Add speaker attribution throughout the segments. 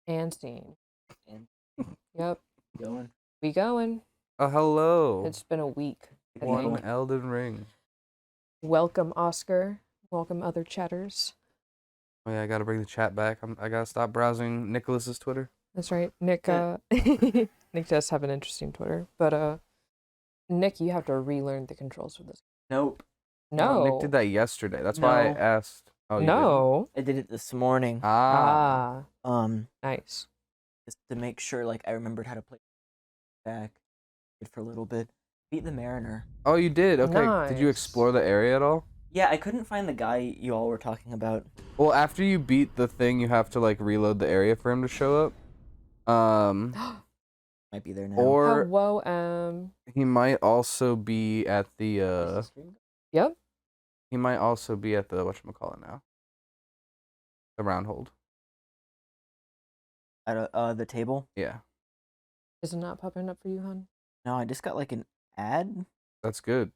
Speaker 1: And scene.
Speaker 2: And
Speaker 1: Yep.
Speaker 2: going.
Speaker 1: We going.
Speaker 3: Oh, hello.
Speaker 1: It's been a week. I
Speaker 3: One
Speaker 1: think.
Speaker 3: Elden Ring.
Speaker 1: Welcome, Oscar. Welcome, other chatters.
Speaker 3: Oh yeah, I gotta bring the chat back. I gotta stop browsing Nicholas's Twitter.
Speaker 1: That's right. Nick, Nick does have an interesting Twitter. But, Nick, you have to relearn the controls for this.
Speaker 2: Nope.
Speaker 1: No.
Speaker 3: Nick did that yesterday. That's why I
Speaker 2: No.
Speaker 3: asked. Oh, you
Speaker 1: No.
Speaker 2: I did it this morning.
Speaker 3: didn't? Ah.
Speaker 1: Nice.
Speaker 2: Just to make sure like I remembered how to play back. Did for a little bit. Beat the Mariner.
Speaker 3: Oh, you did? Okay. Did you
Speaker 1: Nice.
Speaker 3: explore the area at all?
Speaker 2: Yeah, I couldn't find the guy you all were talking about.
Speaker 3: Well, after you beat the thing, you have to like reload the area for him to show up.
Speaker 2: Might be there now.
Speaker 3: Or
Speaker 1: Hello,
Speaker 3: he might also be at the
Speaker 1: Yep.
Speaker 3: he might also be at the whatchamacallit now. The round hold.
Speaker 2: At the table?
Speaker 3: Yeah.
Speaker 1: Is it not popping up for you, hon?
Speaker 2: No, I just got like an ad.
Speaker 3: That's good.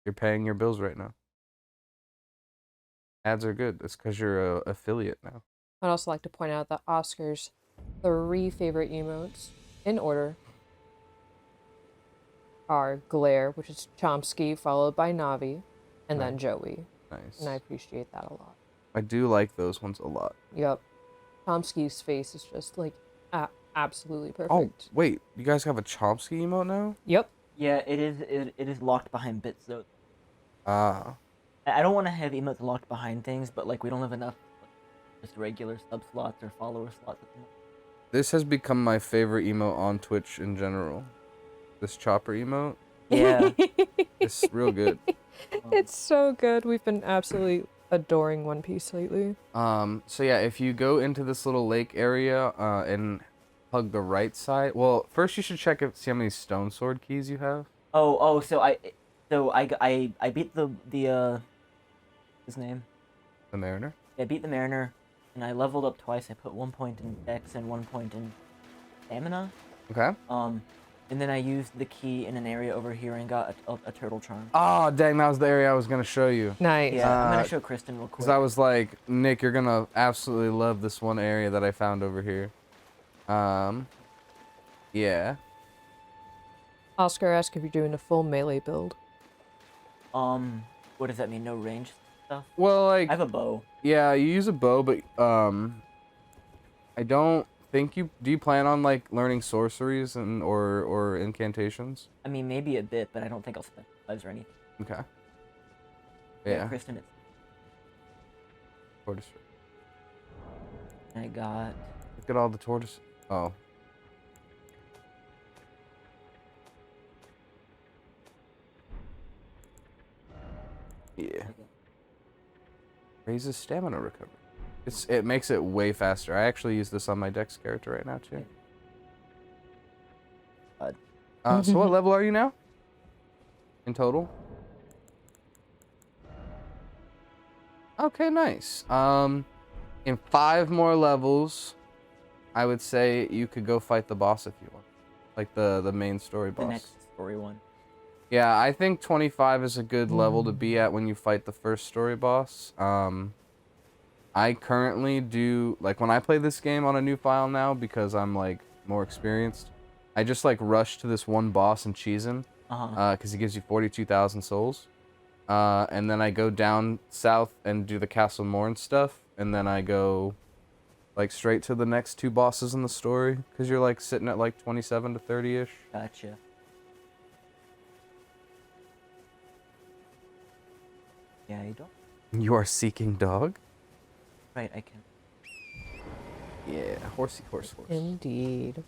Speaker 3: You're paying your bills right now. Ads are good. That's because you're a affiliate now.
Speaker 1: I'd also like to point out that Oscar's 3 favorite emotes, in order, are Glare, which is Chomsky, followed by Navi, and then Joey.
Speaker 3: Nice.
Speaker 1: And I appreciate that a lot.
Speaker 3: I do like those ones a lot.
Speaker 1: Yep. Chomsky's face is just, like, absolutely perfect.
Speaker 3: Oh, wait. You guys have a Chomsky emote now?
Speaker 1: Yep.
Speaker 2: Yeah, it is. It is locked behind bits though.
Speaker 3: Ah.
Speaker 2: I don't want to have emotes locked behind things, but like we don't have enough, just regular sub slots or follower slots at the moment.
Speaker 3: This has become my favorite emote on Twitch in general. This chopper emote.
Speaker 2: Yeah.
Speaker 3: It's real good.
Speaker 1: It's so good. We've been absolutely adoring One Piece lately.
Speaker 3: So yeah, if you go into this little lake area, and hug the right side. Well, first you should check see how many stone sword keys you have.
Speaker 2: So I beat the his name.
Speaker 3: The Mariner?
Speaker 2: I beat the Mariner, and I leveled up twice. I put 1 point in Dex and 1 point in Stamina.
Speaker 3: Okay.
Speaker 2: And then I used the key in an area over here and got a turtle charm.
Speaker 3: Oh, dang, that was the area I was gonna show you.
Speaker 1: Nice.
Speaker 2: Yeah, I'm gonna show Kristen real quick.
Speaker 3: Because I was like, Nick, you're gonna absolutely love this one area that I found over here. Yeah.
Speaker 1: Oscar asked if you're doing a full melee build.
Speaker 2: What does that mean? No range stuff?
Speaker 3: Well, like,
Speaker 2: I have a bow.
Speaker 3: yeah, you use a bow, but I don't think do you plan on like learning sorceries and or incantations?
Speaker 2: I mean, maybe a bit, but I don't think I'll specialize or anything.
Speaker 3: Okay.
Speaker 2: Yeah,
Speaker 3: Yeah.
Speaker 2: Kristen, it's...
Speaker 3: Tortoise.
Speaker 2: I got...
Speaker 3: Look at all the tortoises. Oh. Yeah. Raises stamina recovery. It makes it way faster. I actually use this on my Dex character right now too. So what level are you now? In total? Okay, nice. In 5 more levels, I would say you could go fight the boss if you want. Like the main story boss.
Speaker 2: The next story one.
Speaker 3: Yeah, I think 25 is a good level to be at when you fight the first story boss. I currently do, like, when I play this game on a new file now, because I'm, like, more experienced, I just, like, rush to this one boss and cheese him, because he gives you 42,000 souls. And then I go down south and do the Castle Morn stuff, and then I go, like, straight to the next 2 bosses in the story, because you're, like, sitting at, like, 27 to 30-ish.
Speaker 2: Gotcha. Yeah, you don't...
Speaker 3: You are seeking dog?
Speaker 2: Right, I can.
Speaker 3: Yeah, horsey, horse.
Speaker 1: Indeed.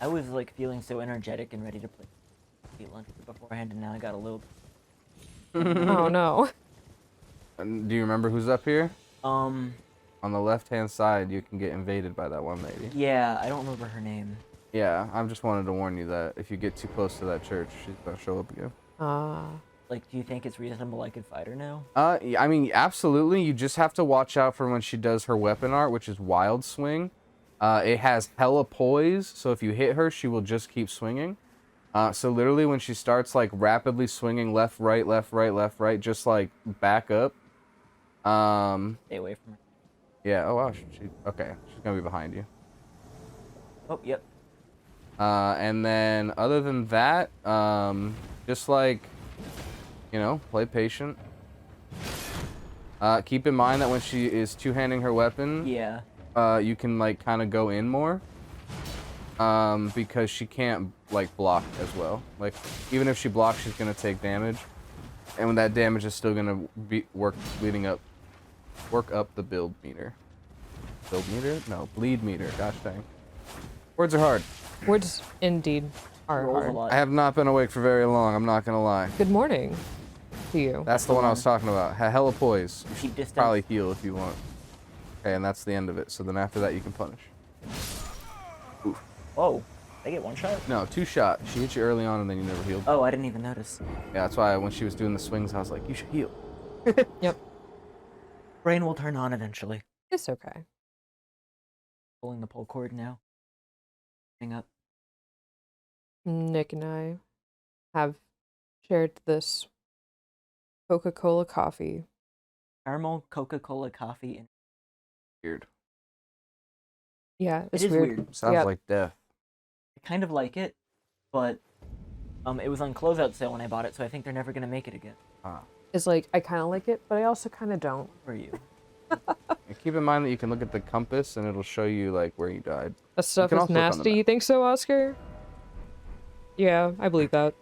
Speaker 2: I was, like, feeling so energetic and ready to play eat lunch beforehand, and now I got a little...
Speaker 1: Oh, no.
Speaker 3: And do you remember who's up here?
Speaker 2: Um...
Speaker 3: On the left-hand side, you can get invaded by that one lady.
Speaker 2: Yeah, I don't remember her name.
Speaker 3: Yeah, I just wanted to warn you that if you get too close to that church, she's gonna show up again.
Speaker 2: Like, do you think it's reasonable I could fight her now?
Speaker 3: I mean, absolutely. You just have to watch out for when she does her weapon art, which is Wild Swing. It has hella poise, so if you hit her, she will just keep swinging. So literally when she starts, like, rapidly swinging left, right, left, right, left, right, just, like, back up.
Speaker 2: Stay away from her.
Speaker 3: Yeah. Oh wow. Okay. She's gonna be behind you.
Speaker 2: Oh, yep.
Speaker 3: And then other than that, just like, you know, play patient. Keep in mind that when she is two-handing her weapon,
Speaker 2: Yeah.
Speaker 3: you can like kind of go in more. Because she can't like block as well. Like even if she blocks, she's gonna take damage, and when that damage is still gonna work up the build meter. Build meter? No, bleed meter. Gosh dang. Words are hard.
Speaker 1: Words indeed are
Speaker 2: Rolls a
Speaker 1: hard.
Speaker 2: lot.
Speaker 3: I have not been awake for very long. I'm not gonna lie.
Speaker 1: Good morning to you.
Speaker 3: That's the one I was talking about. Hella poise. You
Speaker 2: Keep
Speaker 3: should
Speaker 2: distance.
Speaker 3: probably heal if you want. Okay, and that's the end of it. So then after that, you can punish. Oof.
Speaker 2: Oh, they get one shot?
Speaker 3: No, 2 shot. She hit you early on and then you never healed.
Speaker 2: Oh, I didn't even notice.
Speaker 3: Yeah, that's why when she was doing the swings, I was like, you should heal.
Speaker 1: Yep.
Speaker 2: Brain will turn on eventually.
Speaker 1: It's okay.
Speaker 2: Pulling the pull cord now. Hang up.
Speaker 1: Nick and I have shared this Coca-Cola coffee.
Speaker 2: Caramel Coca-Cola coffee. And
Speaker 3: Weird.
Speaker 1: Yeah, it's
Speaker 2: it is weird.
Speaker 3: Sounds
Speaker 1: Yeah.
Speaker 3: like death.
Speaker 2: I kind of like it, but it was on closeout sale when I bought it, so I think they're never gonna make it again.
Speaker 1: It's like, I kind of like it, but I also kind of don't.
Speaker 2: For you.
Speaker 3: And keep in mind that you can look at the compass and it'll show you like where you died.
Speaker 1: That stuff
Speaker 3: can
Speaker 1: is
Speaker 3: also look on the
Speaker 1: nasty.
Speaker 3: map.
Speaker 1: You think so, Oscar? Yeah, I believe that.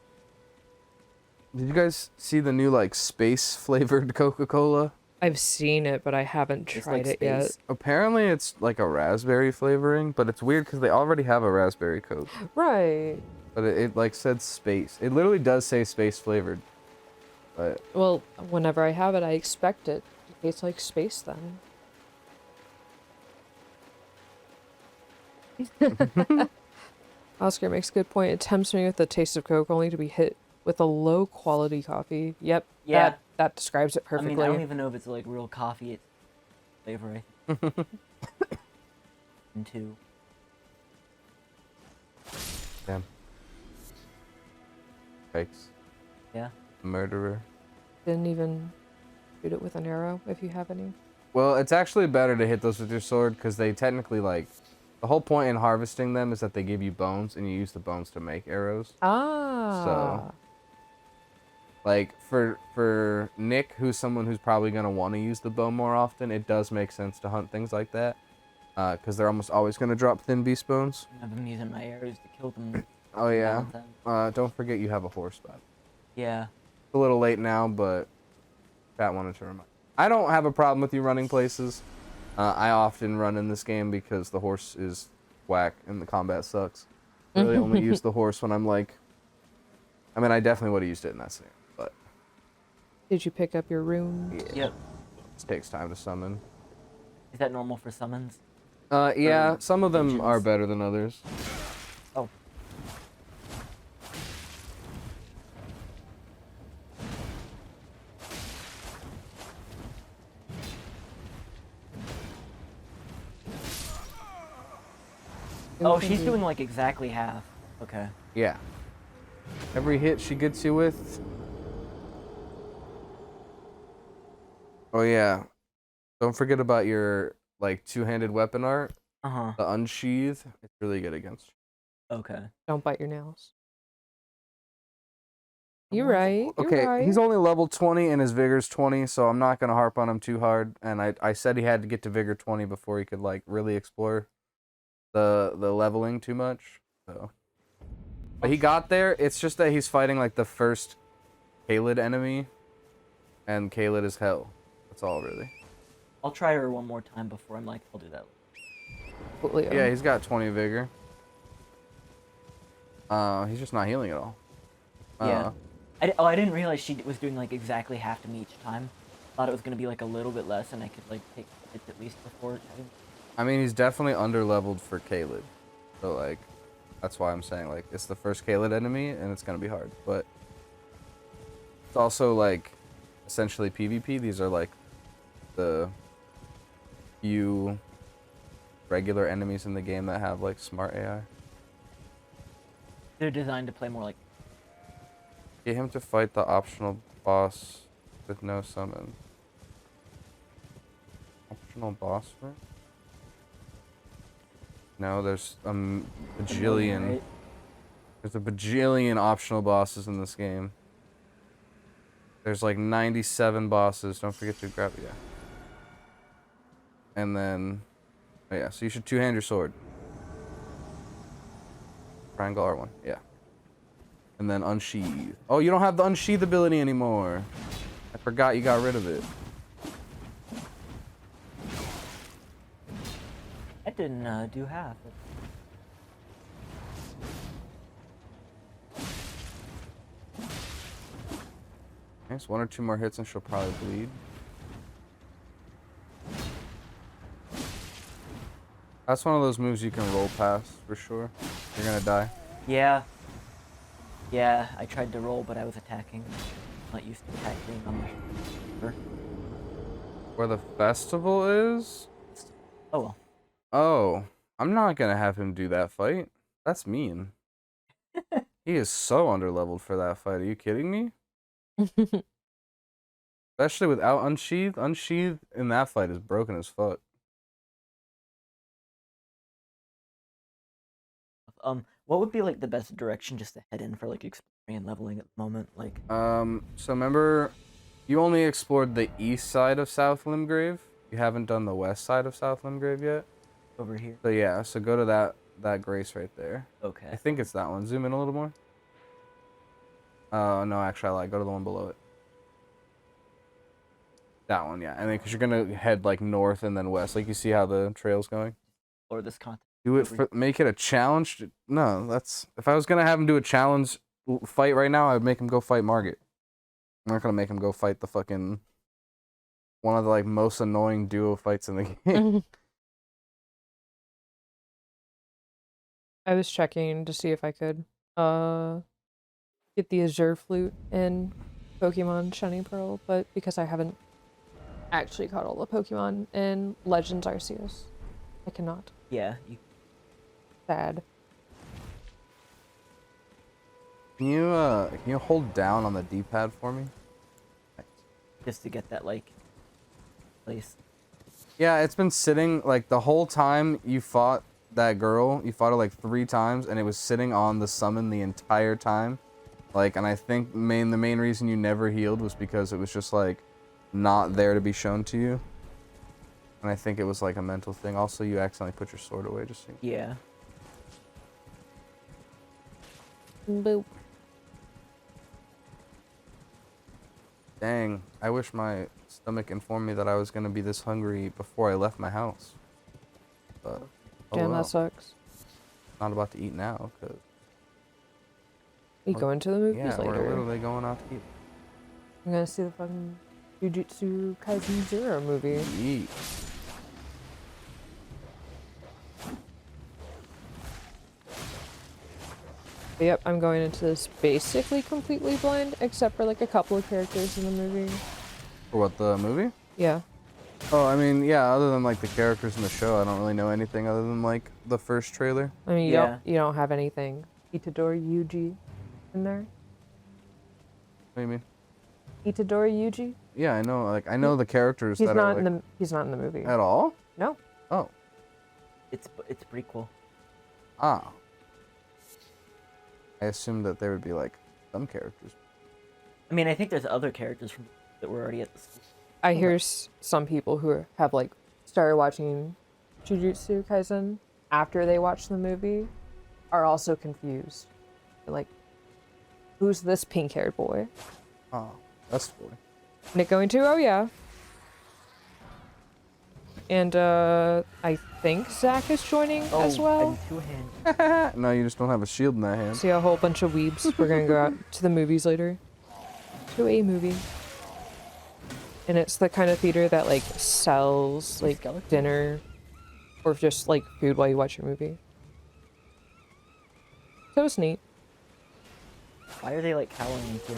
Speaker 3: Did you guys see the new like space flavored Coca-Cola?
Speaker 1: I've seen it, but I haven't
Speaker 2: It's
Speaker 1: tried
Speaker 2: like
Speaker 1: it yet.
Speaker 2: space.
Speaker 3: Apparently it's like a raspberry flavoring, but it's weird because they already have a raspberry Coke.
Speaker 1: Right.
Speaker 3: But it like said space. It literally does say space flavored. But
Speaker 1: Well, whenever I have it, I expect it to taste like space then. Oscar makes a good point. It tempts me with the taste of Coke only to be hit with a low quality coffee. Yep.
Speaker 2: Yeah.
Speaker 1: That describes it
Speaker 2: I
Speaker 1: perfectly.
Speaker 2: mean, I don't even know if it's like real coffee. It's flavor, I think. And two.
Speaker 3: damn. Fakes.
Speaker 2: Yeah.
Speaker 3: Murderer.
Speaker 1: Didn't even shoot it with an arrow, if you have any.
Speaker 3: Well, it's actually better to hit those with your sword because they technically like the whole point in harvesting them is that they give you bones and you use the bones to make arrows.
Speaker 1: Ah.
Speaker 3: Like for Nick, who's someone who's probably gonna want to use the bow more often, it does make sense to hunt things like that, because they're almost always gonna drop thin beast bones.
Speaker 2: I've been using my arrows to kill them.
Speaker 3: Oh yeah.
Speaker 2: Them.
Speaker 3: Don't forget you have a horse back.
Speaker 2: Yeah.
Speaker 3: It's a little late now, but Pat wanted to remind. I don't have a problem with you running places. I often run in this game because the horse is whack and the combat sucks. I really only use the horse when I'm like. I mean, I definitely would have used it in that scenario, but.
Speaker 1: Did you pick up your rune?
Speaker 3: Yeah.
Speaker 2: Yep.
Speaker 3: It takes time to summon.
Speaker 2: Is that normal for summons?
Speaker 3: Yeah, some of them
Speaker 2: legions?
Speaker 3: are better than others.
Speaker 2: Oh. Oh, she's doing like exactly half. Okay.
Speaker 3: Yeah. Every hit she gets you with. Oh yeah. Don't forget about your like two-handed weapon art.
Speaker 2: Uh-huh.
Speaker 3: The unsheath. It's really good against you.
Speaker 2: Okay.
Speaker 1: Don't bite your nails. You're right. You're
Speaker 3: Okay,
Speaker 1: right.
Speaker 3: he's only level 20 and his vigor's 20, so I'm not gonna harp on him too hard. And I said he had to get to vigor 20 before he could like really explore the leveling too much. So, but he got there. It's just that he's fighting like the first Kaled enemy, and Kaled is hell. That's all really.
Speaker 2: I'll try her one more time before I'm like, I'll do that.
Speaker 1: Leo.
Speaker 3: Yeah, he's got 20 vigor. He's just not healing at all.
Speaker 2: Yeah. I didn't realize she was doing like exactly half to me each time. Thought it was gonna be like a little bit less, and I could like take hits at least before.
Speaker 3: I mean, he's definitely under-leveled for Kaled. So, like, that's why I'm saying, like, it's the first Kaled enemy, and it's gonna be hard. But it's also, like, essentially PvP. These are, like, the few regular enemies in the game that have, like, smart AI.
Speaker 2: They're designed to play more like.
Speaker 3: Get him to fight the optional boss with no summon. Optional boss room? No, there's a bajillion.
Speaker 2: Right?
Speaker 3: There's a bajillion optional bosses in this game. There's like 97 bosses. Don't forget to grab it. Yeah. And then, oh yeah, so you should two-hand your sword. Triangle R1, yeah. And then unsheath. Oh, you don't have the unsheath ability anymore. I forgot you got rid of it.
Speaker 2: I didn't do half.
Speaker 3: Nice, one or two more hits and she'll probably bleed. That's one of those moves you can roll past for sure. You're gonna die.
Speaker 2: Yeah. Yeah, I tried to roll, but I was attacking. Not used to attacking on the river.
Speaker 3: Where the festival is?
Speaker 2: Oh well.
Speaker 3: Oh, I'm not gonna have him do that fight. That's mean. He is so underleveled for that fight. Are you kidding me? Especially without unsheath. Unsheath in that fight is broken as fuck.
Speaker 2: What would be like the best direction just to head in for like exploring and leveling at the moment? Like,
Speaker 3: So remember, you only explored the east side of South Limgrave. You haven't done the west side of South Limgrave yet.
Speaker 2: over here.
Speaker 3: So yeah, so go to that grace right there.
Speaker 2: Okay.
Speaker 3: I think it's that one. Zoom in a little more. Oh no, actually I lied. Go to the one below it. That one, yeah. And then because you're gonna head like north and then west, like you see how the trail's going.
Speaker 2: Or this content.
Speaker 3: Do it for make it a challenge. No, that's if I was gonna have him do a challenge fight right now, I'd make him go fight Margit. I'm not gonna make him go fight the fucking one of the like most annoying duo fights in the game.
Speaker 1: I was checking to see if I could get the Azure Flute in Pokemon Shiny Pearl, but because I haven't actually caught all the Pokemon in Legends Arceus, I cannot.
Speaker 2: Yeah. You...
Speaker 1: Sad.
Speaker 3: Can you hold down on the D-pad for me?
Speaker 2: Just to get that like place.
Speaker 3: Yeah, it's been sitting like the whole time you fought that girl. You fought her like 3 times, and it was sitting on the summon the entire time. Like, and I think the main reason you never healed was because it was just like not there to be shown to you. And I think it was like a mental thing. Also, you accidentally put your sword away. Just so
Speaker 2: Yeah.
Speaker 1: Boop.
Speaker 3: Dang, I wish my stomach informed me that I was gonna be this hungry before I left my house. But oh
Speaker 1: Damn,
Speaker 3: well.
Speaker 1: that sucks.
Speaker 3: Not about to eat now, cause
Speaker 1: We going to the movies
Speaker 3: yeah,
Speaker 1: later.
Speaker 3: we're literally going out to eat.
Speaker 1: I'm gonna see the fucking Jujutsu Kaisen Zero movie.
Speaker 3: Eat.
Speaker 1: But yep, I'm going into this basically completely blind, except for like a couple of characters in the movie.
Speaker 3: For what, the movie?
Speaker 1: Yeah.
Speaker 3: Oh, I mean, yeah, other than like the characters in the show, I don't really know anything other than like the first trailer.
Speaker 1: I mean,
Speaker 2: Yeah.
Speaker 1: you don't have anything Itadori Yuji in there.
Speaker 3: What do you mean?
Speaker 1: Itadori Yuji?
Speaker 3: Yeah, I know, like I know the characters
Speaker 1: He's
Speaker 3: that
Speaker 1: not
Speaker 3: are like,
Speaker 1: in the he's not in the movie.
Speaker 3: at all?
Speaker 1: No.
Speaker 3: Oh.
Speaker 2: It's prequel.
Speaker 3: Ah. I assumed that there would be like some characters.
Speaker 2: I mean, I think there's other characters from that were already at the school.
Speaker 1: I hear some people who have like started watching Jujutsu Kaisen after they watch the movie are also confused. They're like, who's this pink-haired boy?
Speaker 3: Oh, that's cool.
Speaker 1: Nick going to? Oh yeah. And I think Zach is joining as well.
Speaker 2: And two-hand.
Speaker 3: No, you just don't have a shield in that hand.
Speaker 1: See a whole bunch of weebs. We're gonna go out to the movies later. To a movie. And it's the kind of theater that like sells like dinner or just like food while you watch your movie. So it's neat.
Speaker 2: Why are they like howling into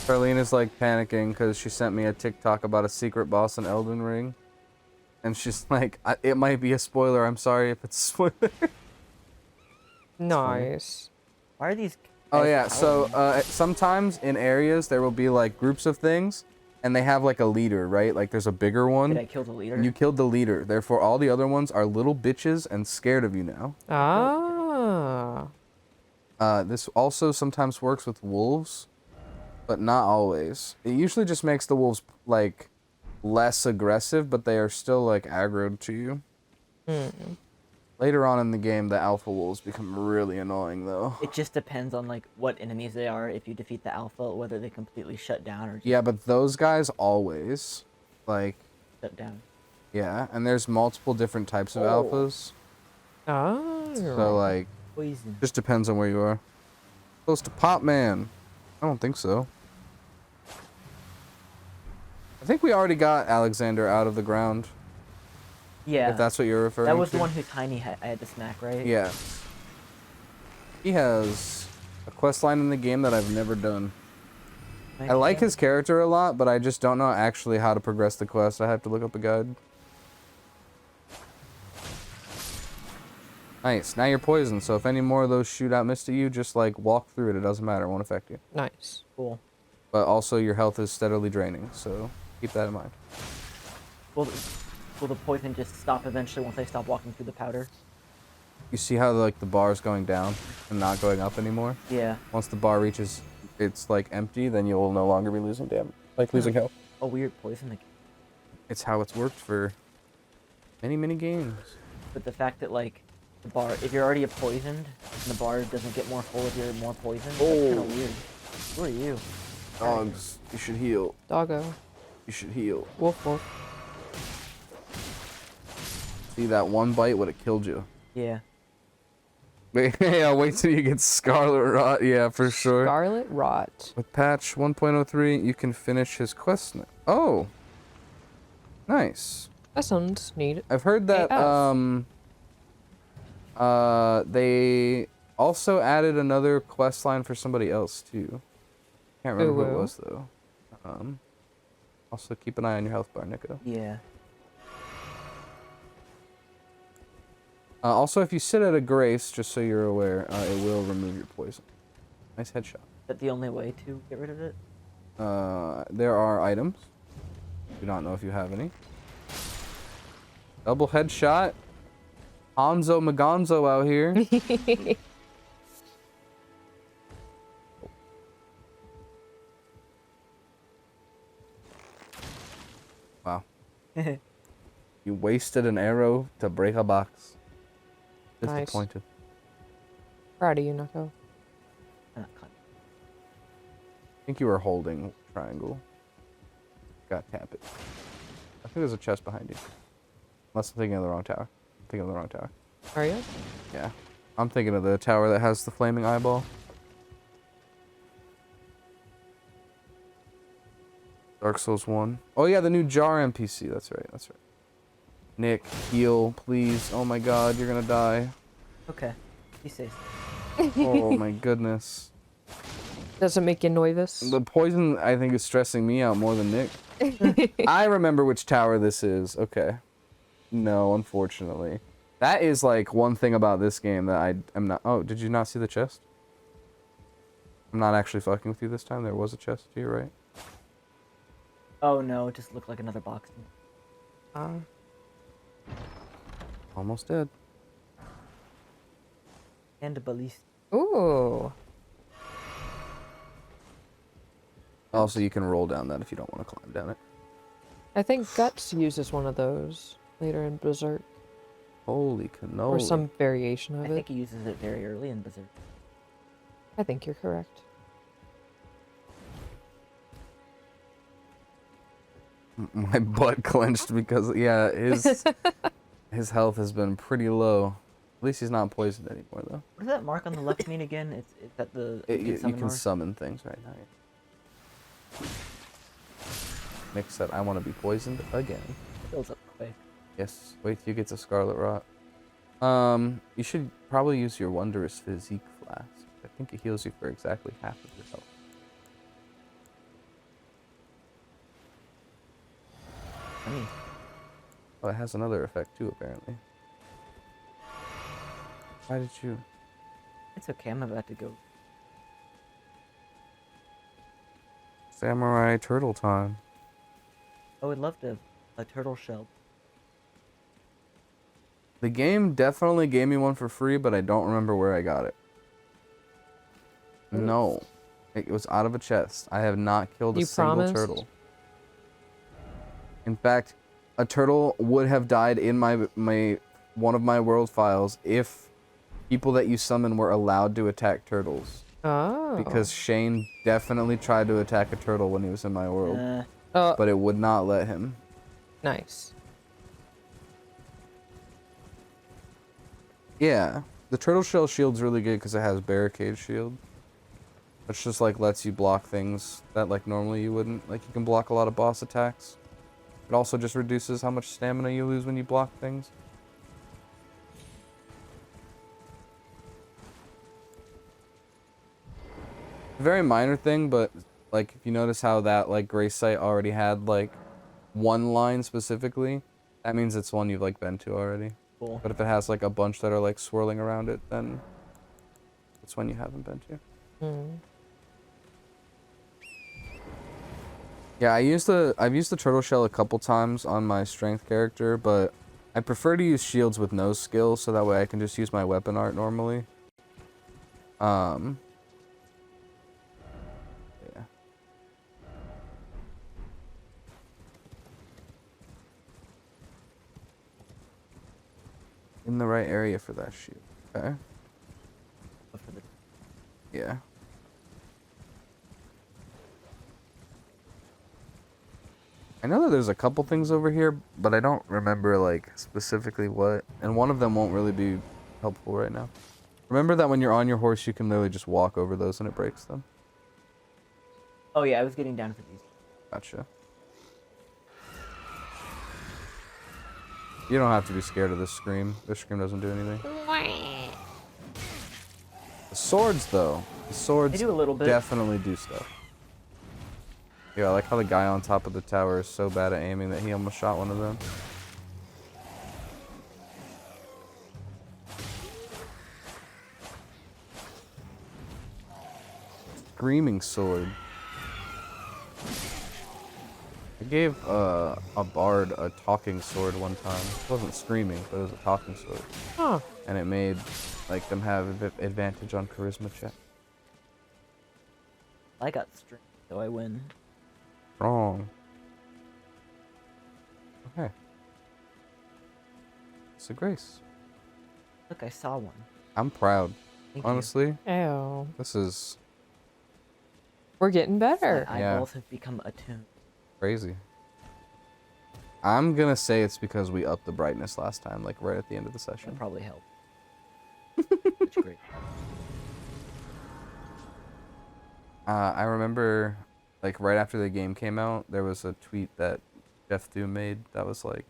Speaker 3: Charlene is like panicking because she sent me a TikTok about a secret boss in Elden Ring. And she's like, it might be a spoiler. I'm sorry if it's a spoiler.
Speaker 1: Nice.
Speaker 2: Why are these?
Speaker 3: Oh
Speaker 2: guys
Speaker 3: yeah, so
Speaker 2: howling?
Speaker 3: sometimes in areas there will be like groups of things, and they have like a leader, right? Like there's a bigger
Speaker 2: Did
Speaker 3: one.
Speaker 2: I kill the leader?
Speaker 3: And you killed the leader. Therefore, all the other ones are little bitches and scared of you now.
Speaker 1: Ah.
Speaker 3: This also sometimes works with wolves, but not always. It usually just makes the wolves like less aggressive, but they are still like aggroed to you.
Speaker 1: Hmm.
Speaker 3: Later on in the game, the alpha wolves become really annoying, though.
Speaker 2: It just depends on like what enemies they are. If you defeat the alpha, whether they completely shut down or just
Speaker 3: Yeah, but those guys always, like,
Speaker 2: shut down.
Speaker 3: yeah, and there's multiple different types of
Speaker 2: Oh.
Speaker 3: alphas.
Speaker 1: Ah.
Speaker 3: So, like,
Speaker 2: Poison.
Speaker 3: just depends on where you are. Close to Pop Man. I don't think so. I think we already got Alexander out of the ground,
Speaker 2: Yeah.
Speaker 3: if that's what you're referring to.
Speaker 2: That was the one who Tiny I had to smack, right?
Speaker 3: Yeah. He has a quest line in the game that I've never done. I like his character a lot, but I just don't know actually how to progress the quest. I have to look up a guide. Nice. Now you're poisoned, so if any more of those shoot out mist at you, just like walk through it. It doesn't matter. It won't affect you.
Speaker 1: Nice.
Speaker 2: Cool.
Speaker 3: But also your health is steadily draining, so keep that in mind.
Speaker 2: Will the poison just stop eventually once I stop walking through the powder?
Speaker 3: You see how like the bar is going down and not going up anymore?
Speaker 2: Yeah.
Speaker 3: Once the bar reaches it's like empty, then you'll no longer be losing damage. Like losing health.
Speaker 2: A weird poison. Like,
Speaker 3: It's how it's worked for many, many games.
Speaker 2: but the fact that like the bar, if you're already poisoned, and the bar doesn't get more full if you're more poisoned, that's kind of weird. Who are you?
Speaker 3: Dogs, you should heal.
Speaker 1: Doggo.
Speaker 3: You should heal.
Speaker 1: Wolf wolf.
Speaker 3: See, that one bite would have killed you.
Speaker 2: Yeah.
Speaker 3: Wait, yeah, wait till you get Scarlet Rot. Yeah, for sure.
Speaker 1: Scarlet Rot.
Speaker 3: With patch 1.03, you can finish his quest. Oh, nice.
Speaker 1: That sounds neat.
Speaker 3: I've heard that
Speaker 1: AF.
Speaker 3: they also added another quest line for somebody else too. Can't remember who it was though. Also keep an eye on your health bar, Nico.
Speaker 2: Yeah.
Speaker 3: Also, if you sit at a grace, just so you're aware, it will remove your poison. Nice headshot.
Speaker 2: Is that the only way to get rid of it?
Speaker 3: There are items. Do not know if you have any. Double headshot. Hanzo Magonzo out here. Wow. You wasted an arrow to break a box.
Speaker 1: Nice.
Speaker 3: Disappointed.
Speaker 1: Proud of you, Nucko.
Speaker 2: Uh,
Speaker 3: I think you were holding triangle. Got tap it. I think there's a chest behind you. Unless I'm thinking of the wrong tower. I'm thinking of the wrong tower.
Speaker 1: Are you?
Speaker 3: Yeah. I'm thinking of the tower that has the flaming eyeball. Dark Souls 1. Oh yeah, the new Jar NPC. That's right, that's right. Nick, heal, please. Oh my god, you're gonna die.
Speaker 2: Okay. Be safe.
Speaker 3: Oh my goodness.
Speaker 1: Does it make you nervous?
Speaker 3: The poison, I think, is stressing me out more than Nick. I remember which tower this is. Okay. No, unfortunately. That is, like, one thing about this game that I am not... Oh, did you not see the chest? I'm not actually fucking with you this time. There was a chest to your right.
Speaker 2: Oh no, it just looked like another box.
Speaker 3: Almost dead.
Speaker 2: And a ballista.
Speaker 1: Ooh.
Speaker 3: Also, you can roll down that if you don't want to climb down it.
Speaker 1: I think Guts uses one of those later in Berserk.
Speaker 3: Holy cannoli.
Speaker 1: Or some variation of
Speaker 2: I
Speaker 1: it.
Speaker 2: think he uses it very early in Berserk.
Speaker 1: I think you're correct.
Speaker 3: My butt clenched because, yeah, his health has been pretty low. At least he's not poisoned anymore, though.
Speaker 2: What does that mark on the left mean again? It's that the
Speaker 3: You
Speaker 2: summon
Speaker 3: can
Speaker 2: mark?
Speaker 3: summon things right now. Nick said, I want to be poisoned again.
Speaker 2: Fills up quick.
Speaker 3: Yes, wait till you get to Scarlet Rot. You should probably use your Wondrous Physique Flask. I think it heals you for exactly half of your health.
Speaker 2: Funny.
Speaker 3: Oh, it has another effect too, apparently. Why did you...
Speaker 2: It's okay, I'm about to go.
Speaker 3: Samurai turtle time.
Speaker 2: I would love to a turtle shell.
Speaker 3: The game definitely gave me one for free, but I don't remember where I got it. No. It was out of a chest. I have not killed a
Speaker 1: You
Speaker 3: single
Speaker 1: promised?
Speaker 3: turtle. In fact, a turtle would have died in my one of my world files if people that you summon were allowed to attack turtles.
Speaker 1: Oh.
Speaker 3: Because Shane definitely tried to attack a turtle when he was in my world,
Speaker 1: Oh,
Speaker 3: but it would not let him.
Speaker 1: nice.
Speaker 3: Yeah, the turtle shell shield's really good because it has barricade shield. Which just like lets you block things that like normally you wouldn't. Like you can block a lot of boss attacks. It also just reduces how much stamina you lose when you block things. A very minor thing, but like if you notice how that like grace site already had like one line specifically, that means it's one you've like been to already.
Speaker 2: Cool.
Speaker 3: But if it has like a bunch that are like swirling around it, then it's one you haven't been to.
Speaker 1: Hmm.
Speaker 3: Yeah, I've used the turtle shell a couple times on my strength character, but I prefer to use shields with no skill so that way I can just use my weapon art normally. Yeah. In the right area for that shield. Okay. Yeah. I know that there's a couple things over here, but I don't remember like specifically what. And one of them won't really be helpful right now. Remember that when you're on your horse, you can literally just walk over those and it breaks them.
Speaker 2: Oh yeah, I was getting down for these.
Speaker 3: Gotcha. You don't have to be scared of this scream. This scream doesn't do anything. The swords, though. The swords
Speaker 2: They do a little bit.
Speaker 3: definitely do stuff. Yeah, I like how the guy on top of the tower is so bad at aiming that he almost shot one of them. Screaming sword. I gave a bard a talking sword one time. It wasn't screaming, but it was a talking sword.
Speaker 1: Huh.
Speaker 3: And it made like them have advantage on charisma check.
Speaker 2: I got string, so I win.
Speaker 3: Wrong. Okay. It's a grace.
Speaker 2: Look, I saw one.
Speaker 3: I'm proud.
Speaker 2: Thank you.
Speaker 3: Honestly,
Speaker 1: Ew.
Speaker 3: this is
Speaker 1: We're getting better.
Speaker 2: My
Speaker 3: Yeah.
Speaker 2: eyeballs have become attuned.
Speaker 3: crazy. I'm gonna say it's because we upped the brightness last time, like right at the end of the
Speaker 2: That
Speaker 3: session.
Speaker 2: probably helped. It's great.
Speaker 3: I remember, like right after the game came out, there was a tweet that Jeff Doom made that was like,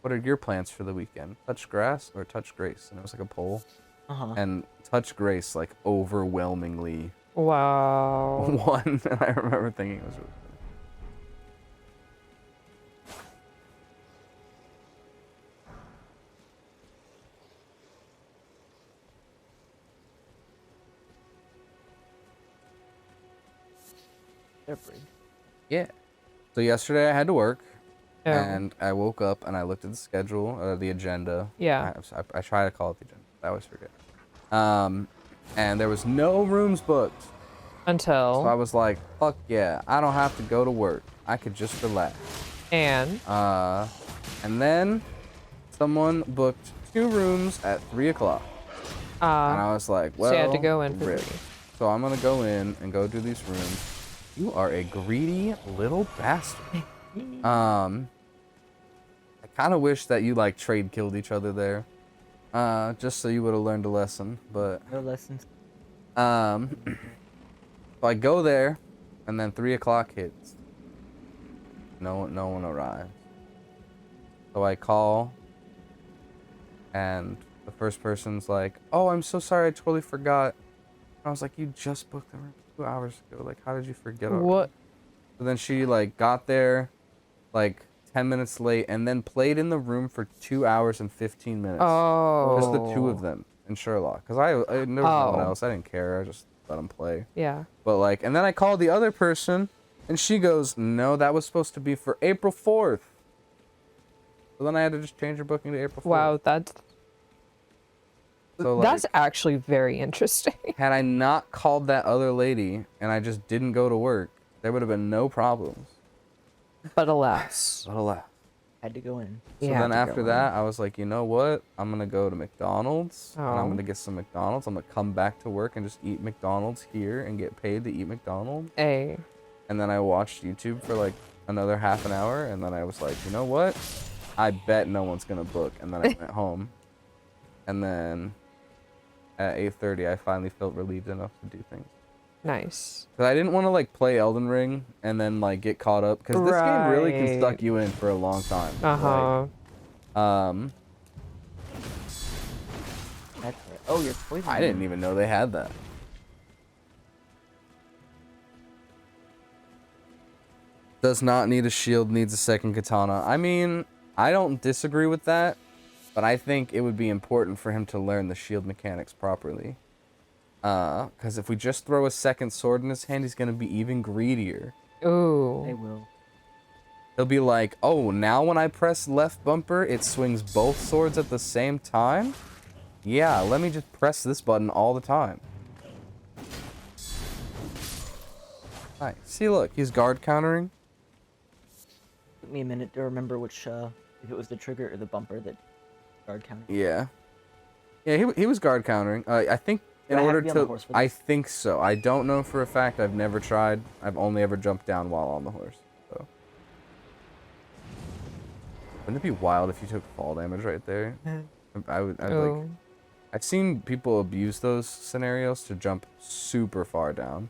Speaker 3: "What are your plans for the weekend? Touch grass or touch grace?" And it was like a poll, and touch grace like overwhelmingly
Speaker 1: Wow.
Speaker 3: won. And I remember thinking it was really funny.
Speaker 2: They're free.
Speaker 3: Yeah. So yesterday I had to work,
Speaker 1: Oh.
Speaker 3: and I woke up and I looked at the schedule, the agenda.
Speaker 1: Yeah.
Speaker 3: I try to call it the agenda. I always forget. And there was no rooms booked.
Speaker 1: Until.
Speaker 3: So I was like, fuck yeah, I don't have to go to work. I could just relax.
Speaker 1: And.
Speaker 3: And then someone booked 2 rooms at 3 o'clock. And I was like, well,
Speaker 1: So you had to go in for
Speaker 3: rip.
Speaker 1: 3.
Speaker 3: So I'm gonna go in and go do these rooms. You are a greedy little bastard. I kind of wish that you like trade killed each other there, just so you would have learned a lesson. But
Speaker 2: No lessons.
Speaker 3: so I go there, and then 3 o'clock hits. No one arrives. So I call, and the first person's like, "Oh, I'm so sorry, I totally forgot." And I was like, "You just booked the room 2 hours ago. Like, how did you forget already?"
Speaker 1: What?
Speaker 3: So then she like got there, like 10 minutes late, and then played in the room for 2 hours and 15 minutes.
Speaker 1: Oh.
Speaker 3: Just the 2 of them in Sherlock. Cause I there was no one
Speaker 1: Oh.
Speaker 3: else. I didn't care. I just let them play.
Speaker 1: Yeah.
Speaker 3: But like, and then I called the other person, And she goes, no, that was supposed to be for April 4th. So then I had to just change her booking to April 4th.
Speaker 1: Wow,
Speaker 3: So,
Speaker 1: that's
Speaker 3: like,
Speaker 1: actually very interesting.
Speaker 3: had I not called that other lady and I just didn't go to work, there would have been no problems.
Speaker 1: But alas.
Speaker 3: But alas.
Speaker 2: Had to go in.
Speaker 3: So
Speaker 1: You had
Speaker 3: then
Speaker 1: to go
Speaker 3: after
Speaker 1: in.
Speaker 3: that, I was like, you know what? I'm going to go to McDonald's and I'm
Speaker 1: Oh.
Speaker 3: going to get some McDonald's. I'm going to come back to work and just eat McDonald's here and get paid to eat McDonald's.
Speaker 1: Hey.
Speaker 3: And then I watched YouTube for like another half an hour. And then I was like, you know what? I bet no one's going to book. And then I went home. And then at 8:30, I finally felt relieved enough to do things.
Speaker 1: Nice.
Speaker 3: Because I didn't want to like play Elden Ring and then like get caught up. Because this game really can
Speaker 1: Right.
Speaker 3: suck you in for a long time.
Speaker 1: Uh-huh.
Speaker 3: Like,
Speaker 2: That's right. Oh, you're poisoning.
Speaker 3: I didn't even know they had that. Does not need a shield, needs a second katana. I mean, I don't disagree with that, but I think it would be important for him to learn the shield mechanics properly. Because if we just throw a second sword in his hand, he's going to be even greedier.
Speaker 1: Ooh.
Speaker 2: They will.
Speaker 3: He'll be like, oh, now when I press left bumper, it swings both swords at the same time? Yeah, let me just press this button all the time. Nice. See, look, he's guard countering.
Speaker 2: Took me a minute to remember which, if it was the trigger or the bumper that guard counted.
Speaker 3: Yeah. Yeah, he was guard countering. I think in
Speaker 2: Do I have
Speaker 3: order
Speaker 2: to be on the
Speaker 3: to...
Speaker 2: horse for
Speaker 3: I
Speaker 2: this?
Speaker 3: think so. I don't know for a fact. I've never tried. I've only ever jumped down while on the horse. So. Wouldn't it be wild if you took fall damage right there? I'd like...
Speaker 1: Ooh.
Speaker 3: I've seen people abuse those scenarios to jump super far down.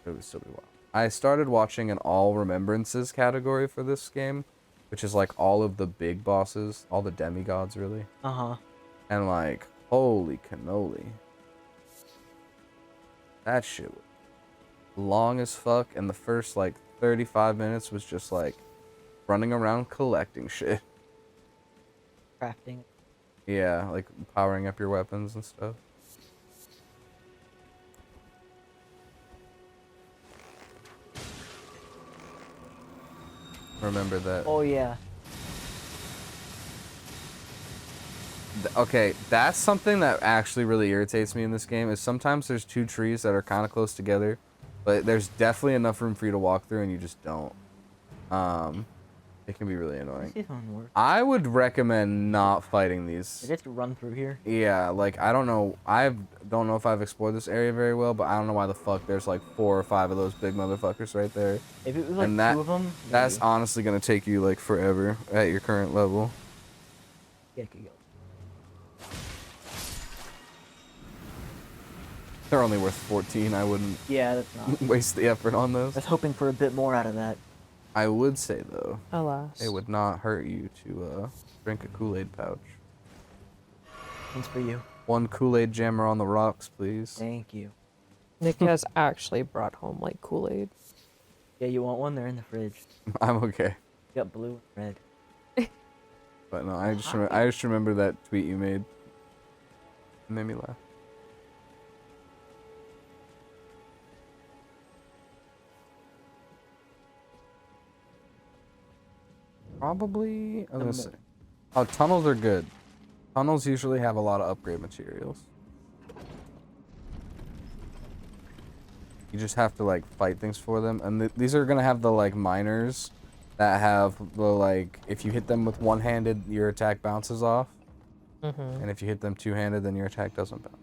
Speaker 3: It would still be wild. I started watching an all remembrances category for this game, which is like all of the big bosses, all the demigods really.
Speaker 2: Uh-huh.
Speaker 3: And like, holy cannoli. That shit was long as fuck, and the first like 35 minutes was just like running around collecting shit.
Speaker 2: Crafting.
Speaker 3: Yeah, like powering up your weapons and stuff. Remember that.
Speaker 2: Oh, yeah.
Speaker 3: Okay, that's something that actually really irritates me in this game, is sometimes there's two trees that are kind of close together, but there's definitely enough room for you to walk through and you just don't. It can be really annoying.
Speaker 2: See if one works.
Speaker 3: I would recommend not fighting
Speaker 2: I
Speaker 3: these.
Speaker 2: get to run through here.
Speaker 3: Yeah, like, I don't know if I've explored this area very well, but I don't know why the fuck there's like 4 or 5 of those big motherfuckers right there.
Speaker 2: If it was like
Speaker 3: And that-
Speaker 2: 2 of them,
Speaker 3: That's
Speaker 2: maybe.
Speaker 3: honestly gonna take you like forever at your current level.
Speaker 2: Yeah, it could go.
Speaker 3: They're only worth 14. I wouldn't
Speaker 2: Yeah, that's not.
Speaker 3: waste the effort on those.
Speaker 2: I was hoping for a bit more out of that.
Speaker 3: I would say though,
Speaker 1: Alas.
Speaker 3: it would not hurt you to drink a Kool-Aid pouch.
Speaker 2: Thanks for you.
Speaker 3: 1 Kool-Aid jammer on the rocks, please.
Speaker 2: Thank you.
Speaker 1: Nick has actually brought home like Kool-Aid.
Speaker 2: Yeah, you want one? They're in the fridge.
Speaker 3: I'm okay.
Speaker 2: You got blue and red.
Speaker 3: But no, I just remember that tweet you made. It made me laugh. Probably, I was gonna say. Oh, tunnels are good. Tunnels usually have a lot of upgrade materials. You just have to like fight things for them, and these are gonna have the like miners that have the like, if you hit them with one-handed, your attack bounces off, and if you hit them two-handed, then your attack doesn't bounce.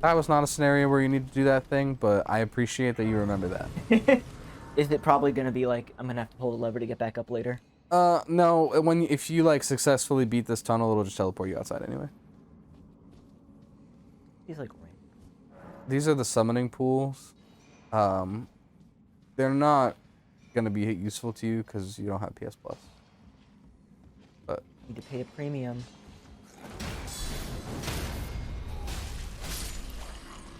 Speaker 3: That was not a scenario where you need to do that thing, but I appreciate that you remember that.
Speaker 2: Is it probably gonna be like, I'm gonna have to pull the lever to get back up later?
Speaker 3: No, if you like successfully beat this tunnel, it'll just teleport you outside anyway.
Speaker 2: He's like, rain.
Speaker 3: These are the summoning pools. They're not gonna be useful to you because you don't have PS Plus. But
Speaker 2: Need to pay a premium.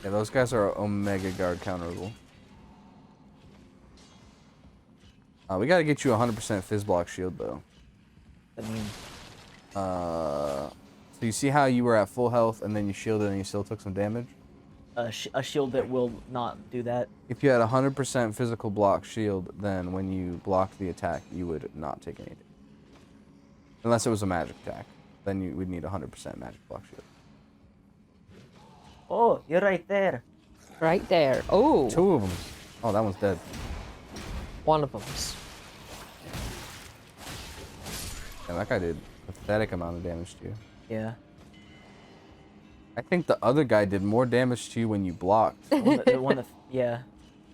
Speaker 3: yeah, those guys are Omega Guard counterable. We gotta get you 100% Fizz Block Shield though.
Speaker 2: I mean,
Speaker 3: So you see how you were at full health and then you shielded and you still took some damage?
Speaker 2: a shield that will not do that.
Speaker 3: If you had 100% physical block shield, then when you blocked the attack, you would not take any damage. Unless it was a magic attack. Then you would need 100% magic block shield.
Speaker 2: Oh, you're right there.
Speaker 1: Right there. Oh,
Speaker 3: 2 of them. Oh, that one's dead.
Speaker 1: one of them's.
Speaker 3: Yeah, that guy did a pathetic amount of damage to you.
Speaker 2: Yeah.
Speaker 3: I think the other guy did more damage to you when you blocked.
Speaker 2: The one that, yeah.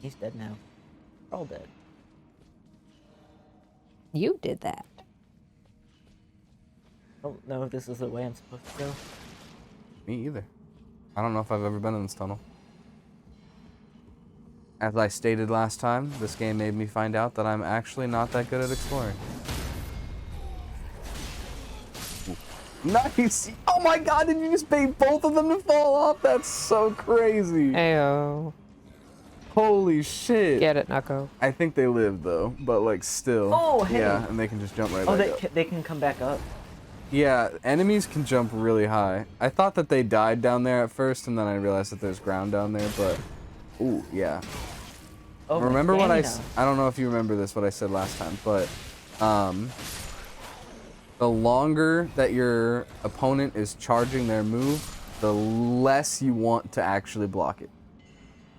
Speaker 2: He's dead now. They're all dead.
Speaker 1: You did that.
Speaker 2: I don't know if this is the way I'm supposed to go.
Speaker 3: Me either. I don't know if I've ever been in this tunnel. As I stated last time, this game made me find out that I'm actually not that good at exploring. Ooh. Nice! Oh my god, did you just bait both of them to fall off? That's so crazy.
Speaker 1: Ayo.
Speaker 3: Holy shit.
Speaker 1: Get it, Knucko.
Speaker 3: I think they live though, but like still.
Speaker 2: Oh, hey.
Speaker 3: Yeah, and they can just jump right
Speaker 2: Oh,
Speaker 3: back up.
Speaker 2: they can come back up.
Speaker 3: Yeah, enemies can jump really high. I thought that they died down there at first, and then I realized that there's ground down there, but... Ooh, yeah.
Speaker 2: Oh,
Speaker 3: Remember what I
Speaker 2: Dana.
Speaker 3: don't know if you remember this, what I said last time, but... the longer that your opponent is charging their move, the less you want to actually block it.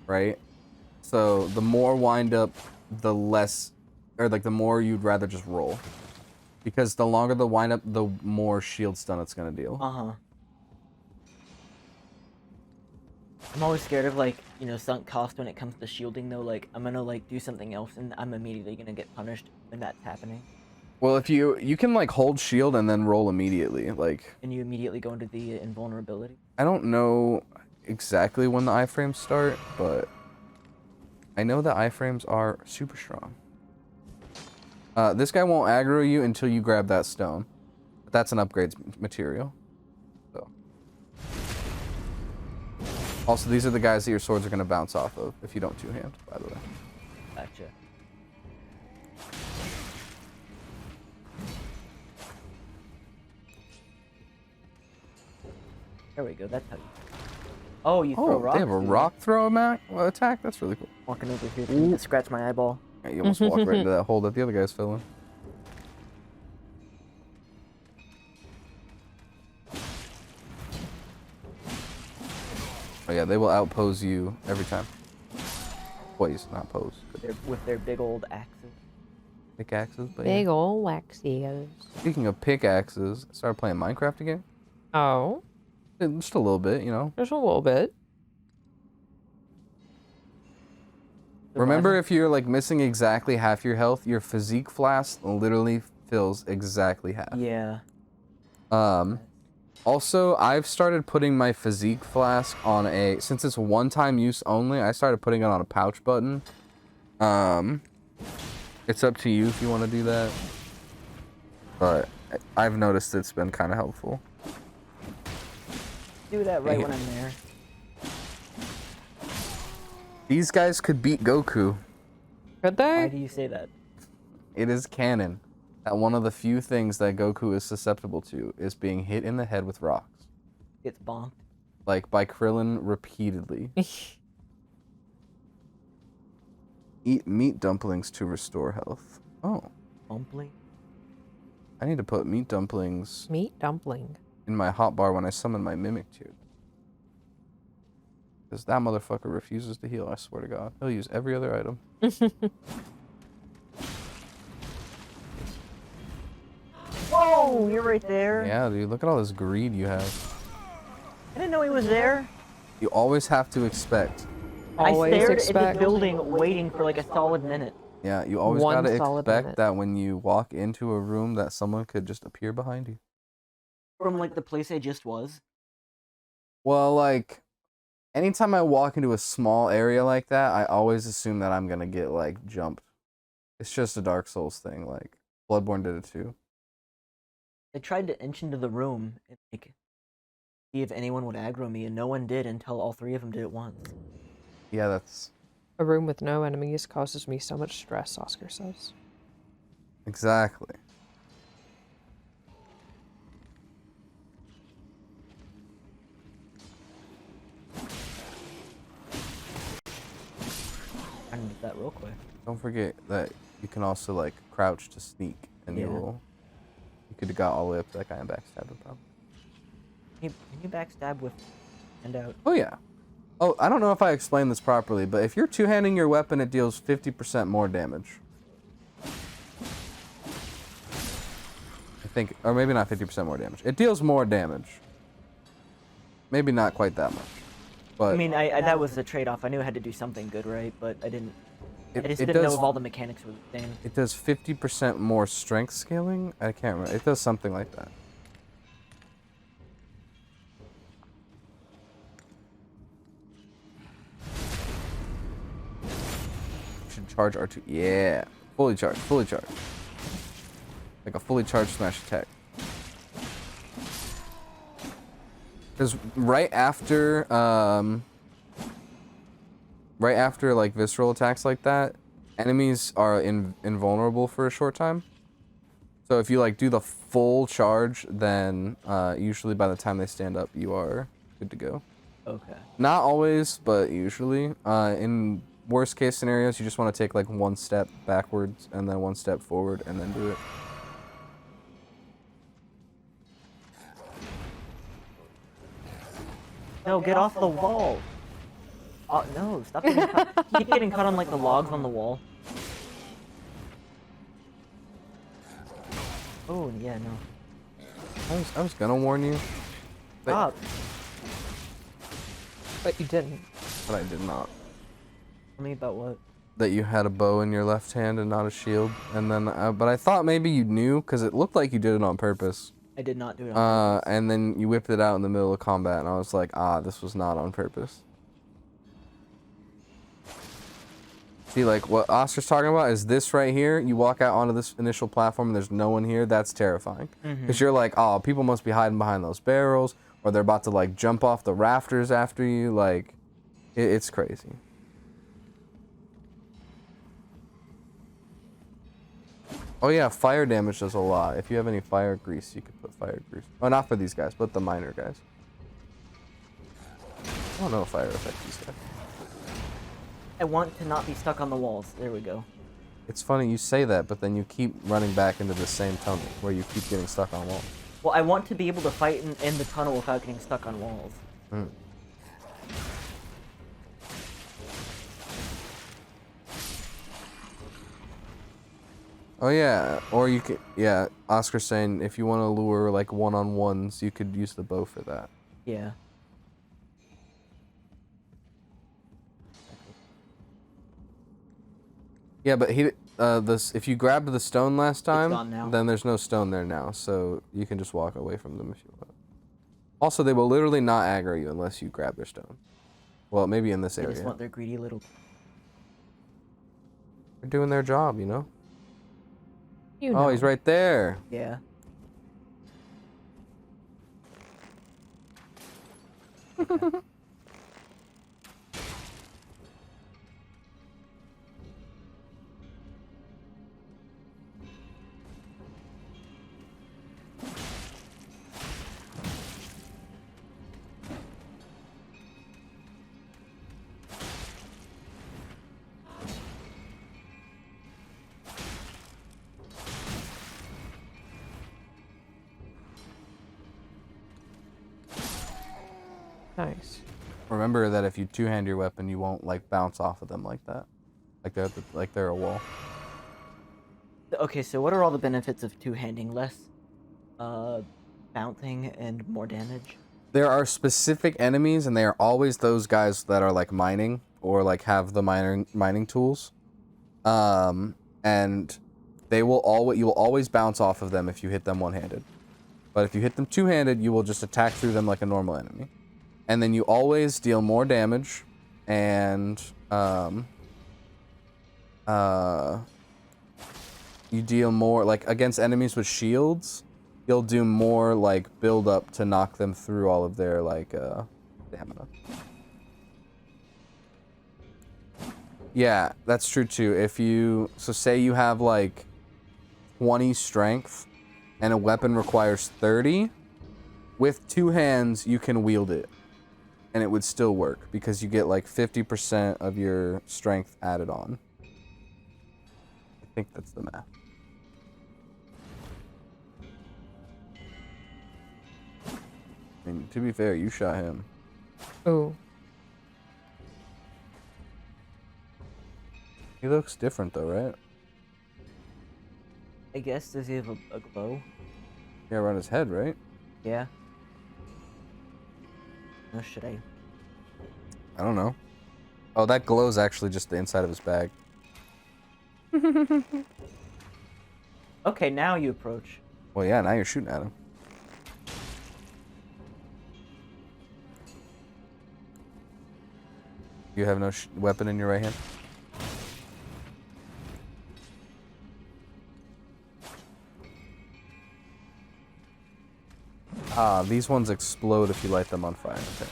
Speaker 3: Right? So, the more wind up, the less... Or, like, the more you'd rather just roll. Because the longer the windup, the more shield stun it's gonna deal.
Speaker 2: Uh-huh. I'm always scared of, like, you know, sunk cost when it comes to shielding, though. Like, I'm gonna, like, do something else, and I'm immediately gonna get punished when that's happening.
Speaker 3: Well, if you can, like, hold shield and then roll immediately, like...
Speaker 2: And you immediately go into the invulnerability.
Speaker 3: I don't know exactly when the iframes start, but... I know that iframes are super strong. This guy won't aggro you until you grab that stone. But that's an upgrade material. So. Also, these are the guys that your swords are going to bounce off of if you don't two-hand, by the way.
Speaker 2: Gotcha. There we go, that's how you... Oh, you throw rocks?
Speaker 3: They have a rock throw attack? That's really cool.
Speaker 2: Walking over here to scratch my eyeball.
Speaker 3: Yeah, you almost walked right into that hole that the other guys fell in. Oh yeah, they will outpose you every time. Twice, not pose.
Speaker 2: With their big old axes.
Speaker 3: Pickaxes, but
Speaker 1: Big
Speaker 3: yeah.
Speaker 1: ol' waxios.
Speaker 3: Speaking of pickaxes, I started playing Minecraft again.
Speaker 1: Oh,
Speaker 3: Just a little bit, you know.
Speaker 1: there's a little bit.
Speaker 3: Remember, if you're like missing exactly half your health, your physique flask literally fills exactly half.
Speaker 2: Yeah.
Speaker 3: Also, I've started putting my physique flask on a, since it's one-time use only, I started putting it on a pouch button. It's up to you if you want to do that. But I've noticed it's been kind of helpful.
Speaker 2: Do that right when I'm there.
Speaker 3: These guys could beat Goku.
Speaker 1: Could
Speaker 2: Why
Speaker 1: they?
Speaker 2: do you say that?
Speaker 3: It is canon that one of the few things that Goku is susceptible to is being hit in the head with rocks.
Speaker 2: It's bonked.
Speaker 3: Like by Krillin repeatedly. Eat meat dumplings to restore health. Oh,
Speaker 2: Bumpling?
Speaker 3: I need to put meat dumplings
Speaker 1: Meat dumpling.
Speaker 3: in my hotbar when I summon my mimic too. Because that motherfucker refuses to heal, I swear to God. He'll use every other item.
Speaker 2: Whoa, you're right there.
Speaker 3: Yeah, dude, look at all this greed you have.
Speaker 2: I didn't know he was there.
Speaker 3: You always have to expect.
Speaker 1: Always
Speaker 2: I stared at
Speaker 1: expect.
Speaker 2: the building waiting for like a solid minute.
Speaker 3: Yeah, you always
Speaker 1: One
Speaker 3: gotta
Speaker 1: solid
Speaker 3: expect
Speaker 1: minute.
Speaker 3: that when you walk into a room that someone could just appear behind you.
Speaker 2: From like the place I just was.
Speaker 3: Well, like, anytime I walk into a small area like that, I always assume that I'm gonna get, like, jumped. It's just a Dark Souls thing, like, Bloodborne did it too.
Speaker 2: I tried to inch into the room and like see if anyone would aggro me, and no one did until all three of them did it once.
Speaker 3: Yeah, that's...
Speaker 1: A room with no enemies causes me so much stress, Oscar says.
Speaker 3: Exactly.
Speaker 2: trying to do that real quick.
Speaker 3: Don't forget that you can also like crouch to sneak, and
Speaker 2: Yeah.
Speaker 3: you could have got all the way up to that guy and backstabbed him probably.
Speaker 2: Can you backstab with hand out?
Speaker 3: Oh yeah. Oh, I don't know if I explained this properly, but if you're two-handing your weapon, it deals 50% more damage. I think, or maybe not 50% more damage. It deals more damage. Maybe not quite that much. But
Speaker 2: I mean, I that was the trade-off. I knew I had to do something good, right? But I didn't. I just
Speaker 3: it
Speaker 2: didn't know
Speaker 3: does,
Speaker 2: if all the mechanics were the same.
Speaker 3: it does 50% more strength scaling. I can't remember. It does something like that. Should charge R2. Yeah. Fully charged. Fully charged. Like a fully charged smash attack. Because right after like visceral attacks like that, enemies are invulnerable for a short time. So if you like do the full charge, then usually by the time they stand up, you are good to go.
Speaker 2: Okay.
Speaker 3: Not always, but usually. In worst case scenarios, you just want to take like one step backwards and then one step forward and then do it.
Speaker 2: No, get off the wall. Oh no! Stop getting caught. Keep getting caught on like the logs on the wall. Oh yeah, no.
Speaker 3: I was gonna warn you,
Speaker 2: Stop.
Speaker 1: But you didn't.
Speaker 3: but I did not.
Speaker 2: Tell me about what?
Speaker 3: That you had a bow in your left hand and not a shield, and then but I thought maybe you knew because it looked like you did it on purpose.
Speaker 2: I did not do it on purpose.
Speaker 3: And then you whipped it out in the middle of combat, and I was like, this was not on purpose. See, like what Oscar's talking about is this right here. You walk out onto this initial platform, and there's no one here. That's terrifying, because you're like, people must be hiding behind those barrels, or they're about to like jump off the rafters after you. Like, it's crazy. Oh yeah, fire damage does a lot. If you have any fire grease, you could put fire grease. Oh, not for these guys, but the minor guys. I don't know if fire affects these guys.
Speaker 2: I want to not be stuck on the walls. There we go.
Speaker 3: It's funny you say that, but then you keep running back into the same tunnel where you keep getting stuck on walls.
Speaker 2: Well, I want to be able to fight in the tunnel without getting stuck on walls.
Speaker 3: Oh yeah, or you could, yeah, Oscar's saying if you want to lure like one-on-ones, you could use the bow for that.
Speaker 2: Yeah.
Speaker 3: Yeah, but if you grabbed the stone last time,
Speaker 2: gone now.
Speaker 3: then there's no stone there now, so you can just walk away from them if you want. Also, they will literally not aggro you unless you grab their stone. Well, maybe in this
Speaker 2: I
Speaker 3: area.
Speaker 2: just want their greedy little...
Speaker 3: They're doing their job, you know?
Speaker 1: You know.
Speaker 3: Oh, he's right there.
Speaker 2: Yeah.
Speaker 1: Nice.
Speaker 3: Remember that if you two-hand your weapon, you won't like bounce off of them like that, like they're a wall.
Speaker 2: Okay, so what are all the benefits of two-handing? Less, bouncing and more damage?
Speaker 3: There are specific enemies, and they are always those guys that are like mining or like have the mining tools, and you will always bounce off of them if you hit them one-handed. But if you hit them two-handed, you will just attack through them like a normal enemy. And then you always deal more damage, and you deal more, like, against enemies with shields, you'll do more, like, build up to knock them through all of their, like, stamina. Yeah, that's true, too. So say you have, like, 20 strength, and a weapon requires 30, with two hands, you can wield it. and it would still work because you get like 50% of your strength added on. I think that's the math. I mean, to be fair, you shot him.
Speaker 1: Oh.
Speaker 3: He looks different though, right?
Speaker 2: I guess, does he have a glow?
Speaker 3: Yeah, around his head, right?
Speaker 2: Yeah. Or should I?
Speaker 3: I don't know. Oh, that glow's actually just the inside of his bag.
Speaker 2: Okay, now you approach.
Speaker 3: Well, yeah, now you're shooting at him. You have no weapon in your right hand? Ah, these ones explode if you light them on fire. Okay.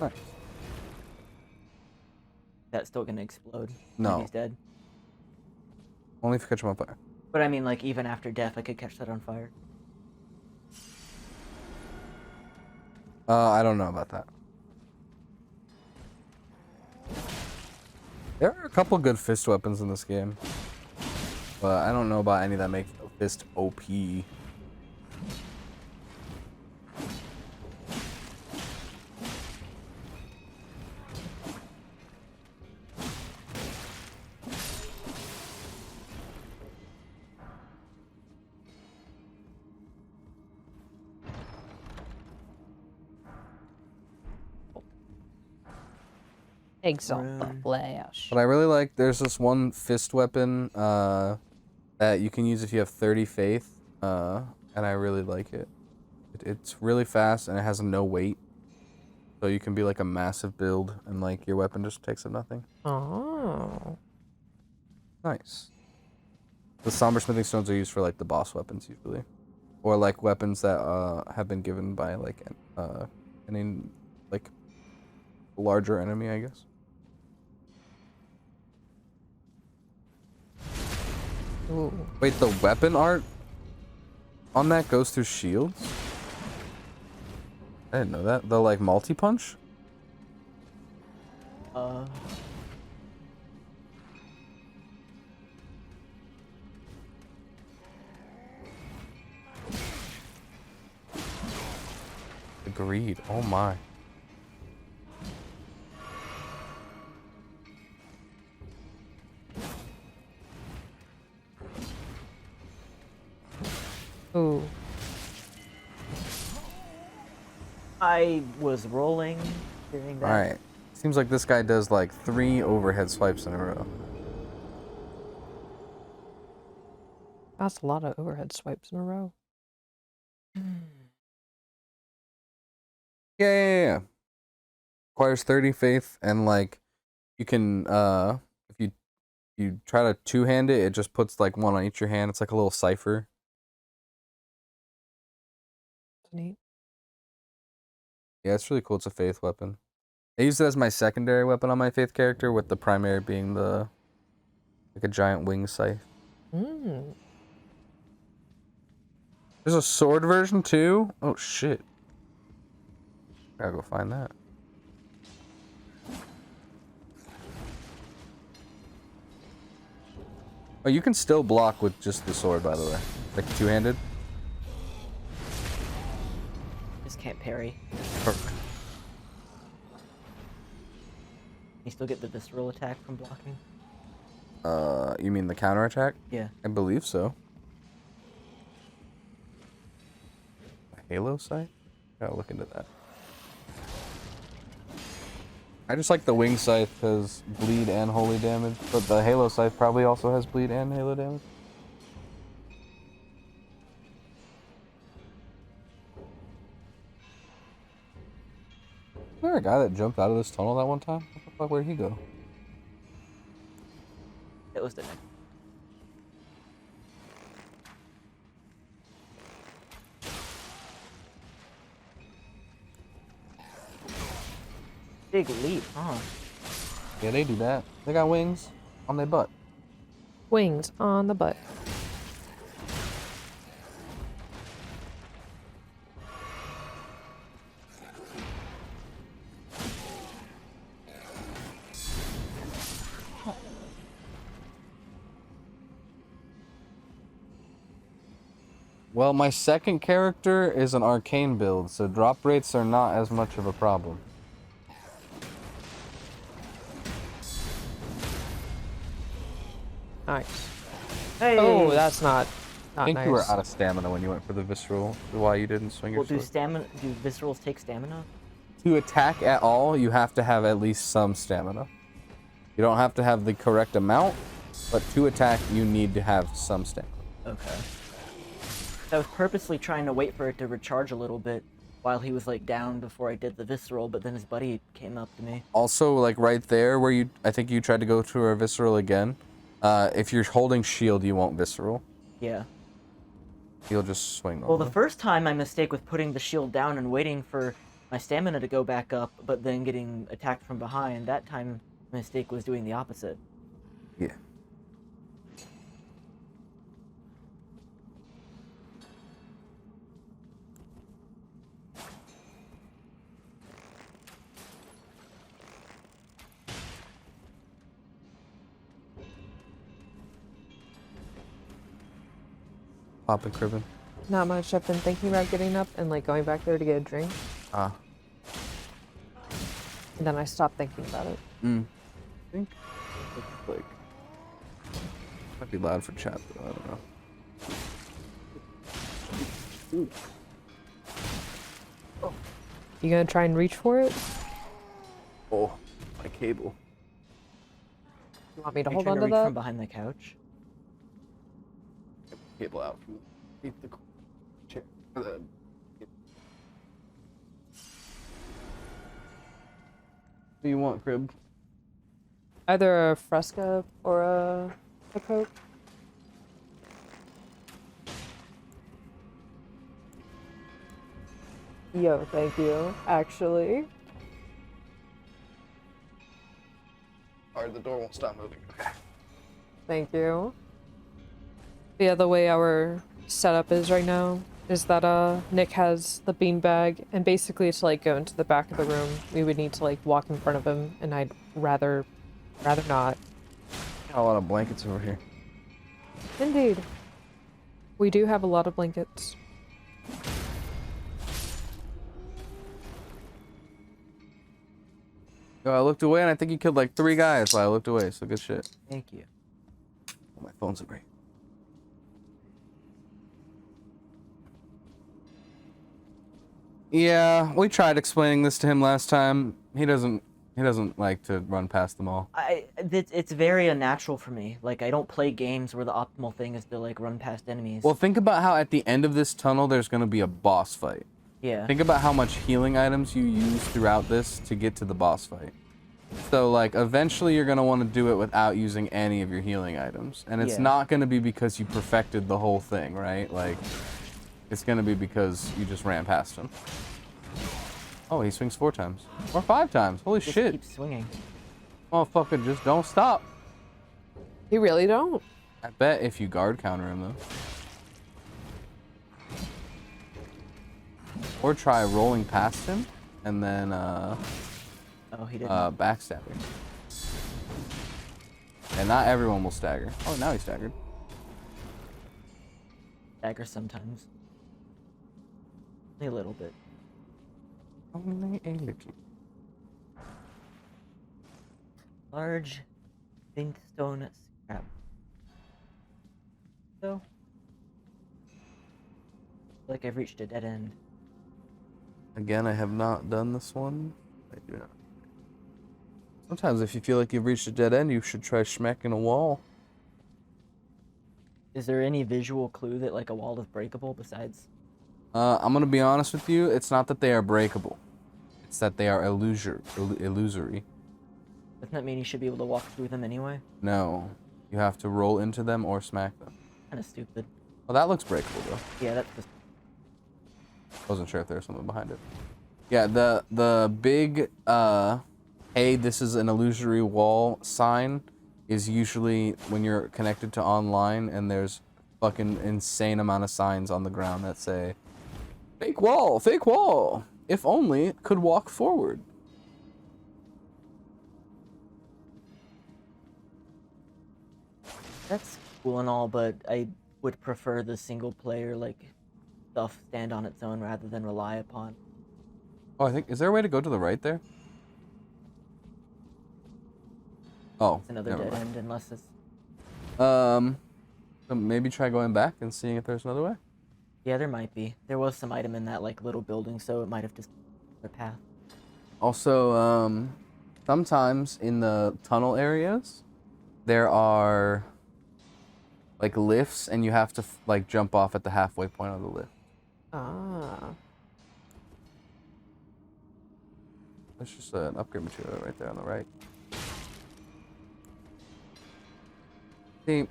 Speaker 3: Nice.
Speaker 2: That's still gonna explode.
Speaker 3: No.
Speaker 2: When he's dead.
Speaker 3: Only if you catch him on fire.
Speaker 2: But I mean, like, even after death, I could catch that on fire.
Speaker 3: I don't know about that. There are a couple good fist weapons in this game. But I don't know about any that make the fist OP.
Speaker 1: Exalt the flash.
Speaker 3: But I really like, there's this one fist weapon that you can use if you have 30 faith, and I really like it. It's really fast and it has no weight, so you can be like a massive build and like your weapon just takes up nothing.
Speaker 1: Oh.
Speaker 3: Nice. The somber smithing stones are used for like the boss weapons usually, or like weapons that have been given by like any like larger enemy, I guess.
Speaker 1: Ooh.
Speaker 3: Wait, the weapon art on that goes through shields? I didn't know that. The like multi-punch? Agreed. Oh my.
Speaker 1: Ooh.
Speaker 2: I was rolling during that.
Speaker 3: Alright. Seems like this guy does like 3 overhead swipes in a row.
Speaker 1: That's a lot of overhead swipes in a row.
Speaker 3: Yeah. Requires 30 faith and like you can if you try to two-hand it, it just puts like one on each your hand. It's like a little cipher.
Speaker 1: That's neat.
Speaker 3: Yeah, it's really cool. It's a faith weapon. I use it as my secondary weapon on my faith character, with the primary being the like a giant wing scythe.
Speaker 1: Mm.
Speaker 3: There's a sword version too? Oh shit. Gotta go find that. Oh, you can still block with just the sword, by the way. Like two-handed.
Speaker 2: Just can't parry.
Speaker 3: Perfect.
Speaker 2: You still get the visceral attack from blocking?
Speaker 3: You mean the counterattack?
Speaker 2: Yeah.
Speaker 3: I believe so. Halo sight? Gotta look into that. I just like the wing scythe because bleed and holy damage, but the halo scythe probably also has bleed and halo damage. Was there a guy that jumped out of this tunnel that one time? What the fuck, where'd he go?
Speaker 2: It was the next. Big leap, huh?
Speaker 3: Yeah, they do that. They got wings on their butt.
Speaker 1: Wings on the butt.
Speaker 3: Well, my second character is an arcane build, so drop rates are not as much of a problem.
Speaker 1: Nice.
Speaker 2: Hey!
Speaker 1: Oh, that's not
Speaker 3: I think you were
Speaker 1: nice.
Speaker 3: out of stamina when you went for the visceral. Why you didn't swing your
Speaker 2: Well, do
Speaker 3: sword?
Speaker 2: viscerals take stamina?
Speaker 3: To attack at all, you have to have at least some stamina. You don't have to have the correct amount, but to attack, you need to have some stamina.
Speaker 2: Okay. I was purposely trying to wait for it to recharge a little bit while he was like down before I did the visceral, but then his buddy came up to me.
Speaker 3: Also, like right there where I think you tried to go to a visceral again. If you're holding shield, you won't visceral.
Speaker 2: Yeah.
Speaker 3: You'll just swing
Speaker 2: Well,
Speaker 3: over.
Speaker 2: the first time my mistake was putting the shield down and waiting for my stamina to go back up, but then getting attacked from behind. That time, my mistake was doing the opposite.
Speaker 3: Yeah. Poppin' cribbin'.
Speaker 1: Not much. I've been thinking about getting up and like going back there to get a drink.
Speaker 3: Ah.
Speaker 1: And then I stopped thinking about it.
Speaker 3: I think it's like might be loud for chat though. I don't know.
Speaker 1: You gonna try and reach for it?
Speaker 3: Oh, my cable.
Speaker 1: You want me to
Speaker 2: Are you
Speaker 1: hold
Speaker 2: trying
Speaker 1: on
Speaker 2: to
Speaker 1: to
Speaker 2: reach
Speaker 1: that?
Speaker 2: from behind the couch?
Speaker 3: Cable out from beneath the chair. What do you want, Crib?
Speaker 1: Either a Fresca or a Coke. Yo, thank you. Actually,
Speaker 3: Alright, the door won't stop moving. Okay.
Speaker 1: thank you. Yeah, the way our setup is right now is that Nick has the beanbag, and basically to like go into the back of the room, we would need to like walk in front of him, and I'd rather not.
Speaker 3: Got a lot of blankets over here.
Speaker 1: Indeed. We do have a lot of blankets.
Speaker 3: Yo, I looked away and I think you killed like 3 guys while I looked away, so good shit.
Speaker 2: Thank you.
Speaker 3: Oh, my phone's a break. Yeah, we tried explaining this to him last time. He doesn't like to run past them all.
Speaker 2: It's very unnatural for me. Like, I don't play games where the optimal thing is to like run past enemies.
Speaker 3: Well, think about how at the end of this tunnel there's going to be a boss fight.
Speaker 2: Yeah.
Speaker 3: Think about how much healing items you use throughout this to get to the boss fight. So, like, eventually you're going to want to do it without using any of your healing items. And it's
Speaker 2: Yeah.
Speaker 3: not going to be because you perfected the whole thing, right? Like, it's going to be because you just ran past him. Oh, he swings 4 times. Or 5 times. Holy
Speaker 2: Just
Speaker 3: shit.
Speaker 2: keep swinging.
Speaker 3: Motherfucker, just don't stop.
Speaker 1: You really don't?
Speaker 3: I bet if you guard counter him, though. Or try rolling past him, and then,
Speaker 2: Oh, he didn't.
Speaker 3: backstabbing. And not everyone will stagger. Oh, now he's staggered.
Speaker 2: Dagger sometimes. A little bit.
Speaker 3: Only a little.
Speaker 2: Large stone scrap. So, like I've reached a dead end.
Speaker 3: Again, I have not done this one. I do not. Sometimes if you feel like you've reached a dead end, you should try smacking a wall.
Speaker 2: Is there any visual clue that like a wall is breakable besides?
Speaker 3: I'm gonna be honest with you, it's not that they are breakable. It's that they are illusory.
Speaker 2: Doesn't that mean you should be able to walk through them anyway?
Speaker 3: No. You have to roll into them or smack them.
Speaker 2: Kind of stupid.
Speaker 3: Well, that looks breakable, though.
Speaker 2: Yeah, that's just...
Speaker 3: Wasn't sure if there was something behind it. Yeah, the big hey, this is an illusory wall sign is usually when you're connected to online and there's fucking insane amount of signs on the ground that say, fake wall, fake wall. If only it could walk forward.
Speaker 2: That's cool and all, but I would prefer the single player like stuff stand on its own rather than rely upon.
Speaker 3: Oh, I think, is there a way to go to the right there? Oh,
Speaker 2: It's another
Speaker 3: never
Speaker 2: dead
Speaker 3: mind.
Speaker 2: end unless it's.
Speaker 3: So maybe try going back and seeing if there's another way.
Speaker 2: Yeah, there might be. There was some item in that like little building, so it might have just the path.
Speaker 3: Also, sometimes in the tunnel areas, there are like lifts, and you have to like jump off at the halfway point of the lift.
Speaker 1: Ah.
Speaker 3: That's just an upgrade material right there on the right. See,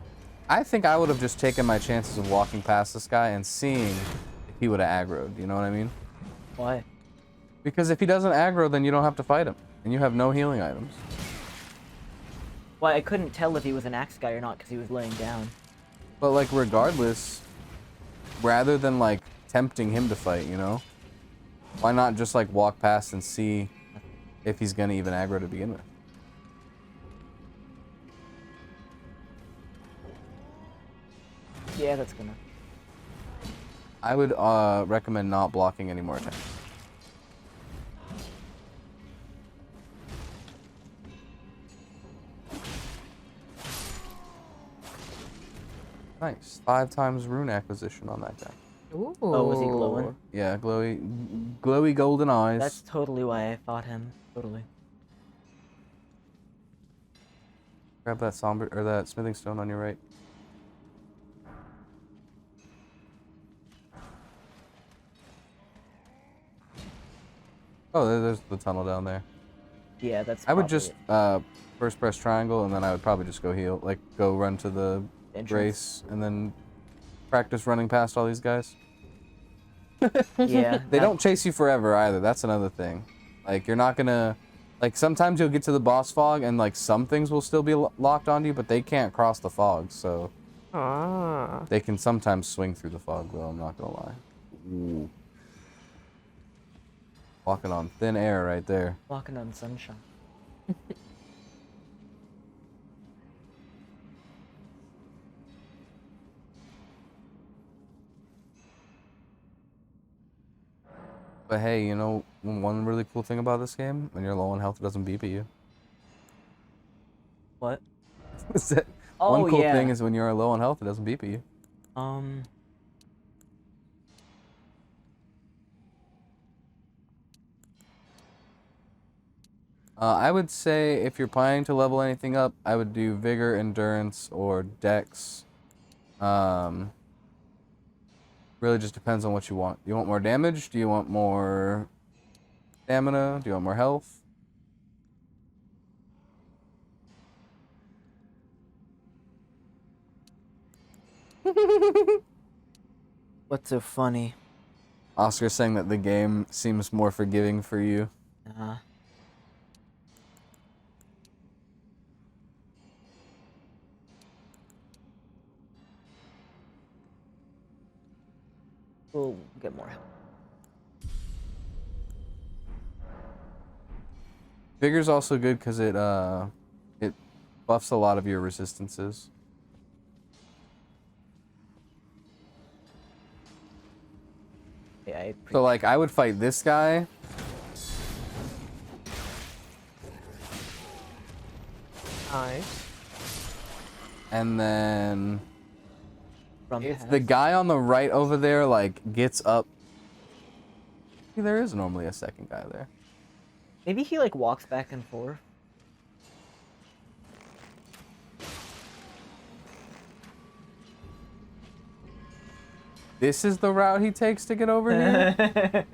Speaker 3: I think I would have just taken my chances of walking past this guy and seeing if he would have aggroed. You know what I mean?
Speaker 2: Why?
Speaker 3: Because if he doesn't aggro, then you don't have to fight him, and you have no healing items.
Speaker 2: Well, I couldn't tell if he was an axe guy or not because he was laying down.
Speaker 3: But like, regardless, rather than like tempting him to fight, you know, why not just like walk past and see if he's gonna even aggro to begin with?
Speaker 2: Yeah, that's gonna.
Speaker 3: I would recommend not blocking any more attacks. Nice. 5 times rune acquisition on that guy.
Speaker 1: Ooh.
Speaker 2: Oh, was he glowing?
Speaker 3: Yeah, glowy golden eyes.
Speaker 2: That's totally why I fought him. Totally.
Speaker 3: Grab that somber or that smithing stone on your right. Oh, there's the tunnel down there.
Speaker 2: Yeah, that's.
Speaker 3: I would
Speaker 2: probably
Speaker 3: just
Speaker 2: it.
Speaker 3: first press triangle, and then I would probably just go heal, like go run to the
Speaker 2: Entrance.
Speaker 3: race, and then practice running past all these guys.
Speaker 2: Yeah.
Speaker 3: They don't chase you forever either. That's another thing. Like, you're not gonna, like, sometimes you'll get to the boss fog and like some things will still be locked onto you, but they can't cross the fog, so
Speaker 1: Ah.
Speaker 3: they can sometimes swing through the fog, though. I'm not gonna lie. Ooh. Walking on thin air right there.
Speaker 2: Walking on sunshine.
Speaker 3: But hey, you know, one really cool thing about this game, when you're low on health, it doesn't beep at you.
Speaker 2: What?
Speaker 3: Is that
Speaker 2: Oh,
Speaker 3: one cool
Speaker 2: yeah.
Speaker 3: thing is when you're low on health, it doesn't beep at you. I would say if you're planning to level anything up, I would do Vigor, Endurance, or Dex. Really just depends on what you want. Do you want more damage? Do you want more stamina? Do you want more health?
Speaker 2: What's so funny?
Speaker 3: Oscar's saying that the game seems more forgiving for you.
Speaker 2: We'll get more help.
Speaker 3: Vigor's also good because it buffs a lot of your resistances.
Speaker 2: Yeah,
Speaker 3: So like I would fight this guy.
Speaker 1: Nice.
Speaker 3: And then
Speaker 2: From
Speaker 3: if
Speaker 2: past.
Speaker 3: the guy on the right over there like gets up, see, there is normally a second guy there.
Speaker 2: Maybe he like walks back and forth.
Speaker 3: This is the route he takes to get over here.
Speaker 2: That's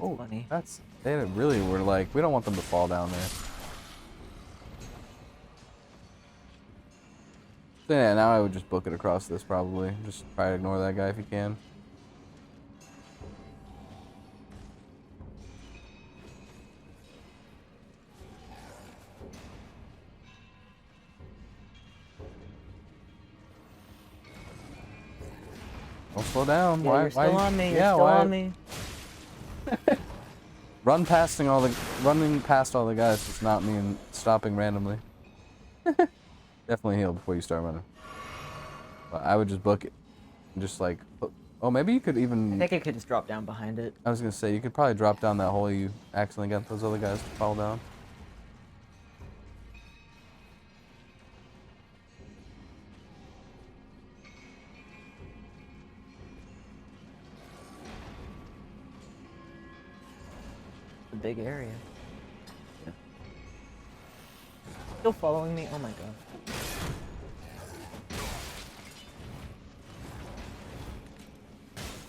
Speaker 3: Oh,
Speaker 2: funny.
Speaker 3: That's they really were like, we don't want them to fall down there. So yeah, now I would just book it across this probably. Just try to ignore that guy if you can. Don't slow down.
Speaker 2: Yeah,
Speaker 3: why?
Speaker 2: you're still on me. You're
Speaker 3: Yeah,
Speaker 2: still
Speaker 3: why?
Speaker 2: on me.
Speaker 3: Running past all the guys does not mean stopping randomly. Definitely heal before you start running. But I would just book it. And just like, oh, maybe you could even.
Speaker 2: I think I could just drop down behind it.
Speaker 3: I was gonna say you could probably drop down that hole you accidentally got those other guys to fall down.
Speaker 2: It's a big area. Yeah. Still following me? Oh my god.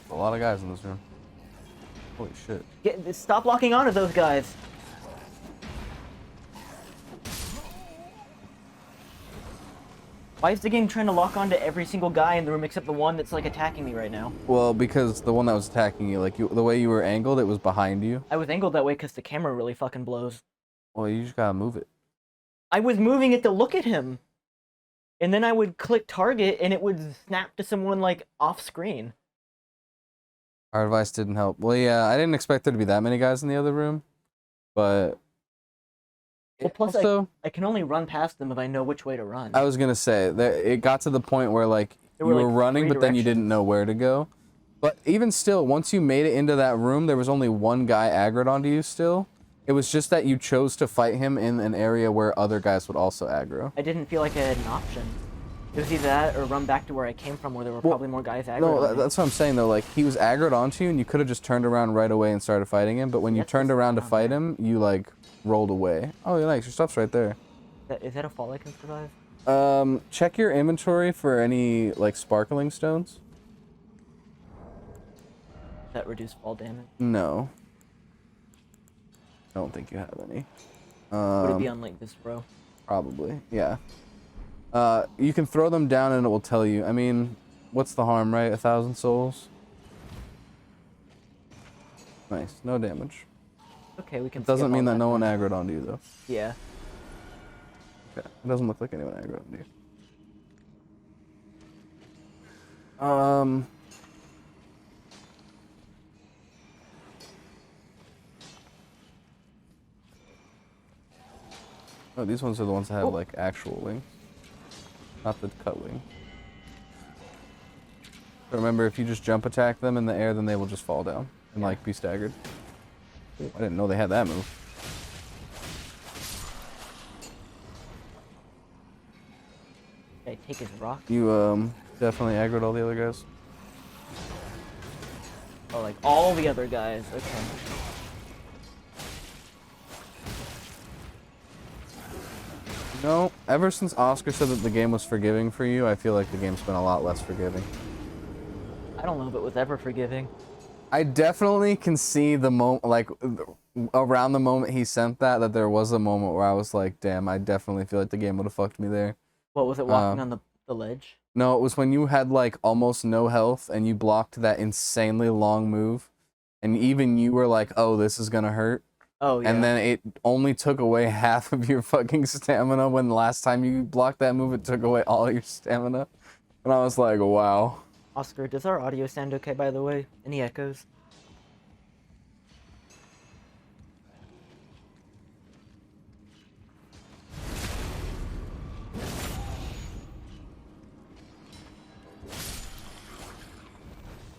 Speaker 3: A lot of guys in this room. Holy shit.
Speaker 2: Stop locking onto those guys. Why is the game trying to lock onto every single guy in the room except the one that's like attacking me right now?
Speaker 3: Well, because the one that was attacking you, like the way you were angled, it was behind you.
Speaker 2: I was angled that way because the camera really fucking blows.
Speaker 3: Well, you just gotta move it.
Speaker 2: I was moving it to look at him. And then I would click target and it would snap to someone like off screen.
Speaker 3: Our advice didn't help. Well, yeah, I didn't expect there to be that many guys in the other room, but
Speaker 2: Well, plus
Speaker 3: also,
Speaker 2: I can only run past them if I know which way to run.
Speaker 3: I was gonna say that it got to the point where like
Speaker 2: There
Speaker 3: you
Speaker 2: were,
Speaker 3: were
Speaker 2: like,
Speaker 3: running,
Speaker 2: three
Speaker 3: but then you didn't
Speaker 2: directions.
Speaker 3: know where to go. But even still, once you made it into that room, there was only one guy aggroed onto you still. It was just that you chose to fight him in an area where other guys would also aggro.
Speaker 2: I didn't feel like I had an option. It was either that or run back to where I came from where there were probably more guys aggroed
Speaker 3: No,
Speaker 2: on me.
Speaker 3: that's what I'm saying though. Like he was aggroed onto you, and you could have just turned around right away and started fighting him. But when you
Speaker 2: That's
Speaker 3: turned
Speaker 2: just
Speaker 3: around to
Speaker 2: down
Speaker 3: fight
Speaker 2: there.
Speaker 3: him, you like rolled away. Oh, nice. Your stuff's right there.
Speaker 2: Is that a fall I can survive?
Speaker 3: Check your inventory for any like sparkling stones.
Speaker 2: Does that reduce fall damage?
Speaker 3: No. I don't think you have any.
Speaker 2: Would it be on like this row?
Speaker 3: Probably, yeah. You can throw them down and it will tell you. I mean, what's the harm, right? 1,000 souls? Nice, no damage.
Speaker 2: Okay, we can
Speaker 3: Doesn't
Speaker 2: skip
Speaker 3: mean
Speaker 2: all
Speaker 3: that no one aggroed onto you, though.
Speaker 2: Yeah.
Speaker 3: Okay, it doesn't look like anyone aggroed onto you. Oh, these ones are the ones that have, like, actual wings. Not the cut wing. But remember, if you just jump attack them in the air, then they will just fall down and, like, be staggered. Ooh, I didn't know they had that move.
Speaker 2: Okay, take his rock.
Speaker 3: You, definitely aggroed all the other guys.
Speaker 2: Oh, like all the other guys. Okay.
Speaker 3: No, ever since Oscar said that the game was forgiving for you, I feel like the game's been a lot less forgiving.
Speaker 2: I don't know if it was ever forgiving.
Speaker 3: I definitely can see the moment, like, around the moment he sent that there was a moment where I was like, damn, I definitely feel like the game would have fucked me there.
Speaker 2: What was it, walking on the ledge?
Speaker 3: No, it was when you had, like, almost no health and you blocked that insanely long move. And even you were like, oh, this is gonna hurt.
Speaker 2: Oh, yeah.
Speaker 3: And then it only took away half of your fucking stamina when the last time you blocked that move, it took away all your stamina. And I was like, wow.
Speaker 2: Oscar, does our audio sound okay, by the way? Any echoes?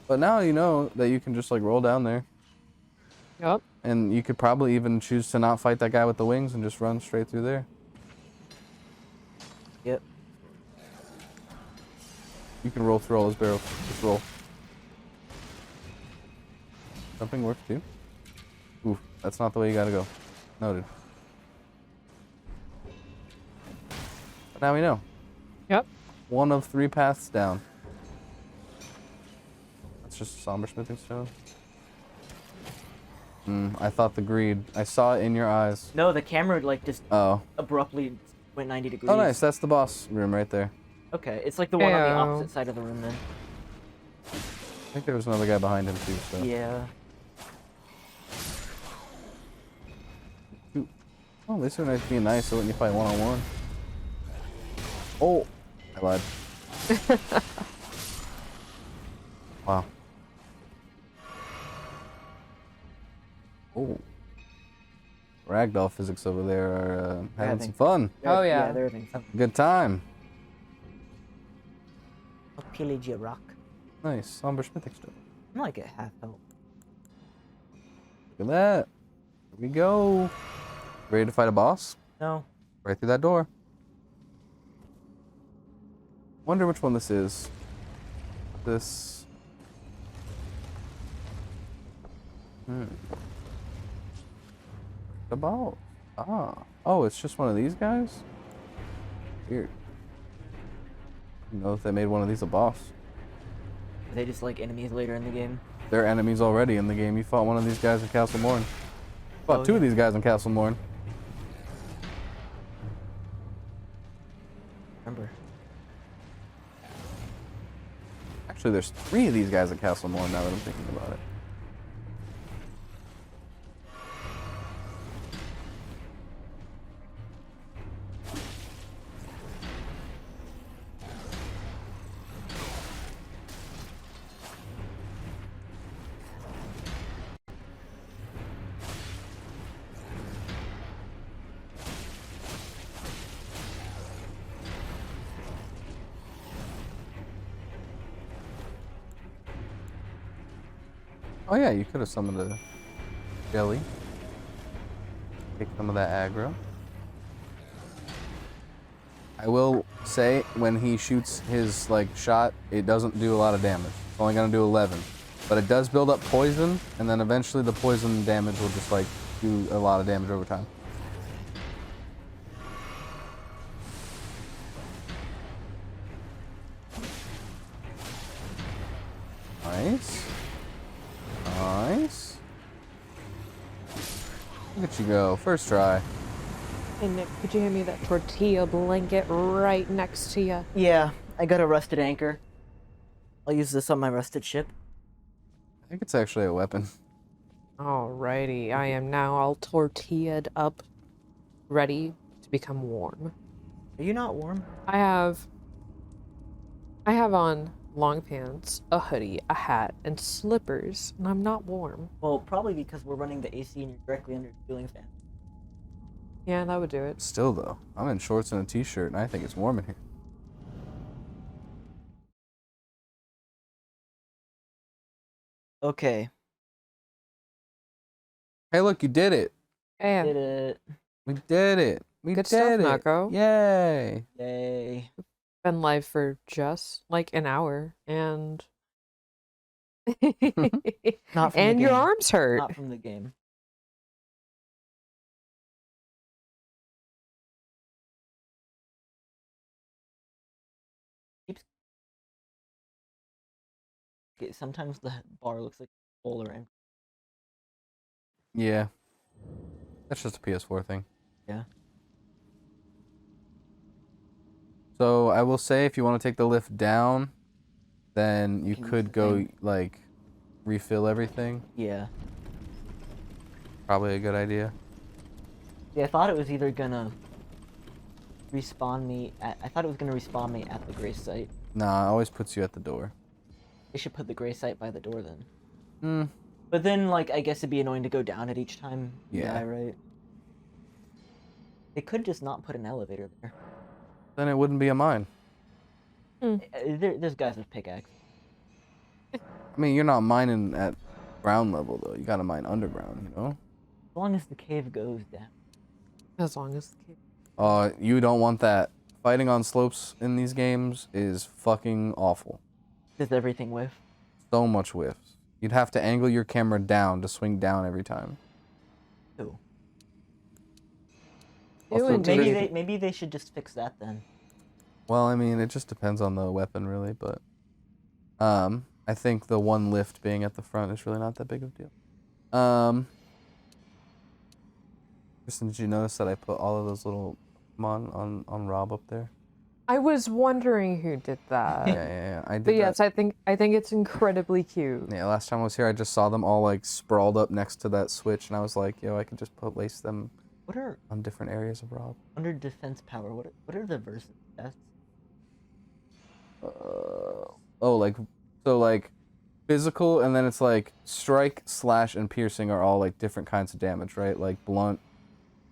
Speaker 3: But now you know that you can just, like, roll down there.
Speaker 1: Yep.
Speaker 3: And you could probably even choose to not fight that guy with the wings and just run straight through there.
Speaker 2: Yep.
Speaker 3: You can roll through all those barrels. Just roll. Jumping works too. Ooh, that's not the way you gotta go. Noted. But now we know.
Speaker 1: Yep.
Speaker 3: One of 3 paths down. That's just a somber smithing stone. I thought the greed. I saw it in your eyes.
Speaker 2: No, the camera like just
Speaker 3: Oh.
Speaker 2: abruptly went 90 degrees.
Speaker 3: Oh, nice. That's the boss room right there.
Speaker 2: Okay, it's like the one on the
Speaker 1: Ew.
Speaker 2: opposite side of the room then.
Speaker 3: I think there was another guy behind him too. So.
Speaker 2: Yeah.
Speaker 3: Ooh. Oh, at least they're nice being nice, so when you fight one-on-one. Oh, I lied. Wow. Oh. Ragdoll physics over there are having some fun.
Speaker 1: Oh,
Speaker 2: Yeah,
Speaker 1: yeah.
Speaker 2: they're having fun.
Speaker 3: Good time.
Speaker 2: I'll pillage your rock.
Speaker 3: Nice. Somber Smithing Stone.
Speaker 2: I'm like at half health.
Speaker 3: Look at that. Here we go. Ready to fight a boss?
Speaker 2: No.
Speaker 3: Right through that door. Wonder which one this is. This. About. Ah. Oh, it's just one of these guys? Weird. I don't know if they made one of these a boss.
Speaker 2: Are they just like enemies later in the game?
Speaker 3: They're enemies already in the game. You fought one of these guys in Castle Morn. Fought two of these guys in Castle Morn.
Speaker 2: Remember.
Speaker 3: Actually, there's 3 of these guys at Castle Morn now that I'm thinking about it. Oh yeah, you could have summoned a jelly. Take some of that aggro. I will say, when he shoots his like shot, it doesn't do a lot of damage. It's only gonna do 11. But it does build up poison, and then eventually the poison damage will just like do a lot of damage over time. Nice. Nice. Look at you go. First try.
Speaker 1: Hey, Nick, could you hand me that tortilla blanket right next to you?
Speaker 2: Yeah, I got a rusted anchor. I'll use this on my rusted ship.
Speaker 3: I think it's actually a weapon.
Speaker 1: Alrighty, I am now all tortilla'd up, ready to become warm.
Speaker 2: Are you not warm?
Speaker 1: I have on long pants, a hoodie, a hat, and slippers, and I'm not warm.
Speaker 2: Well, probably because we're running the AC and you're directly under the cooling fan.
Speaker 1: Yeah, that would do it.
Speaker 3: Still though, I'm in shorts and a t-shirt, and I think it's warm in here.
Speaker 2: Okay.
Speaker 3: Hey, look, you did it.
Speaker 1: Yeah.
Speaker 2: Did it.
Speaker 3: We did it. We
Speaker 1: Good
Speaker 3: did
Speaker 1: stuff,
Speaker 3: it.
Speaker 1: Nako.
Speaker 3: Yay.
Speaker 2: Yay.
Speaker 1: Been live for just like an hour, and
Speaker 2: Not from
Speaker 1: and
Speaker 2: the
Speaker 1: your
Speaker 2: game.
Speaker 1: arms hurt.
Speaker 2: Not from the game. Okay, sometimes the bar looks like full or empty.
Speaker 3: Yeah. That's just a PS4 thing.
Speaker 2: Yeah.
Speaker 3: So I will say, if you want to take the lift down, then you
Speaker 2: Can use
Speaker 3: could
Speaker 2: the
Speaker 3: go
Speaker 2: thing.
Speaker 3: like refill everything.
Speaker 2: Yeah.
Speaker 3: Probably a good idea.
Speaker 2: Yeah, I thought it was either gonna respawn me at, I thought it was gonna respawn me at the gray site.
Speaker 3: Nah, it always puts you at the door.
Speaker 2: They should put the gray site by the door then.
Speaker 3: Hmm.
Speaker 2: But then, like, I guess it'd be annoying to go down it each time. you
Speaker 3: Yeah.
Speaker 2: die, right? They could just not put an elevator there.
Speaker 3: Then it wouldn't be a mine.
Speaker 2: There's guys with pickaxe.
Speaker 3: I mean, you're not mining at ground level though. You gotta mine underground, you know?
Speaker 2: As long as the cave goes down.
Speaker 1: As long as the kid.
Speaker 3: You don't want that. Fighting on slopes in these games is fucking awful.
Speaker 2: Does everything whiff?
Speaker 3: So much whiffs. You'd have to angle your camera down to swing down every time.
Speaker 2: Ooh.
Speaker 3: Also,
Speaker 1: indeed.
Speaker 2: Maybe they should just fix that then.
Speaker 3: Well, I mean, it just depends on the weapon, really, but I think the one lift being at the front is really not that big of a deal. Kristen, did you notice that I put all of those little Pokemon on Rob up there?
Speaker 1: I was wondering who did that.
Speaker 3: Yeah, I did
Speaker 1: But
Speaker 3: that.
Speaker 1: yes, I think it's incredibly cute.
Speaker 3: Yeah, last time I was here, I just saw them all like sprawled up next to that switch, and I was like, yo, I could just place them
Speaker 2: What are
Speaker 3: on different areas of Rob.
Speaker 2: under defense power? What are the versus stats?
Speaker 3: So physical, and then it's like strike, slash, and piercing are all like different kinds of damage, right? Like blunt,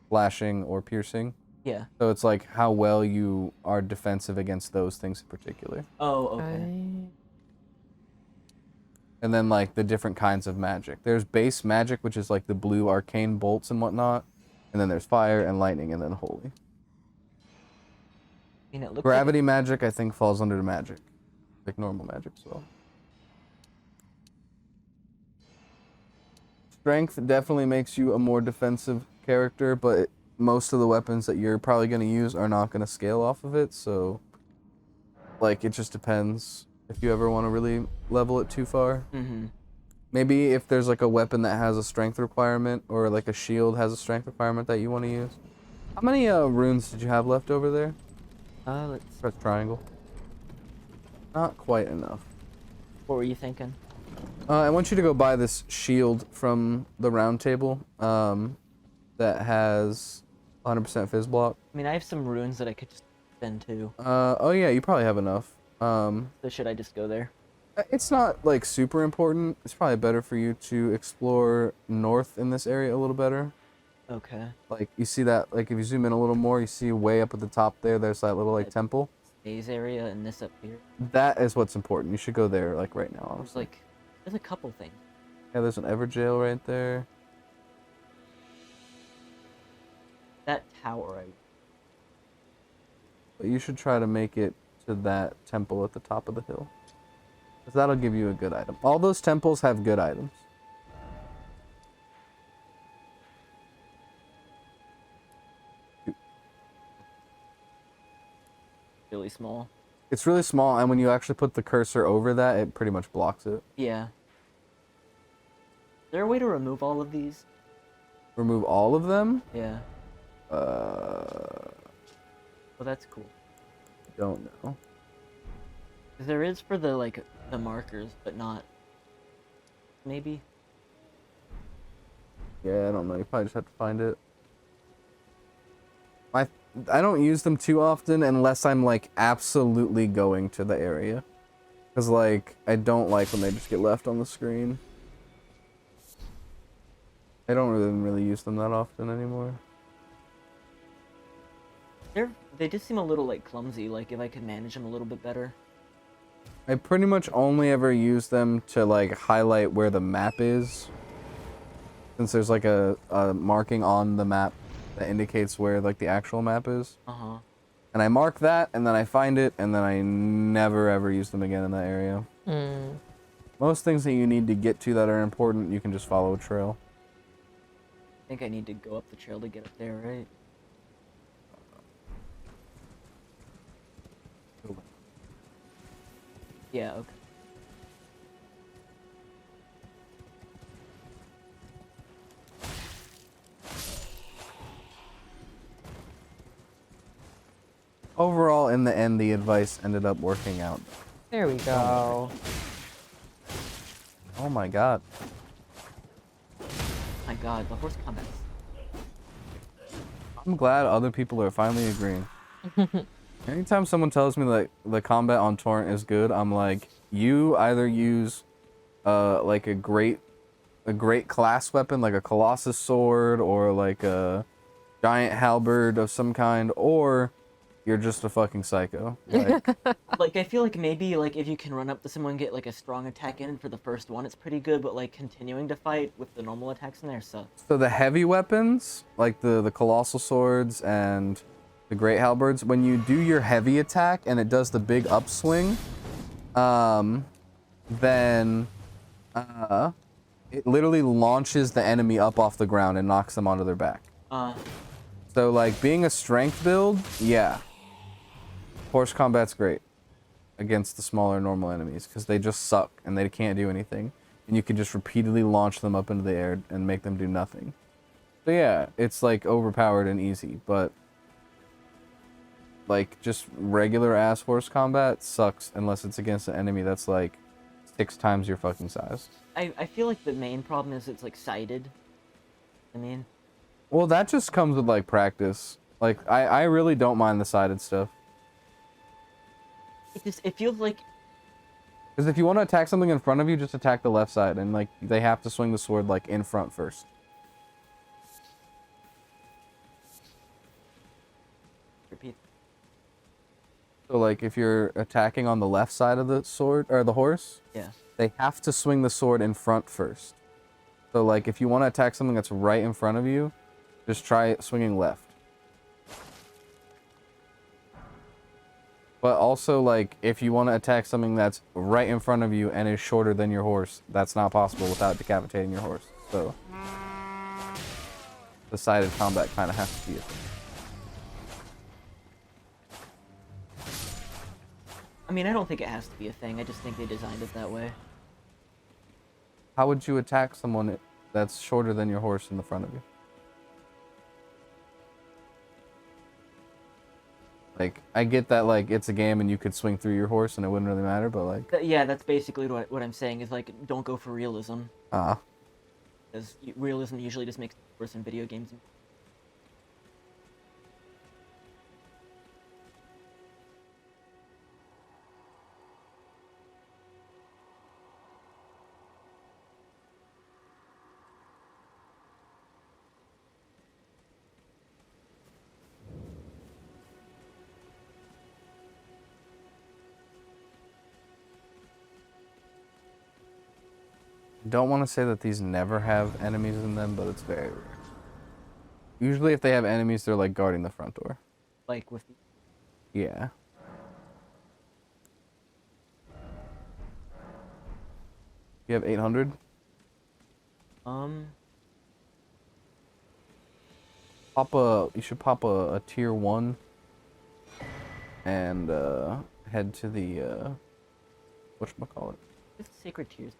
Speaker 3: slashing, or piercing.
Speaker 2: Yeah.
Speaker 3: So it's like how well you are defensive against those things in particular.
Speaker 2: Oh, okay.
Speaker 3: And then like the different kinds of magic. There's base magic, which is like the blue arcane bolts and whatnot. And then there's fire and lightning and then holy.
Speaker 2: I mean, it looks
Speaker 3: Gravity magic, I think, falls under the magic. Like normal magic as well. Strength definitely makes you a more defensive character, but most of the weapons that you're probably going to use are not going to scale off of it, so like it just depends if you ever want to really level it too far.
Speaker 2: Mm-hmm.
Speaker 3: Maybe if there's like a weapon that has a strength requirement or like a shield has a strength requirement that you want to use. How many runes did you have left over there?
Speaker 2: Let's...
Speaker 3: Press triangle. Not quite enough.
Speaker 2: What were you thinking?
Speaker 3: I want you to go buy this shield from the round table that has 100% fizz block.
Speaker 2: I mean, I have some runes that I could just spend too.
Speaker 3: Oh yeah, you probably have enough.
Speaker 2: So should I just go there?
Speaker 3: It's not like super important. It's probably better for you to explore north in this area a little better.
Speaker 2: Okay.
Speaker 3: Like you see that, like if you zoom in a little more, you see way up at the top there, there's that little like temple.
Speaker 2: Maze area and this up here.
Speaker 3: That is what's important. You should go there like right now,
Speaker 2: There's
Speaker 3: honestly.
Speaker 2: there's a couple things.
Speaker 3: Yeah, there's an Everjail right there.
Speaker 2: That tower,
Speaker 3: But you should try to make it to that temple at the top of the hill. Because that'll give you a good item. All those temples have good items.
Speaker 2: really small.
Speaker 3: It's really small, and when you actually put the cursor over that, it pretty much blocks it.
Speaker 2: Yeah. Is there a way to remove all of these?
Speaker 3: Remove all of them?
Speaker 2: Yeah. Well, that's cool.
Speaker 3: Don't know.
Speaker 2: 'Cause there is for the the markers, but not. Maybe.
Speaker 3: Yeah, I don't know. You probably just have to find it. I don't use them too often unless I'm like absolutely going to the area. Cause like I don't like when they just get left on the screen. I don't really use them that often anymore.
Speaker 2: They just seem a little clumsy. Like if I could manage them a little bit better.
Speaker 3: I pretty much only ever use them to like highlight where the map is. Since there's like a marking on the map that indicates where like the actual map is.
Speaker 2: Uh-huh.
Speaker 3: And I mark that, and then I find it, and then I never ever use them again in that area.
Speaker 1: Mm.
Speaker 3: Most things that you need to get to that are important, you can just follow a trail.
Speaker 2: I think I need to go up the trail to get up there, right? Yeah, okay.
Speaker 3: Overall, in the end, the advice ended up working out.
Speaker 1: There we go.
Speaker 3: Oh my god.
Speaker 2: My god, the horse combat.
Speaker 3: I'm glad other people are finally agreeing. Anytime someone tells me that the combat on Torrent is good, I'm like, you either use like a great class weapon, like a Colossus sword or like a giant halberd of some kind, or you're just a fucking psycho. Like,
Speaker 2: I feel like maybe if you can run up to someone and get a strong attack in for the first one, it's pretty good, but continuing to fight with the normal attacks in there sucks.
Speaker 3: so the heavy weapons, like the colossal swords and the great halberds, when you do your heavy attack and it does the big upswing, then it literally launches the enemy up off the ground and knocks them onto their back. So like being a strength build, yeah. Horse combat's great against the smaller normal enemies because they just suck and they can't do anything. And you can just repeatedly launch them up into the air and make them do nothing. So yeah, it's overpowered and easy, but just regular ass horse combat sucks unless it's against an enemy that's 6 times your fucking size.
Speaker 2: I feel like the main problem is it's sighted. I mean,
Speaker 3: well, that just comes with practice. I really don't mind the sided stuff.
Speaker 2: it feels like
Speaker 3: Because if you want to attack something in front of you, just attack the left side, and like they have to swing the sword like in front first.
Speaker 2: Repeat.
Speaker 3: So like if you're attacking on the left side of the sword or the horse,
Speaker 2: Yeah.
Speaker 3: they have to swing the sword in front first. So like if you want to attack something that's right in front of you, just try swinging left. But also, like, if you want to attack something that's right in front of you and is shorter than your horse, that's not possible without decapitating your horse. So, decided combat kind of has to be a thing.
Speaker 2: I mean, I don't think it has to be a thing. I just think they designed it that way.
Speaker 3: How would you attack someone that's shorter than your horse in the front of you? Like, I get that, like, it's a game and you could swing through your horse and it wouldn't really matter, but, like...
Speaker 2: Yeah, that's basically what I'm saying, is, like, don't go for realism.
Speaker 3: Ah.
Speaker 2: Because realism usually just makes it worse in video games.
Speaker 3: Don't want to say that these never have enemies in them, but it's very rare. Usually if they have enemies, they're, like, guarding the front door.
Speaker 2: Like, with...
Speaker 3: Yeah. You have 800? You should pop a tier 1 and head to the whatchamacallit?
Speaker 2: Just Sacred Tears.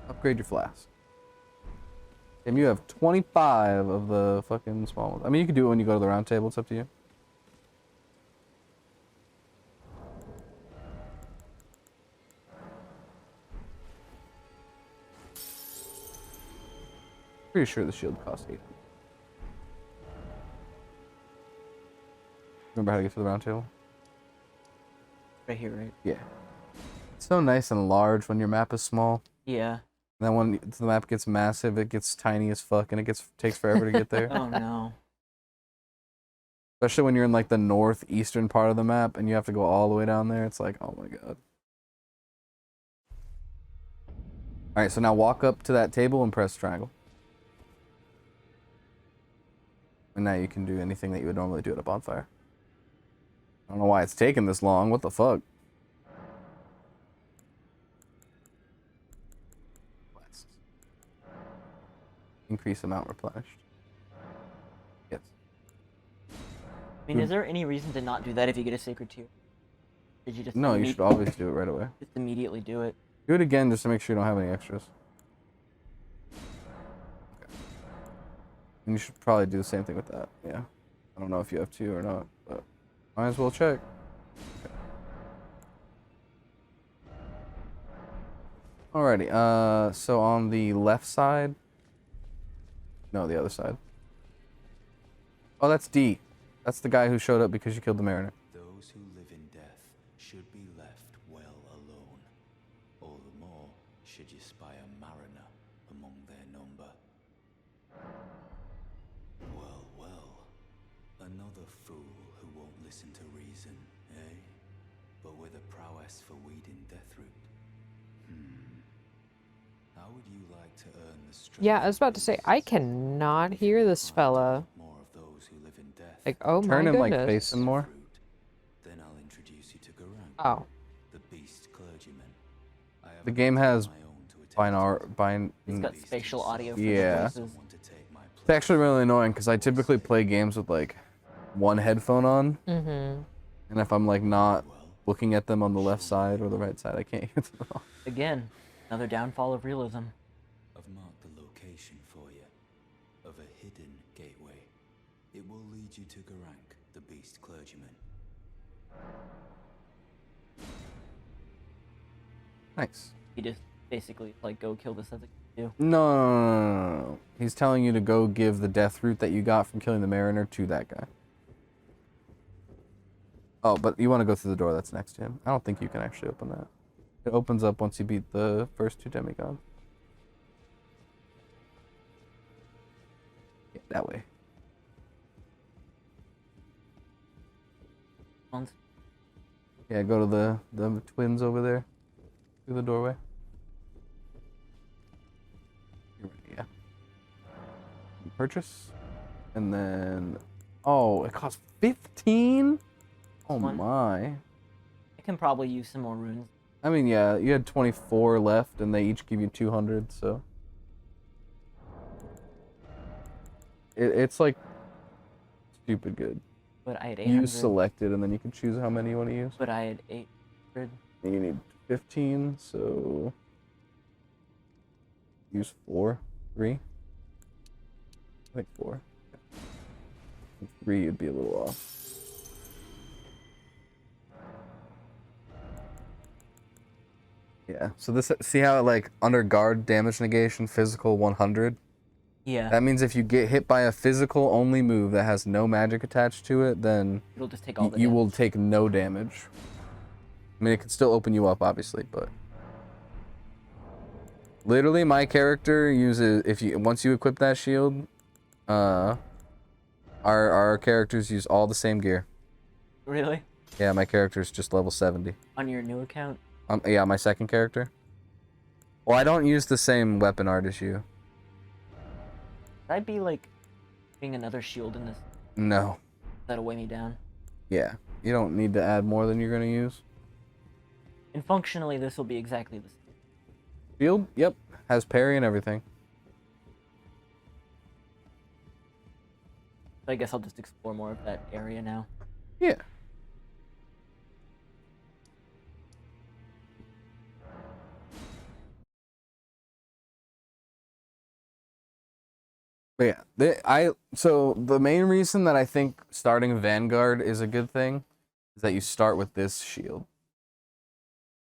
Speaker 3: Upgrade your flask. And you have 25 of the fucking small ones. I mean, you can do it when you go to the round table. It's up to you. Pretty sure the shield costs 800. Remember how to get to the round table?
Speaker 2: Right here, right?
Speaker 3: Yeah. It's so nice and large when your map is small.
Speaker 2: Yeah.
Speaker 3: And then when the map gets massive, it gets tiny as fuck, and it takes forever to get there.
Speaker 2: Oh no.
Speaker 3: Especially when you're in like the northeastern part of the map, and you have to go all the way down there. It's like, oh my god. All right, so now walk up to that table and press triangle. And now you can do anything that you would normally do at a bonfire. I don't know why it's taking this long. What the fuck? Increase amount replenished. Yes.
Speaker 2: I mean, is there any reason to not do that if you get a Sacred Tear? Did you just...
Speaker 3: No, you should always do it right away.
Speaker 2: Just immediately do it.
Speaker 3: Do it again just to make sure you don't have any extras. Okay. And you should probably do the same thing with that. Yeah. I don't know if you have to or not, but might as well check. Okay. Alrighty, so on the left side... No, the other side. Oh, that's D. That's the guy who showed up because you killed the mariner.
Speaker 4: Those who live in death should be left well alone. All the more should you spy a mariner among their number. Well, well. Another fool who won't listen to reason, eh? But with a prowess for weeding Deathroot. How would you like to earn the strength?
Speaker 1: Yeah, I was about to say, I cannot hear this fella.
Speaker 4: More of those who live in death.
Speaker 1: Like, oh my
Speaker 3: Turn him
Speaker 1: goodness.
Speaker 3: like face him more.
Speaker 4: Then I'll introduce you to Garang,
Speaker 1: Oh.
Speaker 4: the Beast Clergyman. I have
Speaker 3: The game has
Speaker 4: my own to attend
Speaker 2: It's got spatial audio for
Speaker 3: Yeah.
Speaker 2: the voices.
Speaker 4: someone to take my
Speaker 3: It's actually really annoying because I typically play games with like one headphone on,
Speaker 1: Mm-hmm.
Speaker 3: and if I'm like not looking at them on the left side or the right side, I can't hear them all.
Speaker 2: Again, another downfall of realism.
Speaker 4: I've marked the location for you of a hidden gateway. It will lead you to Garang, the Beast Clergyman.
Speaker 3: Nice.
Speaker 2: You just basically like go kill this other dude.
Speaker 3: No. He's telling you to go give the death root that you got from killing the mariner to that guy. Oh, but you want to go through the door that's next to him. I don't think you can actually open that. It opens up once you beat the first 2 demigods. Yeah, that way. Yeah, go to the twins over there. Through the doorway. You're ready, yeah. Purchase. And then... Oh, it costs 15? Oh my.
Speaker 2: I can probably use some more runes.
Speaker 3: I mean, yeah, you had 24 left, and they each give you 200, so... It's like... stupid good.
Speaker 2: But I had 800.
Speaker 3: Use selected, and then you can choose how many you want to use.
Speaker 2: But I had 800.
Speaker 3: And you need 15, so... Use 4? 3? I think 4. 3 would be a little off. Yeah, so this, see how it, like, under guard damage negation, physical 100?
Speaker 2: Yeah.
Speaker 3: That means if you get hit by a physical only move that has no magic attached to it, then
Speaker 2: it'll just take all the
Speaker 3: you
Speaker 2: damage.
Speaker 3: will take no damage. I mean, it can still open you up, obviously, but... Literally, my character uses, once you equip that shield, our characters use all the same gear.
Speaker 2: Really?
Speaker 3: Yeah, my character's just level 70.
Speaker 2: On your new account?
Speaker 3: Yeah, my second character. Well, I don't use the same weapon art as you.
Speaker 2: Should I be, like, being another shield in this?
Speaker 3: No.
Speaker 2: That'll weigh me down.
Speaker 3: Yeah, you don't need to add more than you're gonna use.
Speaker 2: And functionally, this will be exactly the same.
Speaker 3: Shield? Yep. Has parry and everything.
Speaker 2: So I guess I'll just explore more of that area now.
Speaker 3: Yeah. But yeah, so the main reason that I think starting Vanguard is a good thing is that you start with this shield.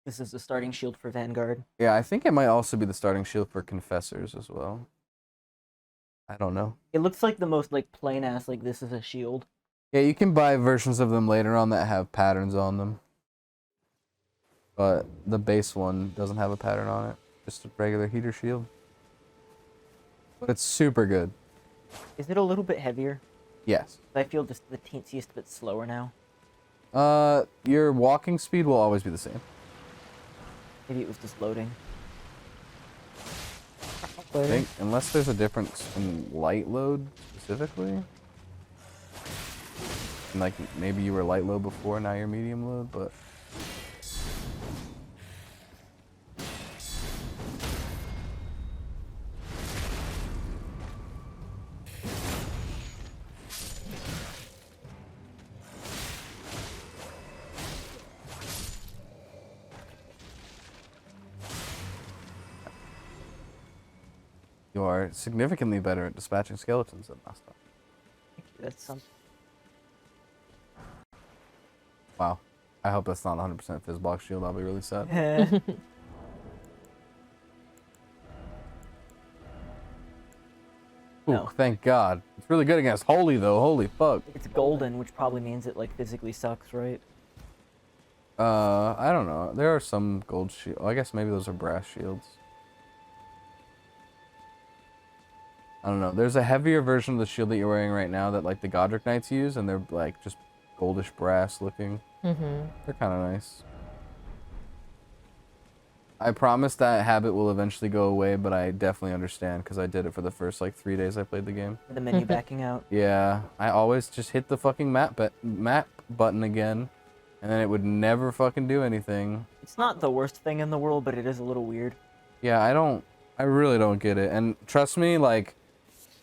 Speaker 2: This is the starting shield for Vanguard.
Speaker 3: Yeah, I think it might also be the starting shield for Confessors as well. I don't know.
Speaker 2: It looks like the most, like, plain ass, like, this is a shield.
Speaker 3: Yeah, you can buy versions of them later on that have patterns on them. But the base one doesn't have a pattern on it. Just a regular heater shield. But it's super good.
Speaker 2: Is it a little bit heavier?
Speaker 3: Yes.
Speaker 2: I feel just the teensiest bit slower now.
Speaker 3: Your walking speed will always be the same.
Speaker 2: Maybe it was just loading.
Speaker 3: I think, unless there's a difference in light load specifically. Like, maybe you were light load before, now you're medium load, but... You are significantly better at dispatching skeletons than last time.
Speaker 2: That's something.
Speaker 3: Wow. I hope that's not 100% Fizzbox shield. I'll be really sad. Ooh,
Speaker 2: No.
Speaker 3: thank God. It's really good against Holy, though. Holy fuck.
Speaker 2: It's golden, which probably means it, like, physically sucks, right?
Speaker 3: I don't know. There are some gold shields. I guess maybe those are brass shields. I don't know. There's a heavier version of the shield that you're wearing right now that, like, the Godric Knights use, and they're, like, just goldish brass looking.
Speaker 1: Mm-hmm.
Speaker 3: They're kind of nice. I promise that habit will eventually go away, but I definitely understand because I did it for the first, like, 3 days I played the game.
Speaker 2: The menu backing out.
Speaker 3: Yeah, I always just hit the fucking map button again, and then it would never fucking do anything.
Speaker 2: It's not the worst thing in the world, but it is a little weird.
Speaker 3: Yeah, I really don't get it. And trust me, like,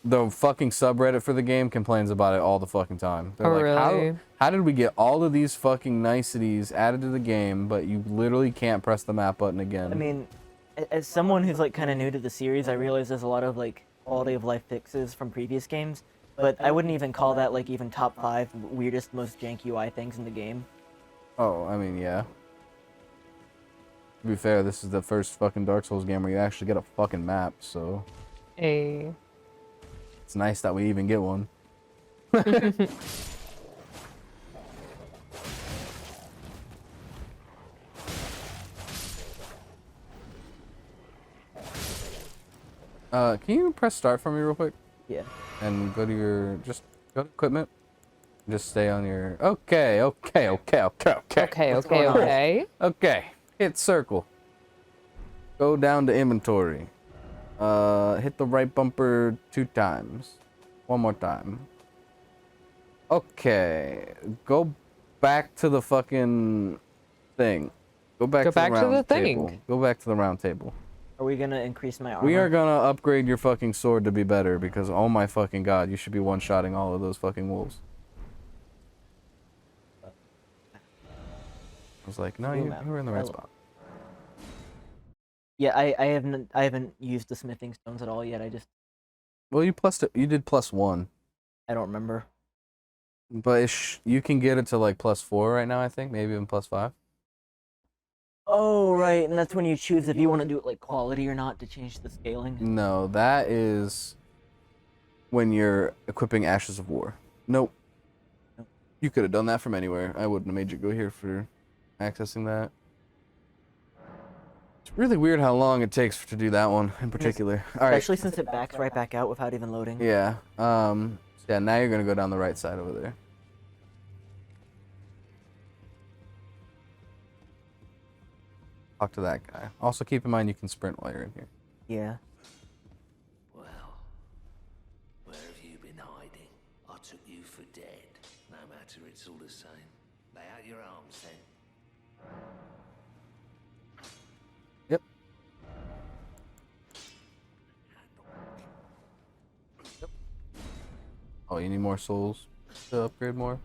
Speaker 3: the fucking subreddit for the game complains about it all the fucking time. They're like,
Speaker 1: really?
Speaker 3: how did we get all of these fucking niceties added to the game, but you literally can't press the map button again?
Speaker 2: I mean, as someone who's, like, kind of new to the series, I realize there's a lot of, like, quality of life fixes from previous games, but I wouldn't even call that, like, even top 5 weirdest, most jank UI things in the game.
Speaker 3: Oh, I mean, yeah. To be fair, this is the first fucking Dark Souls game where you actually get a fucking map, so... It's nice that we even get one. Can you press start for me real quick?
Speaker 2: Yeah.
Speaker 3: And go to your, just go to equipment. Just stay on your, okay. Okay, hit circle. Go down to inventory. Hit the right bumper 2 times. 1 more time. Okay, go back to the fucking thing. Go back to the round table. Go back to the round table.
Speaker 2: Are we gonna increase my armor?
Speaker 3: We are gonna upgrade your fucking sword to be better because oh my fucking god, you should be one-shotting all of those fucking wolves. I was like, no, you were in the right spot.
Speaker 2: Yeah, I haven't used the smithing stones at all yet.
Speaker 3: Well, you did +1.
Speaker 2: I don't remember.
Speaker 3: But you can get it to like +4 right now, I think, maybe even +5.
Speaker 2: Oh, right, and that's when you choose if you want to do it like quality or not to change the scaling.
Speaker 3: No, that is when you're equipping Ashes of War. Nope. You could have done that from anywhere. I wouldn't have made you go here for accessing that. It's really weird how long it takes to do that one in particular. All right.
Speaker 2: Especially since it backs right back out without even loading.
Speaker 3: Yeah. Yeah, now you're gonna go down the right side over there. Talk to that guy. Also keep in mind you can sprint while you're in here.
Speaker 2: Yeah.
Speaker 5: Well, where have you been hiding? I took you for dead. No matter, it's all the same. Lay out your arms then.
Speaker 3: Yep. Oh, you need more souls to upgrade more?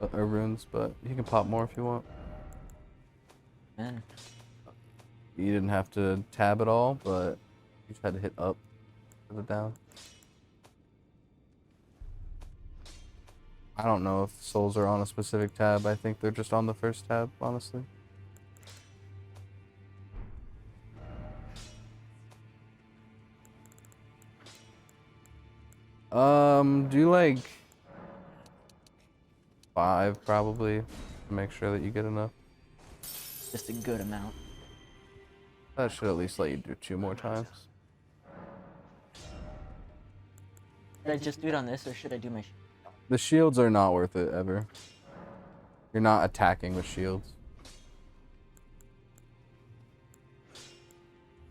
Speaker 3: Or runes, but you can pop more if you want.
Speaker 2: Man.
Speaker 3: You didn't have to tab at all, but you just had to hit up for the down. I don't know if souls are on a specific tab. I think they're just on the first tab, honestly. Do like 5 probably to make sure that you get enough.
Speaker 2: Just a good amount.
Speaker 3: That should at least let you do 2 more times.
Speaker 2: Should I just do it on this or should I do my
Speaker 3: The shields are not worth it ever. You're not attacking with shields.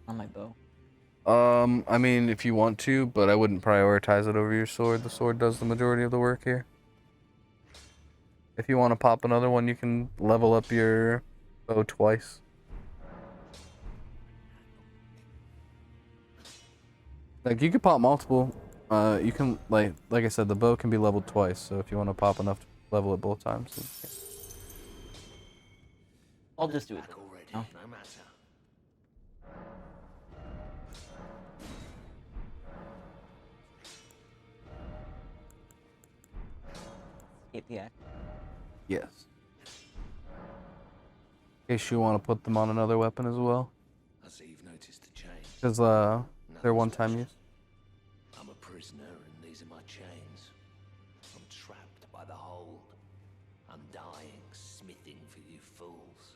Speaker 2: on my bow?
Speaker 3: I mean, if you want to, but I wouldn't prioritize it over your sword. The sword does the majority of the work here. If you want to pop another one, you can level up your bow twice. Like, you could pop multiple. You can, like I said, the bow can be leveled twice, so if you want to pop enough to level it both times. Then,
Speaker 2: I'll just do it.
Speaker 5: Back already,
Speaker 2: No.
Speaker 5: no matter.
Speaker 2: Yeah.
Speaker 3: yes. In case you want to put them on another weapon as well.
Speaker 5: I see you've noticed the change.
Speaker 3: Because, they're one-time use.
Speaker 5: I'm a prisoner and these are my chains. I'm trapped by the hold. I'm dying, smithing for you fools.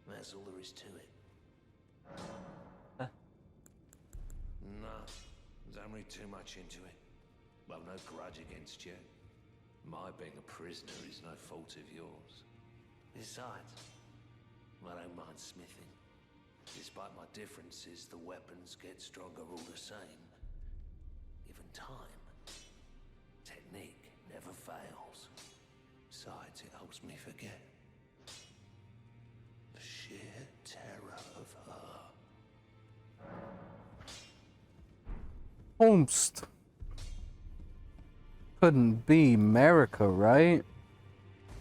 Speaker 5: That's all there is to it. No, don't read too much into it. I've no grudge against you. My being a prisoner is no fault of yours. Besides, I don't mind smithing. Despite my differences, the weapons get stronger all the same. Given time, technique never fails. Besides, it helps me forget the sheer terror of her.
Speaker 3: Homst. Couldn't be America, right?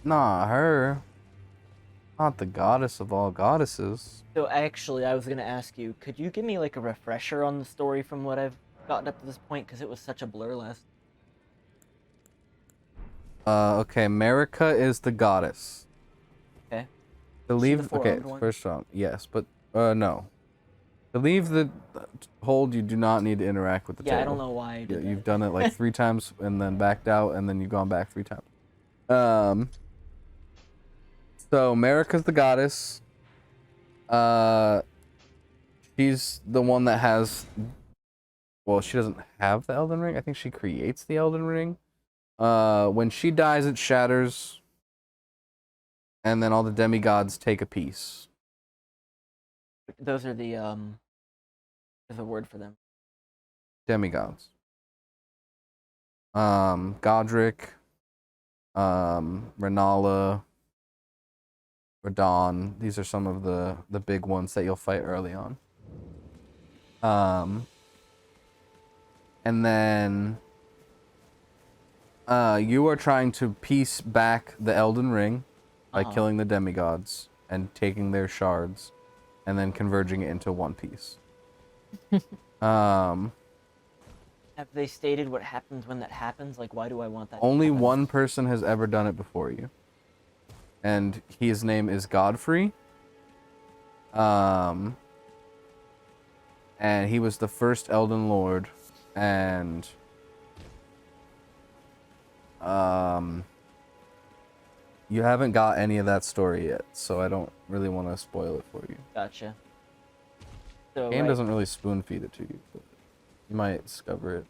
Speaker 3: Nah, her. Not the goddess of all goddesses.
Speaker 2: So actually, I was gonna ask you, could you give me like a refresher on the story from what I've gotten up to this point? Because it was such a blur last.
Speaker 3: Okay, America is the goddess.
Speaker 2: Okay.
Speaker 3: To leave,
Speaker 2: the
Speaker 3: okay,
Speaker 2: four-armed one?
Speaker 3: first round, yes, but no. To leave the hold, you do not need to interact with the table.
Speaker 2: Yeah, I don't know why I did that.
Speaker 3: You've done it like 3 times and then backed out, and then you've gone back 3 times. So America's the goddess. She's the one that has well, she doesn't have the Elden Ring. I think she creates the Elden Ring. When she dies, it shatters, and then all the demigods take a piece.
Speaker 2: Those are the there's a word for them.
Speaker 3: Demigods. Godric, Renala, Radon. These are some of the big ones that you'll fight early on. And then you are trying to piece back the Elden Ring by killing the demigods and taking their shards and then converging it into one piece.
Speaker 2: Have they stated what happens when that happens? Like, why do I want that?
Speaker 3: Only one person has ever done it before you. And his name is Godfrey. And he was the first Elden Lord. And you haven't got any of that story yet, so I don't really want to spoil it for you.
Speaker 2: Gotcha. So,
Speaker 3: The game doesn't really spoon feed it to you, but you might discover it.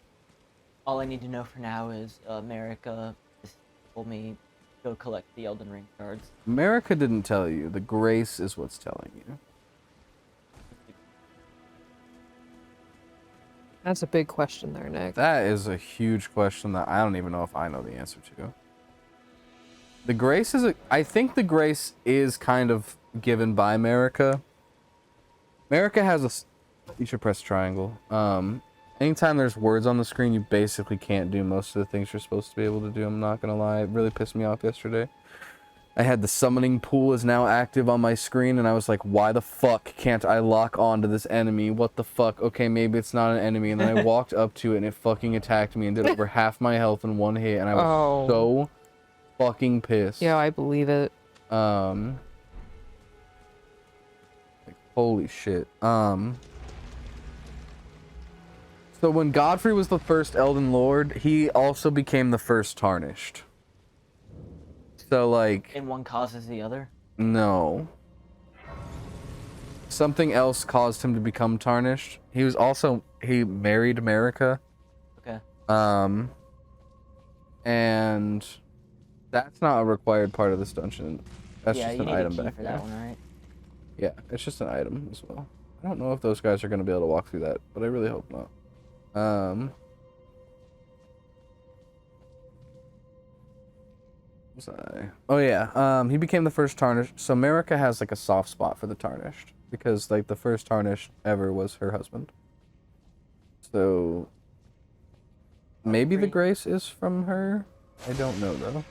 Speaker 2: all I need to know for now is America just told me go collect the Elden Ring cards.
Speaker 3: America didn't tell you. The Grace is what's telling you.
Speaker 1: That's a big question there, Nick.
Speaker 3: That is a huge question that I don't even know if I know the answer to. The Grace is I think the Grace is kind of given by America. America has a... You should press triangle. Anytime there's words on the screen, you basically can't do most of the things you're supposed to be able to do. I'm not gonna lie. It really pissed me off yesterday. I had the summoning pool is now active on my screen, and I was like, why the fuck can't I lock on to this enemy? What the fuck? Okay, maybe it's not an enemy. And then I walked up to it, and it fucking attacked me and did over half my health in one hit, and I was so fucking pissed.
Speaker 1: Yeah, I believe it.
Speaker 3: Like, holy shit. So when Godfrey was the first Elden Lord, he also became the first Tarnished. So, like...
Speaker 2: And one causes the other?
Speaker 3: No. Something else caused him to become Tarnished. He was also... He married America.
Speaker 2: Okay.
Speaker 3: And... That's not a required part of this dungeon. That's just an item back
Speaker 2: for
Speaker 3: there.
Speaker 2: that one, right?
Speaker 3: Yeah, it's just an item as well. I don't know if those guys are going to be able to walk through that, but I really hope not. Oh yeah, he became the first Tarnished. So Marika has like a soft spot for the Tarnished because like the first Tarnished ever was her husband. So maybe the Grace is from her. I don't know though.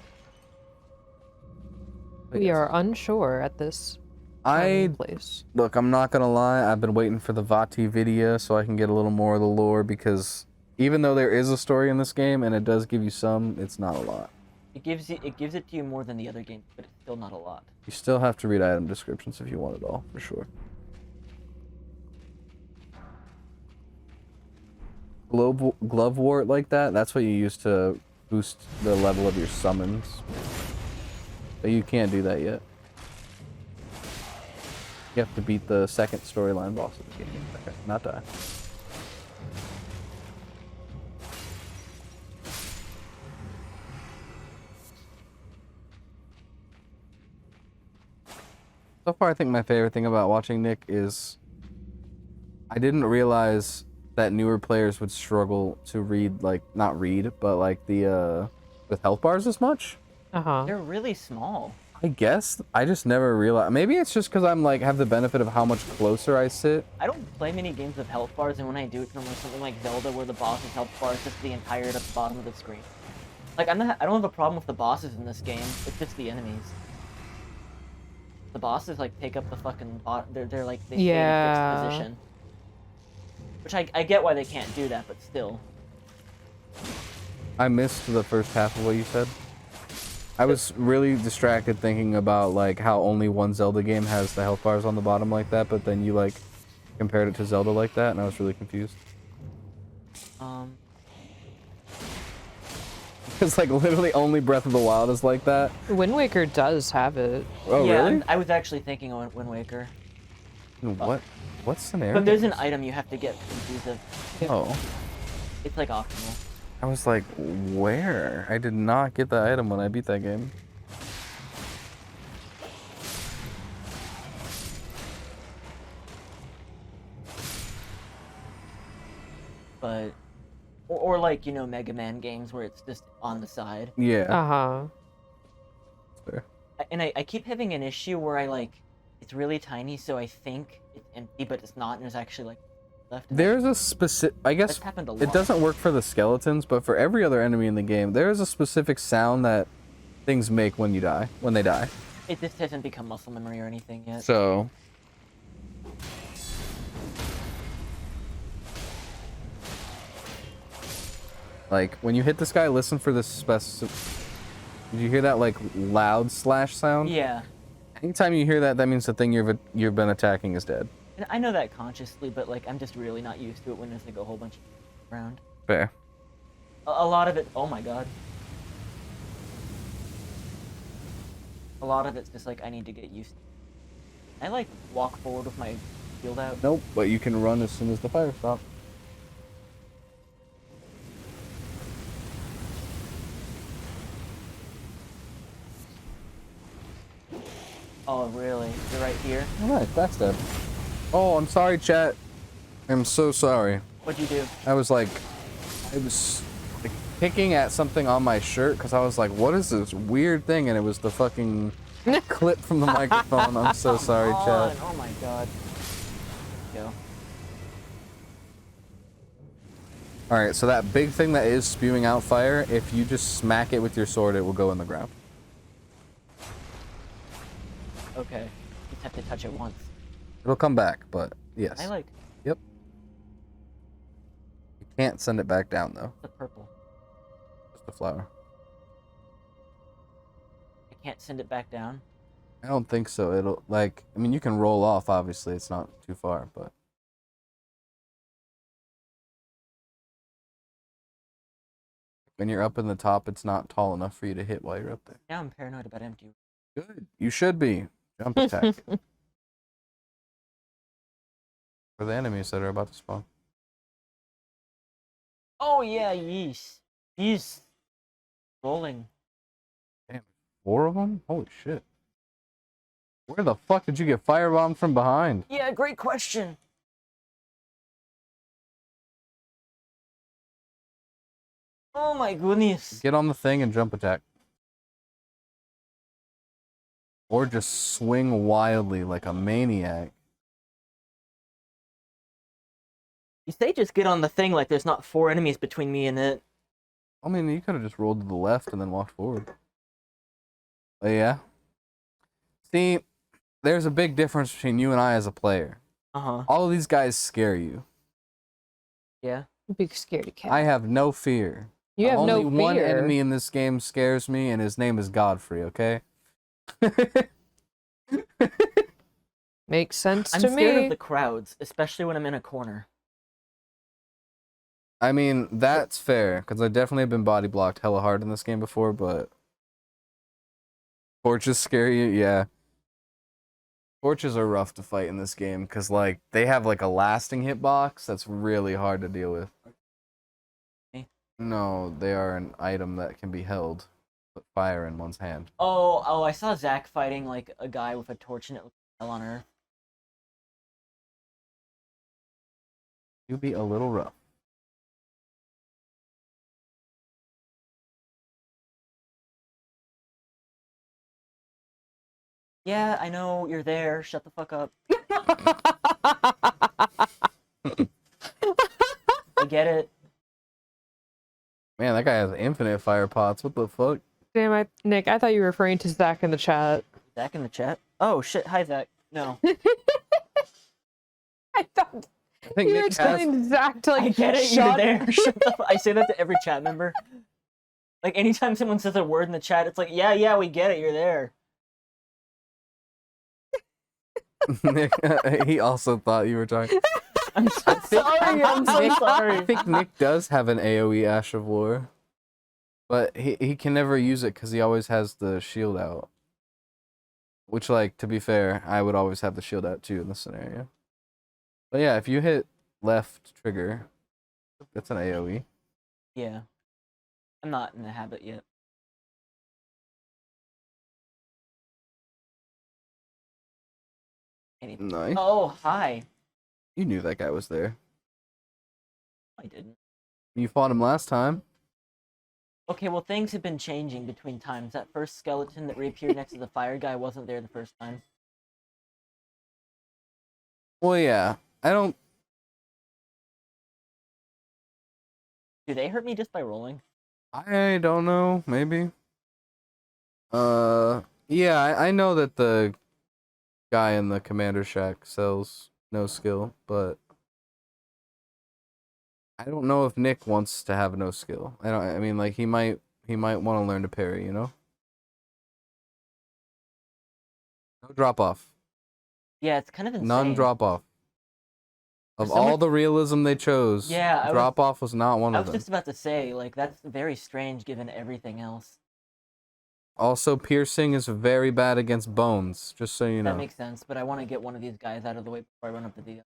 Speaker 1: We are unsure at this place.
Speaker 3: Look, I'm not gonna lie. I've been waiting for the Vati video so I can get a little more of the lore because even though there is a story in this game and it does give you some, it's not a lot.
Speaker 2: It gives it to you more than the other games, but it's still not a lot.
Speaker 3: You still have to read item descriptions if you want it all, for sure. Glovewort like that, that's what you use to boost the level of your summons. But you can't do that yet. You have to beat the second storyline boss of the game, not die. So far, I think my favorite thing about watching Nick is I didn't realize that newer players would struggle to read, like, not read, but like the, with health bars as much.
Speaker 2: They're really small.
Speaker 3: I guess. I just never realized. Maybe it's just because I'm like, have the benefit of how much closer I sit.
Speaker 2: I don't play many games with health bars, and when I do, it's normally something like Zelda where the boss's health bar is just the entire at the bottom of the screen. Like, I don't have a problem with the bosses in this game, it's just the enemies. The bosses, like, take up the fucking they're like, they stay in a fixed position. Which I get why they can't do that, but still.
Speaker 3: I missed the first half of what you said. I was really distracted thinking about, like, how only one Zelda game has the health bars on the bottom like that, but then you, like, compared it to Zelda like that, and I was really confused. It's like literally only Breath of the Wild is like that.
Speaker 1: Wind Waker does have it.
Speaker 3: Oh,
Speaker 2: yeah,
Speaker 3: really?
Speaker 2: I was actually thinking of Wind Waker.
Speaker 3: What scenario?
Speaker 2: But there's an item you have to get to confuse it.
Speaker 3: Oh.
Speaker 2: It's like optional.
Speaker 3: I was like, where? I did not get that item when I beat that game.
Speaker 2: But or like, you know, Mega Man games where it's just on the side.
Speaker 3: Yeah.
Speaker 1: Uh-huh.
Speaker 3: Fair.
Speaker 2: And I keep having an issue where I like it's really tiny, so I think it's empty, but it's not, and there's actually like left.
Speaker 3: There's a specific, I guess
Speaker 2: That's happened a lot.
Speaker 3: it doesn't work for the skeletons, but for every other enemy in the game, there is a specific sound that things make when they die.
Speaker 2: It just hasn't become muscle memory or anything yet.
Speaker 3: So, like, when you hit this guy, listen for this did you hear that, like, loud slash sound?
Speaker 2: Yeah.
Speaker 3: Anytime you hear that, that means the thing you've been attacking is dead.
Speaker 2: And I know that consciously, but like I'm just really not used to it when there's like a whole bunch of around.
Speaker 3: Fair.
Speaker 2: A lot of it, oh my god. A lot of it's just like I need to get used to. I like walk forward with my shield out.
Speaker 3: Nope, but you can run as soon as the fire stops.
Speaker 2: Oh really? You're right here?
Speaker 3: Alright, that's dead. Oh, I'm sorry, chat. I'm so sorry.
Speaker 2: What'd you do?
Speaker 3: I was like picking at something on my shirt because I was like, what is this weird thing? And it was the fucking clip from the microphone. I'm so sorry, chat.
Speaker 2: Oh my god. Go.
Speaker 3: Alright, so that big thing that is spewing out fire, if you just smack it with your sword, it will go in the ground.
Speaker 2: Okay. You just have to touch it once.
Speaker 3: It'll come back, but yes.
Speaker 2: I like
Speaker 3: Yep. You can't send it back down, though.
Speaker 2: the purple.
Speaker 3: Just the flower.
Speaker 2: I can't send it back down.
Speaker 3: I don't think so. It'll, like, I mean, you can roll off, obviously. It's not too far, but... when you're up in the top, it's not tall enough for you to hit while you're up there.
Speaker 2: Now I'm paranoid about empty.
Speaker 3: Good. You should be. Jump attack. For the enemies that are about to spawn.
Speaker 2: Oh yeah, yeast. Yeast. Rolling.
Speaker 3: Damn, 4 of them? Holy shit. Where the fuck did you get firebombed from behind?
Speaker 2: Yeah, great question. Oh my goodness.
Speaker 3: Get on the thing and jump attack. Or just swing wildly like a maniac.
Speaker 2: You say just get on the thing like there's not 4 enemies between me and it.
Speaker 3: I mean, you could have just rolled to the left and then walked forward. But yeah. See, there's a big difference between you and I as a player.
Speaker 2: Uh-huh.
Speaker 3: All of these guys scare you.
Speaker 2: Yeah.
Speaker 1: Big scaredy cat.
Speaker 3: I have no fear.
Speaker 1: You have
Speaker 3: Only
Speaker 1: no
Speaker 3: one
Speaker 1: fear.
Speaker 3: enemy in this game scares me, and his name is Godfrey, okay?
Speaker 1: Makes sense
Speaker 2: I'm
Speaker 1: to
Speaker 2: scared
Speaker 1: me.
Speaker 2: of the crowds, especially when I'm in a corner.
Speaker 3: I mean, that's fair, because I definitely have been body blocked hella hard in this game before, but... torches scare you? Yeah. Torches are rough to fight in this game, because, like, they have, like, a lasting hitbox that's really hard to deal with. No, they are an item that can be held. Put fire in one's hand.
Speaker 2: Oh, I saw Zach fighting, like, a guy with a torch and it looked like hell on earth.
Speaker 3: You'd be a little rough.
Speaker 2: Yeah, I know, you're there. Shut the fuck up. I get it.
Speaker 3: Man, that guy has infinite fire pots. What the fuck?
Speaker 1: Damn, Nick, I thought you were referring to Zach in the chat.
Speaker 2: Zach in the chat? Oh, shit. Hi, Zach. No.
Speaker 1: I thought
Speaker 3: I think
Speaker 1: you were
Speaker 3: Nick has...
Speaker 1: telling Zach to, like,
Speaker 2: I get it,
Speaker 1: shut
Speaker 2: you're there. Shut the I say that to every chat member. Like, anytime someone says a word in the chat, it's like, yeah, we get it, you're there.
Speaker 3: Nick, he also thought you were talking...
Speaker 2: I'm so sorry, I'm so sorry.
Speaker 3: I think Nick does have an AoE Ash of War. But he can never use it because he always has the shield out. Which, like, to be fair, I would always have the shield out too in this scenario. But yeah, if you hit left trigger, that's an AoE.
Speaker 2: Yeah. I'm not in the habit yet. Anything.
Speaker 3: Nice.
Speaker 2: Oh, hi.
Speaker 3: You knew that guy was there.
Speaker 2: I didn't.
Speaker 3: You fought him last time.
Speaker 2: Okay, well, things have been changing between times. That first skeleton that reappeared next to the fire guy wasn't there the first time.
Speaker 3: Well, yeah. I don't.
Speaker 2: Do they hurt me just by rolling?
Speaker 3: I don't know. Maybe. Yeah. I know that the guy in the commander shack sells no skill, but I don't know if Nick wants to have no skill. I mean, like he might want to learn to parry. You know. No drop off.
Speaker 2: Yeah, it's kind of insane.
Speaker 3: None drop off. Of
Speaker 2: some
Speaker 3: all the realism they chose,
Speaker 2: Yeah,
Speaker 3: drop off was not one
Speaker 2: I
Speaker 3: of
Speaker 2: was
Speaker 3: them.
Speaker 2: just about to say, like, that's very strange given everything else.
Speaker 3: Also, piercing is very bad against bones, just so you know.
Speaker 2: That makes sense, but I want to get one of these guys out of the way before I run up to the...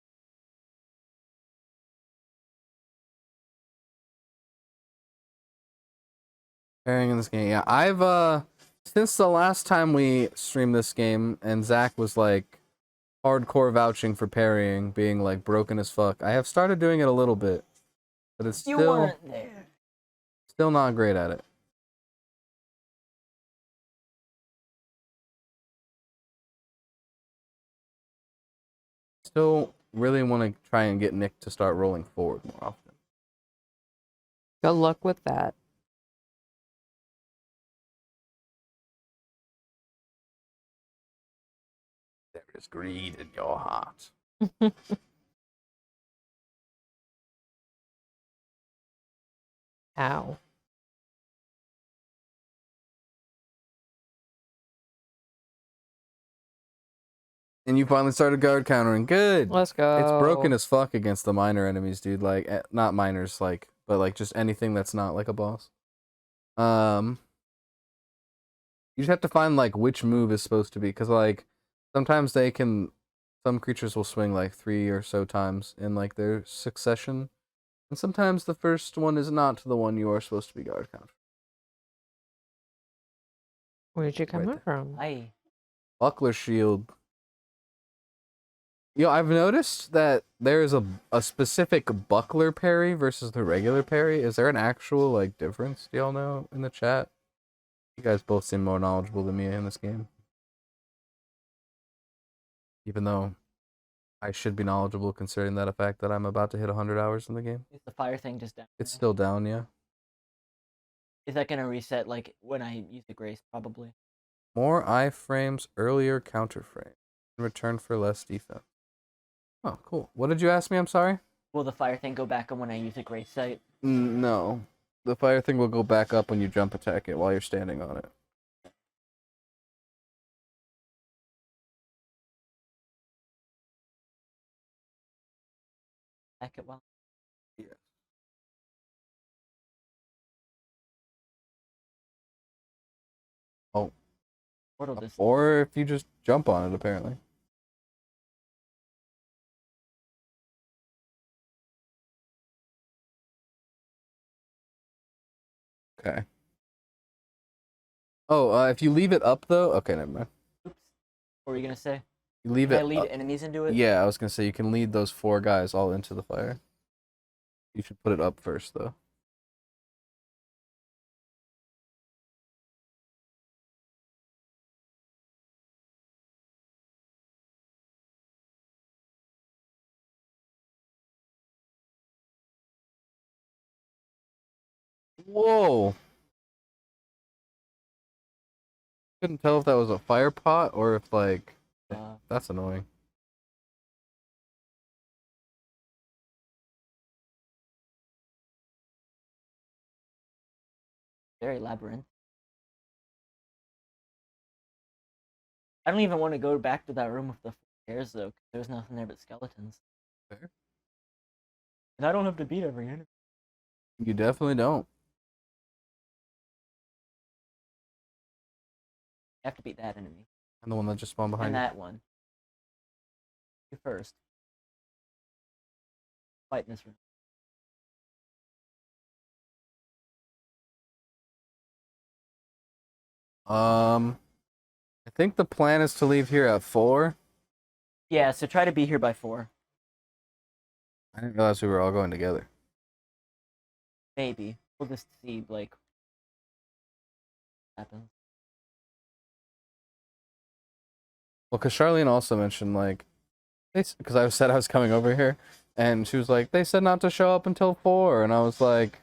Speaker 3: Parrying in this game, yeah. I've since the last time we streamed this game and Zach was like hardcore vouching for parrying, being like broken as fuck, I have started doing it a little bit, but it's
Speaker 2: You weren't there.
Speaker 3: still not great at it. Still really want to try and get Nick to start rolling forward more often.
Speaker 1: Good luck with that.
Speaker 3: There is greed in your heart.
Speaker 1: Ow.
Speaker 3: And you finally started guard countering. Good.
Speaker 1: Let's go.
Speaker 3: It's broken as fuck against the minor enemies, dude. Like, not minors, like, but like just anything that's not like a boss. You just have to find like which move is supposed to be, because like sometimes some creatures will swing like 3 or so times in like their succession, and sometimes the first one is not the one you are supposed to be guard countering.
Speaker 1: Where'd you come
Speaker 3: Right there.
Speaker 1: from?
Speaker 3: Buckler shield. Yo, I've noticed that there is a specific buckler parry versus the regular parry. Is there an actual like difference? Do y'all know in the chat? You guys both seem more knowledgeable than me in this game. Even though I should be knowledgeable considering that a fact that I'm about to hit 100 hours in the game.
Speaker 2: Is the fire thing just down?
Speaker 3: It's still down, yeah.
Speaker 2: Is that gonna reset like when I use the grace? Probably.
Speaker 3: More iframes, earlier counter frame. In return for less defense. Oh, cool. What did you ask me? I'm sorry?
Speaker 2: Will the fire thing go back on when I use a grace sight?
Speaker 3: No. The fire thing will go back up when you jump attack it while you're standing on it.
Speaker 2: Back it well.
Speaker 3: Yeah. Oh.
Speaker 2: Portal just...
Speaker 3: Or if you just jump on it, apparently. Okay. Oh, if you leave it up though, okay, never mind.
Speaker 2: Oops. What were you gonna say?
Speaker 3: You leave
Speaker 2: Can
Speaker 3: it.
Speaker 2: I lead enemies into it?
Speaker 3: Yeah, I was gonna say you can lead those 4 guys all into the fire. You should put it up first though. Whoa! Couldn't tell if that was a fire pot or if like that's annoying.
Speaker 2: Very labyrinth. I don't even want to go back to that room with the stairs though, 'cause there's nothing there but skeletons.
Speaker 3: Fair.
Speaker 2: And I don't have to beat every enemy.
Speaker 3: You definitely don't.
Speaker 2: I have to beat that enemy.
Speaker 3: And the one that just spawned behind
Speaker 2: And
Speaker 3: you.
Speaker 2: that one. You first. Fight in this room.
Speaker 3: I think the plan is to leave here at 4.
Speaker 2: Yeah, so try to be here by 4.
Speaker 3: I didn't realize we were all going together.
Speaker 2: Maybe. We'll just see, like, what happens.
Speaker 3: Well, because Charlene also mentioned, like, because I said I was coming over here, and she was like, they said not to show up until 4, and I was like,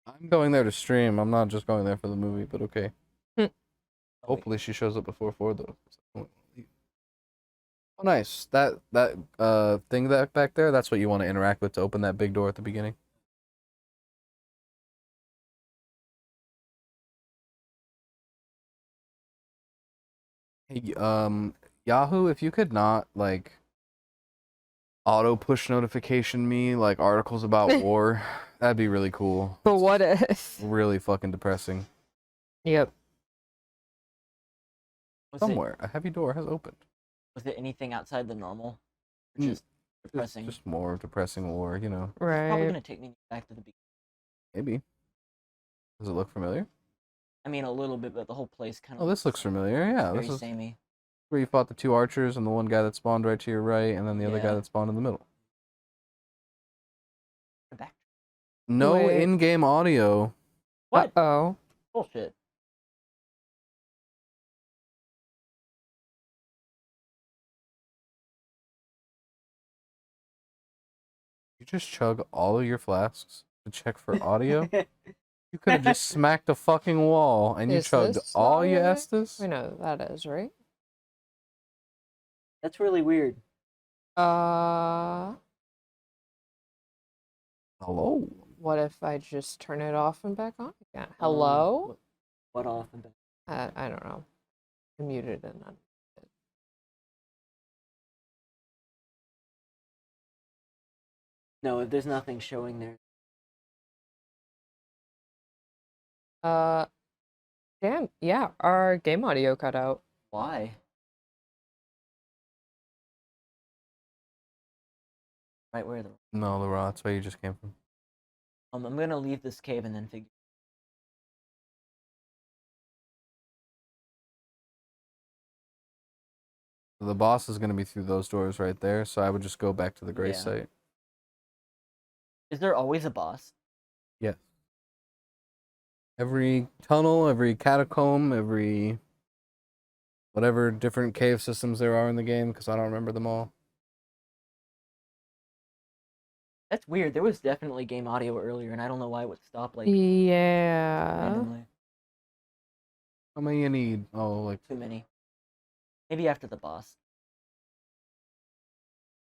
Speaker 3: I'm going there to stream. I'm not just going there for the movie, but okay. Hopefully she shows up before 4, though. Oh, nice. That thing that back there, that's what you want to interact with to open that big door at the beginning. Hey, Yahoo, if you could not, like, auto push notification me, like, articles about war, that'd be really cool.
Speaker 1: But what if?
Speaker 3: Really fucking depressing.
Speaker 1: Yep.
Speaker 3: Somewhere, a heavy door has opened.
Speaker 2: Was it anything outside the normal? Or just depressing?
Speaker 3: Just more depressing war, you know.
Speaker 1: Right.
Speaker 2: Probably gonna take me back to the beginning.
Speaker 3: Maybe. Does it look familiar?
Speaker 2: I mean, a little bit, but the whole place kind of.
Speaker 3: Oh, this looks familiar. Yeah,
Speaker 2: very
Speaker 3: this is
Speaker 2: samey.
Speaker 3: where you fought the 2 archers and the one guy that spawned right to your right, and then the other guy
Speaker 2: Yeah.
Speaker 3: that spawned in the middle.
Speaker 2: Back.
Speaker 3: No
Speaker 1: Wait.
Speaker 3: in-game audio.
Speaker 2: What?
Speaker 1: Uh-oh.
Speaker 2: Bullshit.
Speaker 3: You just chug all of your flasks to check for audio? You could have just smacked a fucking wall and you
Speaker 1: Is
Speaker 3: chugged
Speaker 1: this
Speaker 3: all you
Speaker 1: audio?
Speaker 3: Estes?
Speaker 1: We know that is, right?
Speaker 2: That's really weird.
Speaker 1: Uh,
Speaker 3: Hello?
Speaker 1: what if I just turn it off and back on again? Hello?
Speaker 2: What off and back?
Speaker 1: I don't know. I muted and then.
Speaker 2: No, there's nothing showing there.
Speaker 1: Damn, yeah, our game audio cut out.
Speaker 2: Why? Right where the.
Speaker 3: No, the raw. That's where you just came from.
Speaker 2: I'm gonna leave this cave and then figure.
Speaker 3: The boss is going to be through those doors right there, so I would just go back to the gray
Speaker 2: Yeah.
Speaker 3: site.
Speaker 2: Is there always a boss?
Speaker 3: Yes. Every tunnel, every catacomb, every whatever different cave systems there are in the game, because I don't remember them all.
Speaker 2: That's weird. There was definitely game audio earlier, and I don't know why it would stop like
Speaker 1: Yeah.
Speaker 2: randomly.
Speaker 3: How many you need? Oh, like,
Speaker 2: Too many. Maybe after the boss.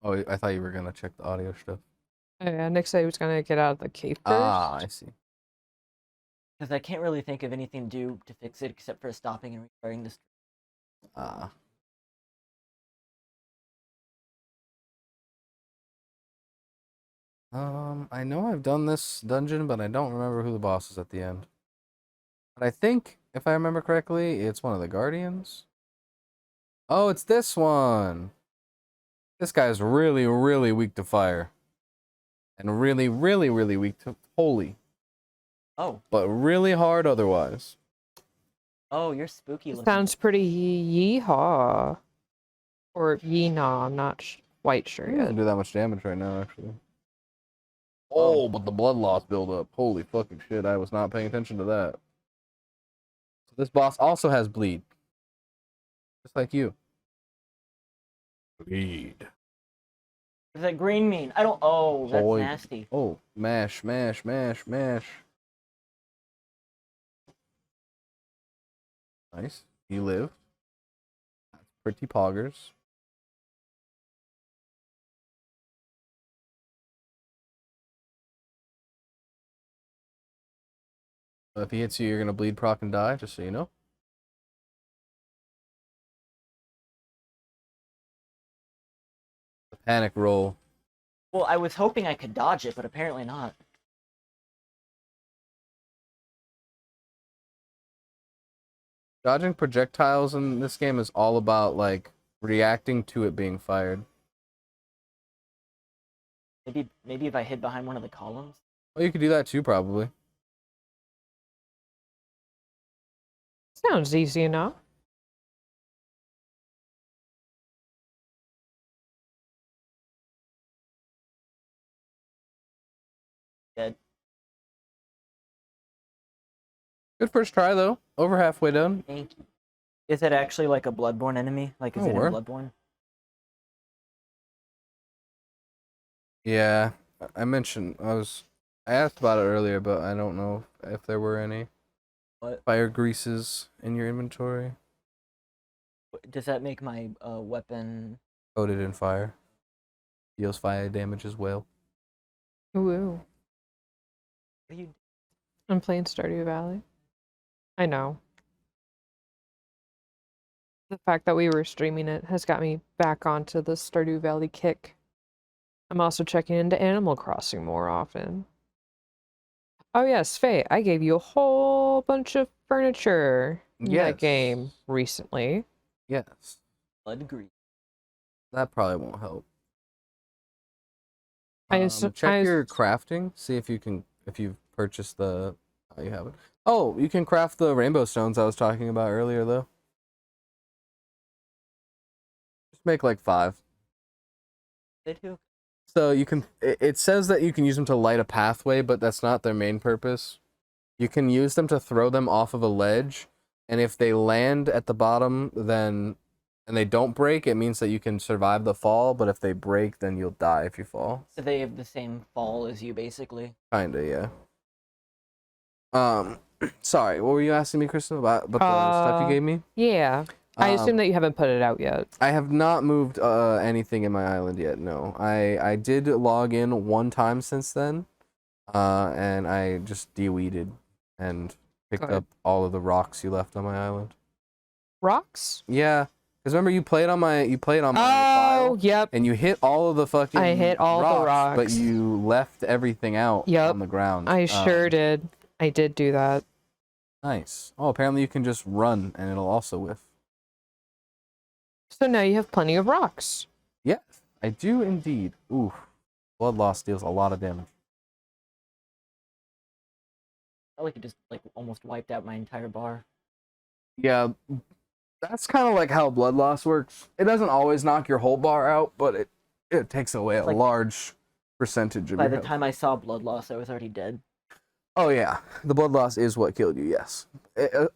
Speaker 3: oh, I thought you were going to check the audio stuff.
Speaker 1: Oh, yeah, Nick said he was gonna get out of the cave first.
Speaker 3: Ah, I see.
Speaker 2: Because I can't really think of anything to do to fix it except for stopping and restarting this.
Speaker 3: Ah. I know I've done this dungeon, but I don't remember who the boss is at the end. But I think, if I remember correctly, it's one of the Guardians. Oh, it's this one! This guy's really, really weak to fire. And really, really, really weak to holy.
Speaker 2: Oh.
Speaker 3: But really hard otherwise.
Speaker 2: Oh, you're spooky looking.
Speaker 1: Sounds pretty yeehaw. Or yee-naw, I'm not quite sure
Speaker 3: He
Speaker 1: yet.
Speaker 3: doesn't do that much damage right now, actually.
Speaker 2: Oh.
Speaker 3: Oh, but the blood loss buildup. Holy fucking shit, I was not paying attention to that. So this boss also has bleed. Just like you. Bleed.
Speaker 2: What does that green mean? I don't. Oh, that's
Speaker 3: Boy.
Speaker 2: nasty.
Speaker 3: Oh, mash, mash, mash, mash. Nice. You live. That's pretty poggers. If he hits you, you're gonna bleed, proc, and die, just so you know. The panic roll.
Speaker 2: Well, I was hoping I could dodge it, but apparently not.
Speaker 3: Dodging projectiles in this game is all about, like, reacting to it being fired.
Speaker 2: Maybe if I hid behind one of the columns.
Speaker 3: Well, you could do that too, probably.
Speaker 1: Sounds easy enough.
Speaker 2: Dead.
Speaker 3: Good first try though. Over halfway done.
Speaker 2: Thank you. Is it actually like a Bloodborne enemy? Like, is
Speaker 3: Oh,
Speaker 2: it in
Speaker 3: word.
Speaker 2: Bloodborne?
Speaker 3: Yeah, I mentioned I asked about it earlier, but I don't know if there were any
Speaker 2: What?
Speaker 3: fire greases in your inventory.
Speaker 2: Does that make my weapon?
Speaker 3: Coated in fire. Deals fire damage as well.
Speaker 1: Ooh.
Speaker 2: What do you?
Speaker 1: I'm playing Stardew Valley. I know. The fact that we were streaming it has got me back onto the Stardew Valley kick. I'm also checking into Animal Crossing more often. Oh yes, Faye, I gave you a whole bunch of furniture in that game recently.
Speaker 3: Yes.
Speaker 2: Blood grease.
Speaker 3: That probably won't help.
Speaker 1: I
Speaker 3: Check your crafting. See if you've purchased the. Oh, you haven't. Oh, you can craft the rainbow stones I was talking about earlier, though. Just make like 5.
Speaker 2: They do.
Speaker 3: So you can. It says that you can use them to light a pathway, but that's not their main purpose. You can use them to throw them off of a ledge, and if they land at the bottom, then and they don't break, it means that you can survive the fall. But if they break, then you'll die if you fall.
Speaker 2: So they have the same fall as you, basically.
Speaker 3: Kinda, yeah. Sorry, what were you asking me, Kristen, about the stuff you gave me?
Speaker 1: Yeah. I assume that you haven't put it out yet.
Speaker 3: I have not moved anything in my island yet, no. I did log in one time since then, and I just de-weeded and picked
Speaker 1: Good.
Speaker 3: up all of the rocks you left on my island.
Speaker 1: Rocks?
Speaker 3: Yeah, because remember you played on my
Speaker 1: Oh,
Speaker 3: file,
Speaker 1: yep.
Speaker 3: and you hit all of the fucking
Speaker 1: I hit all the rocks.
Speaker 3: but you left everything out on the ground.
Speaker 1: I sure did. I did do that.
Speaker 3: Nice. Oh, apparently you can just run and it'll also whiff.
Speaker 1: So now you have plenty of rocks.
Speaker 3: Yes, I do indeed. Ooh, blood loss deals a lot of damage.
Speaker 2: I like it just like almost wiped out my entire bar.
Speaker 3: Yeah, that's kind of like how blood loss works. It doesn't always knock your whole bar out, but it takes away a large percentage of
Speaker 2: By
Speaker 3: your
Speaker 2: the
Speaker 3: health.
Speaker 2: time I saw blood loss, I was already dead.
Speaker 3: Oh yeah, the blood loss is what killed you, yes.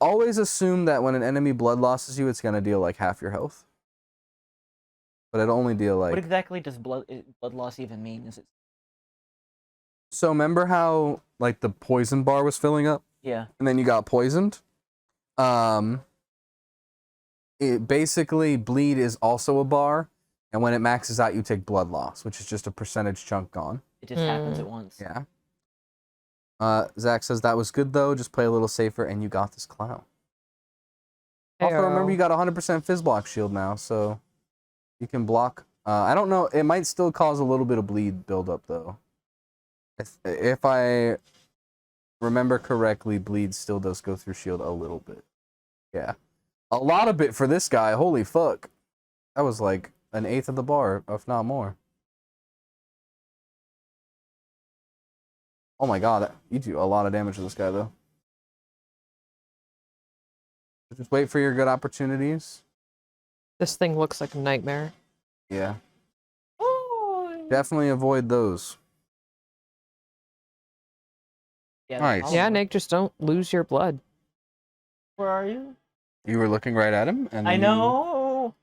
Speaker 3: Always assume that when an enemy blood losses you, it's going to deal like half your health. But it'll only deal like...
Speaker 2: What exactly does blood loss even mean? Is it?
Speaker 3: So remember how like the poison bar was filling up?
Speaker 2: Yeah.
Speaker 3: And then you got poisoned? It basically, bleed is also a bar, and when it maxes out, you take blood loss, which is just a percentage chunk gone.
Speaker 2: It just happens at once.
Speaker 3: Yeah. Zach says that was good though. Just play a little safer, and you got this clown. Also, remember you got 100% fizz block shield now, so you can block. I don't know. It might still cause a little bit of bleed buildup though. If I remember correctly, bleed still does go through shield a little bit. Yeah, a lot of bit for this guy. Holy fuck, that was like an eighth of the bar, if not more. Oh my god, you do a lot of damage to this guy, though. Just wait for your good opportunities.
Speaker 1: This thing looks like a nightmare.
Speaker 3: Yeah. Definitely avoid those.
Speaker 2: Yeah,
Speaker 3: Nice.
Speaker 1: Yeah, Nick, just don't lose your blood.
Speaker 2: Where are you?
Speaker 3: You were looking right at him, and
Speaker 2: I
Speaker 3: then
Speaker 2: know.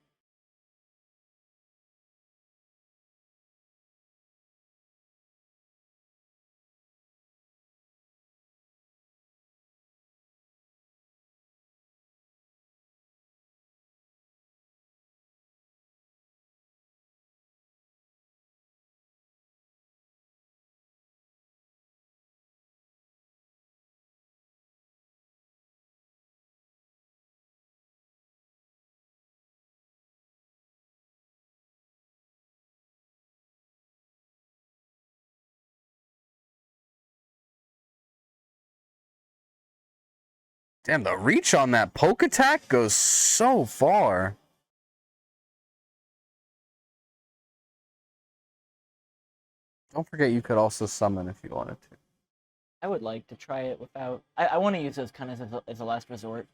Speaker 3: Damn, the reach on that poke attack goes so far. Don't forget you could also summon if you wanted to.
Speaker 2: I would like to try it without. I want to use those kind of as a last resort.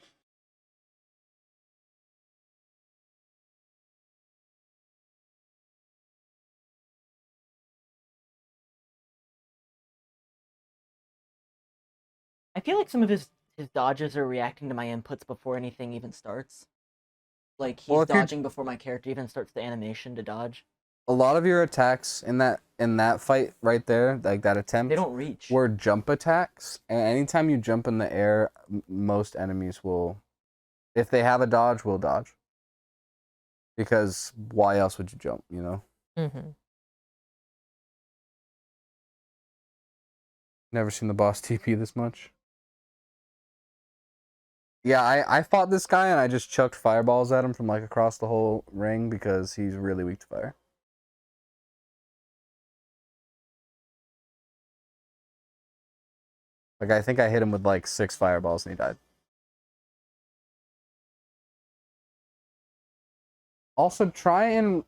Speaker 2: I feel like some of his dodges are reacting to my inputs before anything even starts. Like he's
Speaker 3: Well, if you're
Speaker 2: dodging before my character even starts the animation to dodge.
Speaker 3: a lot of your attacks in that fight right there, like that attempt,
Speaker 2: They don't reach.
Speaker 3: were jump attacks, and anytime you jump in the air, most enemies will, if they have a dodge, will dodge. Because why else would you jump, you know?
Speaker 1: Mm-hmm.
Speaker 3: Never seen the boss TP this much. Yeah, I fought this guy and I just chucked fireballs at him from like across the whole ring because he's really weak to fire. Like I think I hit him with like 6 fireballs and he died. Also try and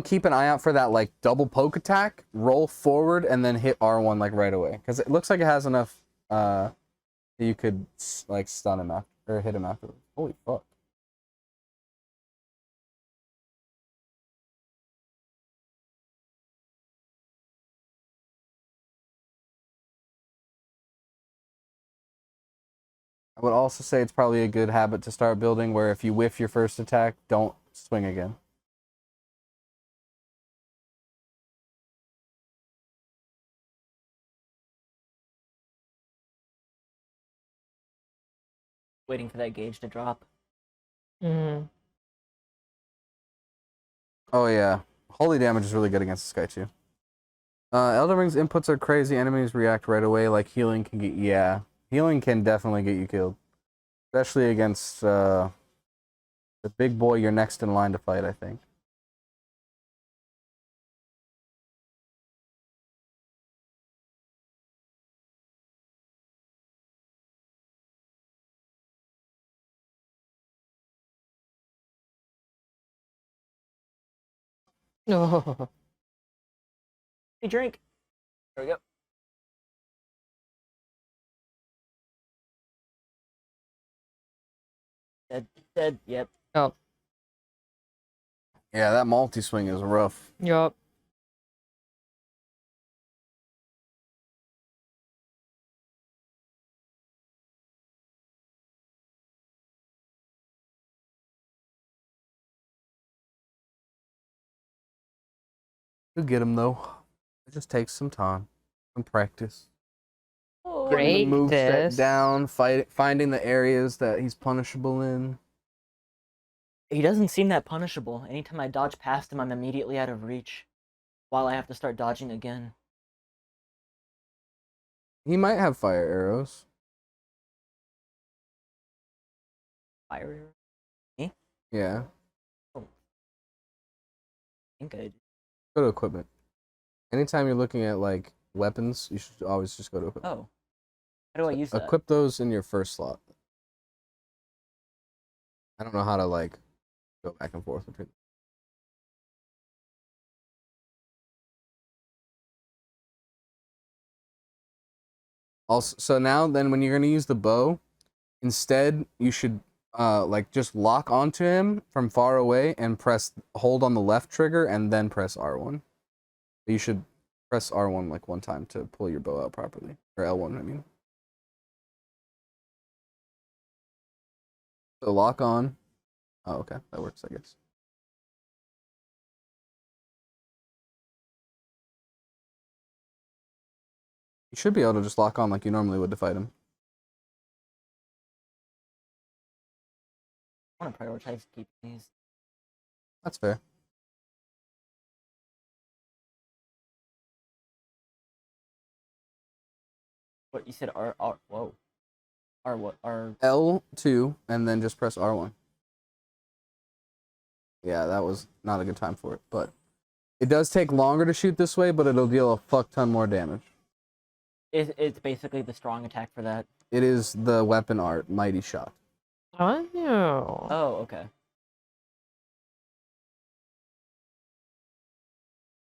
Speaker 3: keep an eye out for that like double poke attack, roll forward and then hit R1 like right away cuz it looks like it has enough that you could like stun him after or hit him after. Holy fuck. I would also say it's probably a good habit to start building where if you whiff your first attack, don't swing again.
Speaker 2: Waiting for that gauge to drop.
Speaker 1: Mm-hmm.
Speaker 3: Oh yeah. Holy damage is really good against this guy too. Elden Ring's inputs are crazy. Enemies react right away. Like healing can get healing can definitely get you killed, especially against the big boy you're next in line to fight. I think.
Speaker 1: Oh.
Speaker 2: Hey, drink. There we go. Dead. Dead. Yep.
Speaker 1: Oh.
Speaker 3: Yeah, that multi swing is rough.
Speaker 1: Yup.
Speaker 3: You'll get him though. It just takes some time, some practice.
Speaker 2: Oh,
Speaker 3: Getting the move set
Speaker 1: Practice.
Speaker 3: down, finding the areas that he's punishable in.
Speaker 2: he doesn't seem that punishable. Anytime I dodge past him, I'm immediately out of reach. While I have to start dodging again.
Speaker 3: He might have fire arrows.
Speaker 2: Fire.
Speaker 3: Yeah.
Speaker 2: I think I.
Speaker 3: Go to equipment. Anytime you're looking at like weapons, you should always just go to equipment.
Speaker 2: Oh. How do I use that?
Speaker 3: Equip those in your first slot. I don't know how to like go back and forth between. Also, so now then when you're gonna use the bow, instead you should like just lock onto him from far away and hold on the left trigger and then press R1. You should press R1 like one time to pull your bow out properly. Or L1, I mean. So lock on. Oh, okay. That works, I guess. You should be able to just lock on like you normally would to fight him.
Speaker 2: I want to prioritize keeping these.
Speaker 3: That's fair.
Speaker 2: What you said? R. Whoa. R what? R.
Speaker 3: L2 and then just press R1. Yeah, that was not a good time for it, but it does take longer to shoot this way, but it'll deal a fuck ton more damage.
Speaker 2: It's basically the strong attack for that.
Speaker 3: It is the weapon art, Mighty Shot.
Speaker 1: Oh.
Speaker 2: Oh, okay.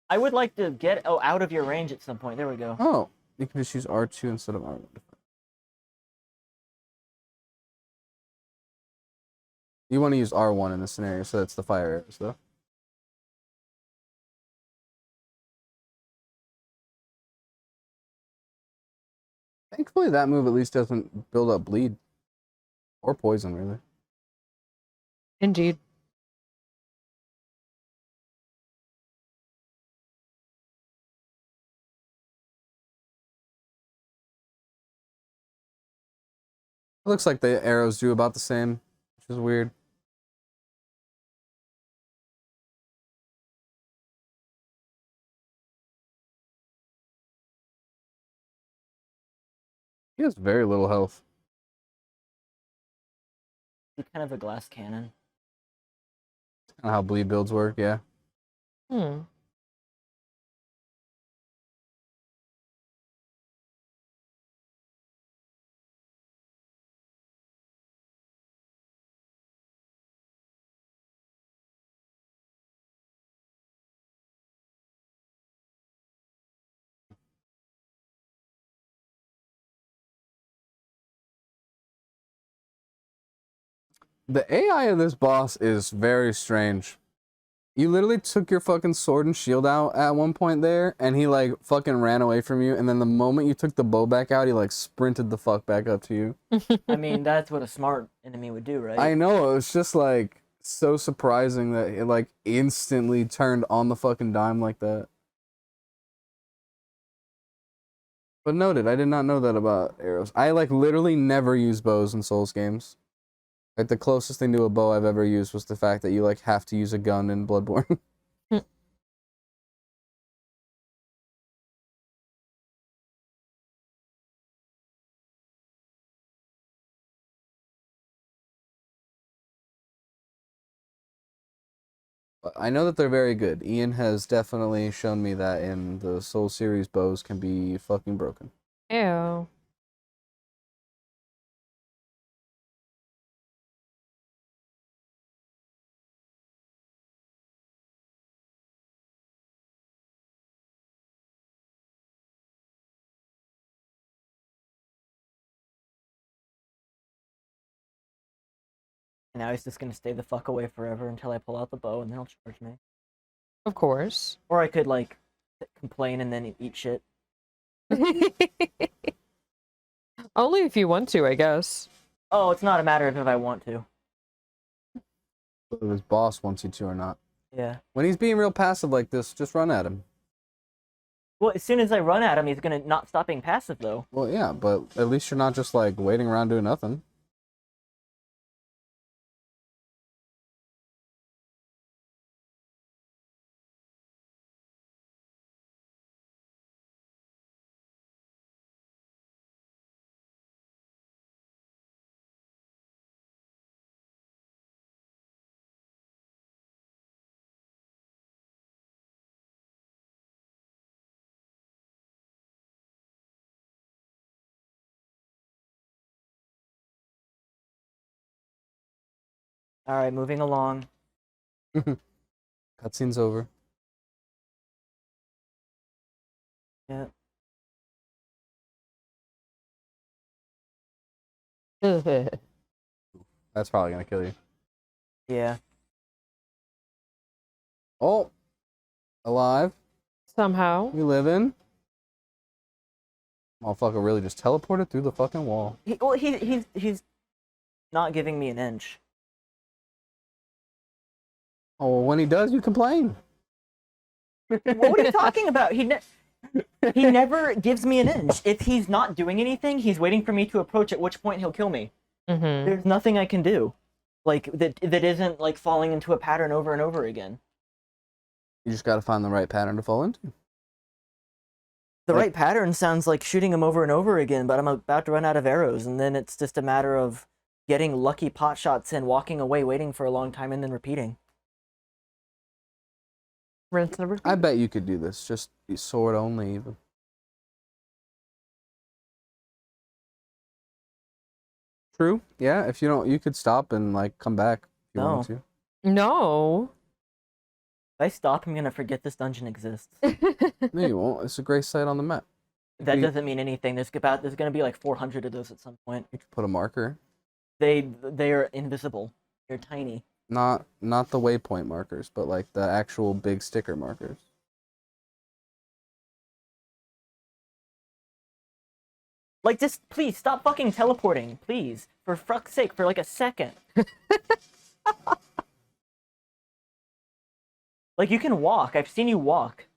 Speaker 2: I would like to get out of your range at some point. There we go.
Speaker 3: Oh, you can just use R2 instead of R1. You want to use R1 in this scenario, so that's the fire arrows, though. Thankfully, that move at least doesn't build up bleed. Or poison, really.
Speaker 1: Indeed.
Speaker 3: It looks like the arrows do about the same, which is weird. He has very little health.
Speaker 2: He's kind of a glass cannon.
Speaker 3: That's kind of how bleed builds work, yeah.
Speaker 1: Hmm.
Speaker 3: The AI of this boss is very strange. You literally took your fucking sword and shield out at one point there, and he like fucking ran away from you, and then the moment you took the bow back out, he like sprinted the fuck back up to you.
Speaker 2: I mean, that's what a smart enemy would do, right?
Speaker 3: I know, it was just like so surprising that it like instantly turned on the fucking dime like that. But noted, I did not know that about arrows. I like literally never use bows in Souls games. Like the closest thing to a bow I've ever used was the fact that you like have to use a gun in Bloodborne. But I know that they're very good. Ian has definitely shown me that in the Soul series bows can be fucking broken.
Speaker 1: Ew.
Speaker 2: Now he's just gonna stay the fuck away forever until I pull out the bow and then he'll charge me.
Speaker 1: Of course.
Speaker 2: Or I could, like, complain and then eat shit.
Speaker 1: Only if you want to, I guess.
Speaker 2: Oh, it's not a matter of if I want to.
Speaker 3: Whether his boss wants you to or not.
Speaker 2: Yeah.
Speaker 3: When he's being real passive like this, just run at him.
Speaker 2: Well, as soon as I run at him, he's gonna not stop being passive, though.
Speaker 3: Well, yeah, but at least you're not just like waiting around doing nothing.
Speaker 2: Alright, moving along.
Speaker 3: Cutscene's over.
Speaker 2: Yeah.
Speaker 3: That's probably gonna kill you.
Speaker 2: Yeah.
Speaker 3: Oh, alive.
Speaker 1: Somehow.
Speaker 3: We live in. Motherfucker really just teleported through the fucking wall.
Speaker 2: He's not giving me an inch.
Speaker 3: Oh, well, when he does, you complain.
Speaker 2: What are you talking about? He never gives me an inch. If he's not doing anything, he's waiting for me to approach, at which point he'll kill me.
Speaker 1: Mm-hmm.
Speaker 2: There's nothing I can do. Like, that isn't, like, falling into a pattern over and over again.
Speaker 3: You just gotta find the right pattern to fall into.
Speaker 2: The right pattern sounds like shooting him over and over again, but I'm about to run out of arrows, and then it's just a matter of getting lucky pot shots in, walking away, waiting for a long time, and then repeating.
Speaker 1: Rinse and repeat.
Speaker 3: I bet you could do this. Just be sword only, even. True. Yeah. If you don't, you could stop and like come back if you
Speaker 2: No.
Speaker 3: want to.
Speaker 1: No.
Speaker 2: If I stop, I'm gonna forget this dungeon exists.
Speaker 3: No, you won't. It's a great site on the map.
Speaker 2: That
Speaker 3: You-
Speaker 2: doesn't mean anything. There's gonna be like 400 of those at some point.
Speaker 3: You could put a marker.
Speaker 2: They are invisible. They're tiny.
Speaker 3: Not the waypoint markers, but like the actual big sticker markers.
Speaker 2: Like, just please stop fucking teleporting, please. For fuck's sake, for like a second. Like, you can walk. I've seen you walk.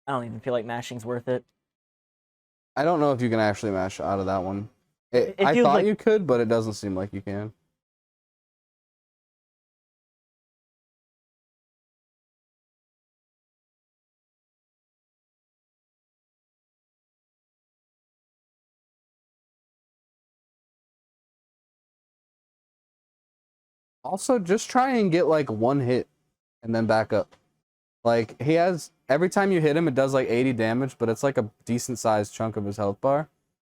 Speaker 2: I don't even feel like mashing's worth it.
Speaker 3: I don't know if you can actually mash out of that one.
Speaker 2: It
Speaker 3: I
Speaker 2: feels
Speaker 3: thought
Speaker 2: like-
Speaker 3: you could, but it doesn't seem like you can. Also, just try and get like one hit and then back up. Like, he has, every time you hit him, it does like 80 damage, but it's like a decent sized chunk of his health bar.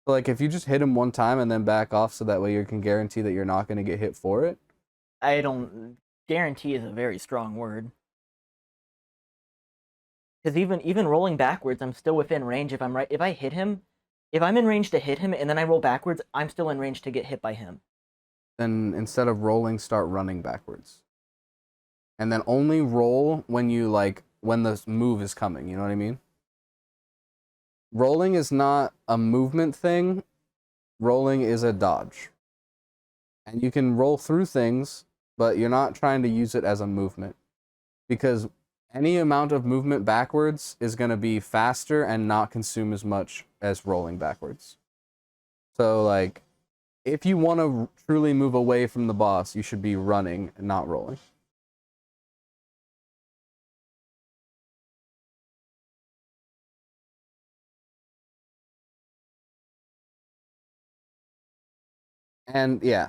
Speaker 3: So, like, if you just hit him one time and then back off so that way you can guarantee that you're not going to get hit for it.
Speaker 2: I don't... Guarantee is a very strong word. Because even rolling backwards, I'm still within range if I'm right. If I hit him, if I'm in range to hit him and then I roll backwards, I'm still in range to get hit by him.
Speaker 3: Then instead of rolling, start running backwards. And then only roll when you, like, when the move is coming, you know what I mean? Rolling is not a movement thing. Rolling is a dodge. And you can roll through things, but you're not trying to use it as a movement. Because any amount of movement backwards is going to be faster and not consume as much as rolling backwards. So, like, if you want to truly move away from the boss, you should be running and not rolling. And yeah,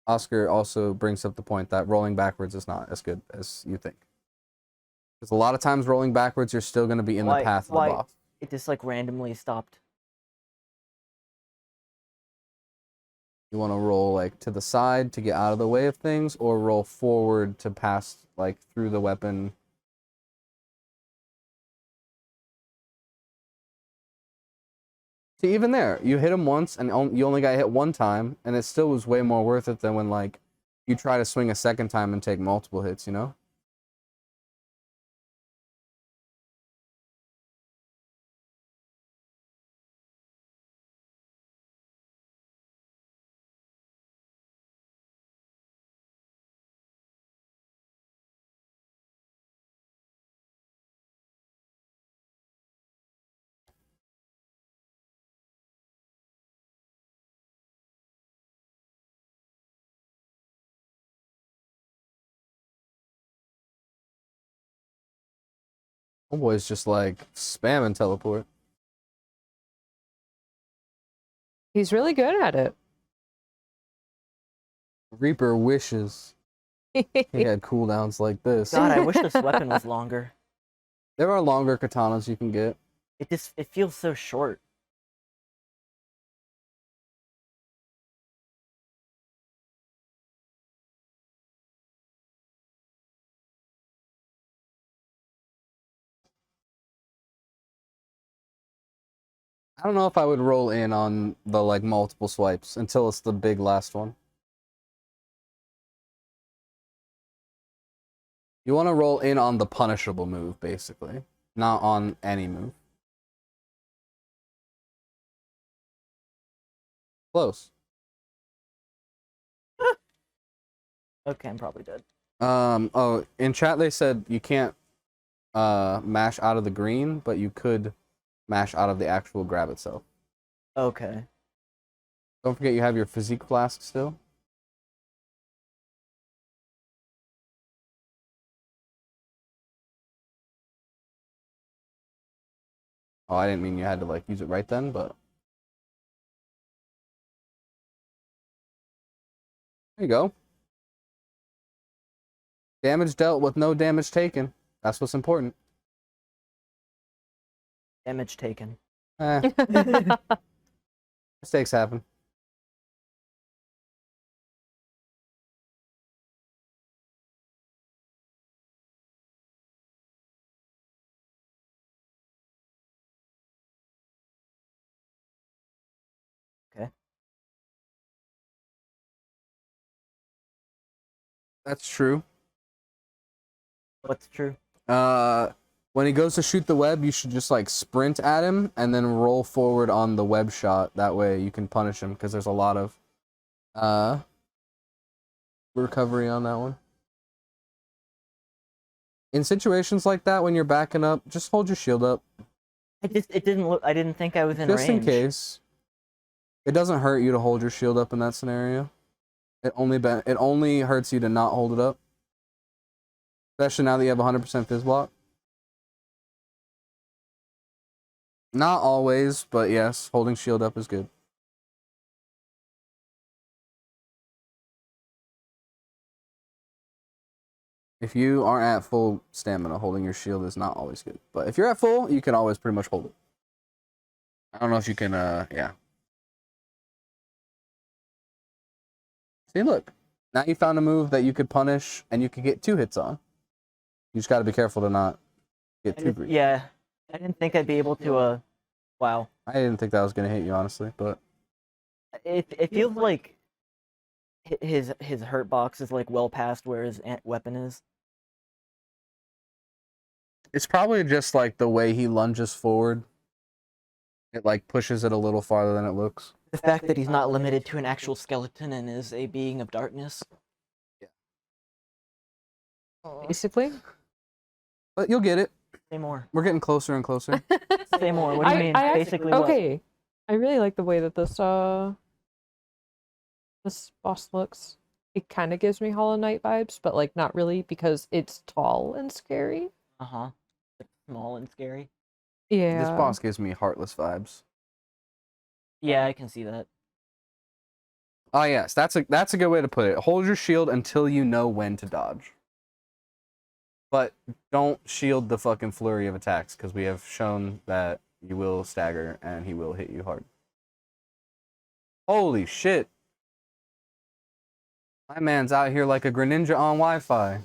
Speaker 3: Oscar also brings up the point that rolling backwards is not as good as you think. Because a lot of times rolling backwards, you're still going to be in the path of the boss.
Speaker 2: It just like randomly stopped.
Speaker 3: You want to roll like to the side to get out of the way of things, or roll forward to pass like through the weapon. See, even there, you hit him once and you only got hit one time, and it still was way more worth it than when like you try to swing a second time and take multiple hits, you know? Homeboy's just like spam and teleport.
Speaker 1: He's really good at it.
Speaker 3: Reaper wishes he had cooldowns like this.
Speaker 2: God, I wish this weapon was longer.
Speaker 3: There are longer katanas you can get.
Speaker 2: It feels so short.
Speaker 3: I don't know if I would roll in on the like multiple swipes until it's the big last one. You want to roll in on the punishable move, basically, not on any move. Close.
Speaker 2: Okay, I'm probably dead.
Speaker 3: Oh, in chat they said you can't mash out of the green, but you could mash out of the actual grab itself.
Speaker 2: Okay.
Speaker 3: Don't forget you have your physique flask still. Oh, I didn't mean you had to like use it right then, but there you go. Damage dealt with no damage taken. That's what's important.
Speaker 2: Damage taken.
Speaker 3: Mistakes happen.
Speaker 2: Okay.
Speaker 3: That's true.
Speaker 2: What's true?
Speaker 3: When he goes to shoot the web, you should just like sprint at him and then roll forward on the web shot. That way you can punish him because there's a lot of recovery on that one. In situations like that, when you're backing up, just hold your shield up.
Speaker 2: It didn't look. I didn't think I was in
Speaker 3: Just
Speaker 2: range.
Speaker 3: in case. It doesn't hurt you to hold your shield up in that scenario. It only hurts you to not hold it up. Especially now that you have 100% fizz block. Not always, but yes, holding shield up is good. If you aren't at full stamina, holding your shield is not always good. But if you're at full, you can always pretty much hold it. I don't know if you can, yeah. See, look. Now you found a move that you could punish and you could get 2 hits on. You just gotta be careful to not get too greedy.
Speaker 2: Yeah, I didn't think I'd be able to, wow.
Speaker 3: I didn't think that was gonna hit you, honestly, but...
Speaker 2: It feels like his hurt box is, like, well past where his weapon is.
Speaker 3: It's probably just, like, the way he lunges forward. It, like, pushes it a little farther than it looks.
Speaker 2: The fact that he's not limited to an actual skeleton and is a being of darkness.
Speaker 1: Basically.
Speaker 3: But you'll get it.
Speaker 2: Say more.
Speaker 3: We're getting closer and closer.
Speaker 2: Say more. What do you mean? Basically
Speaker 1: okay. I really like the way that this boss looks. It kind of gives me Hollow Knight vibes, but like not really because it's tall and scary.
Speaker 2: Uh-huh. It's small and scary.
Speaker 1: Yeah.
Speaker 3: This boss gives me Heartless vibes.
Speaker 2: Yeah, I can see that.
Speaker 3: Oh yes, that's a good way to put it. Hold your shield until you know when to dodge. But don't shield the fucking flurry of attacks, because we have shown that you will stagger and he will hit you hard. Holy shit. My man's out here like a Greninja on Wi-Fi.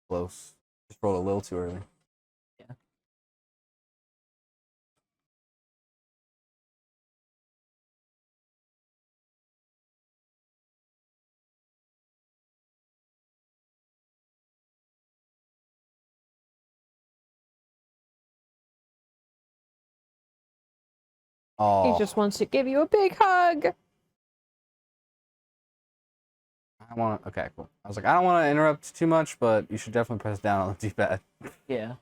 Speaker 3: Close. Just rolled a little too early.
Speaker 2: Yeah.
Speaker 3: Oh,
Speaker 1: He just wants to give you a big hug.
Speaker 3: okay, cool. I was like, I don't want to interrupt too much, but you should definitely press down on the D-pad.
Speaker 2: Yeah.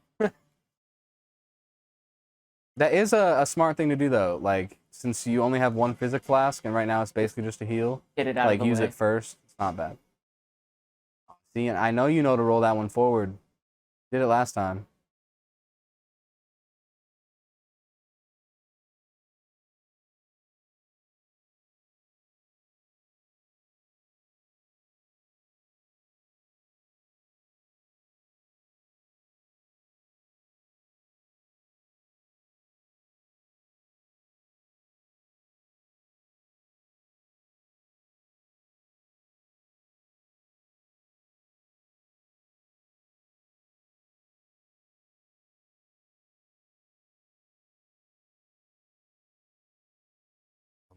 Speaker 3: That is a smart thing to do, though. Like, since you only have one physic flask, and right now it's basically just a heal,
Speaker 2: Get it out
Speaker 3: like,
Speaker 2: of the
Speaker 3: use
Speaker 2: way.
Speaker 3: it first. It's not bad. See, and I know you know to roll that one forward. Did it last time.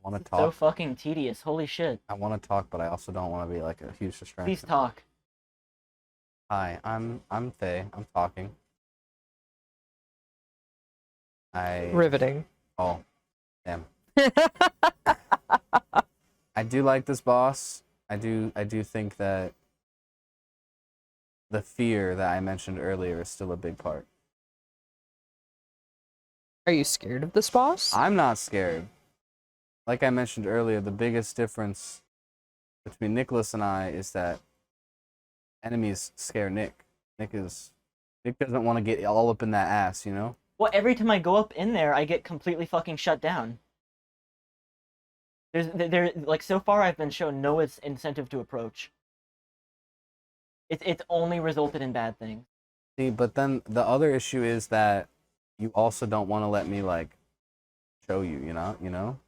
Speaker 3: I want to
Speaker 2: So
Speaker 3: talk.
Speaker 2: fucking tedious. Holy shit.
Speaker 3: I want to talk, but I also don't want to be like a huge distraction.
Speaker 2: Please talk.
Speaker 3: Hi, I'm Faye. I'm talking.
Speaker 1: Riveting.
Speaker 3: Oh, damn. I do like this boss. I do think that the fear that I mentioned earlier is still a big part.
Speaker 1: Are you scared of this boss?
Speaker 3: I'm not scared. Like I mentioned earlier, the biggest difference between Nicholas and I is that enemies scare Nick. Nick doesn't want to get all up in that ass, you know?
Speaker 2: Well, every time I go up in there, I get completely fucking shut down. Like, so far I've been shown no incentive to approach. It's only resulted in bad things.
Speaker 3: See, but then the other issue is that you also don't want to let me like show you, you know?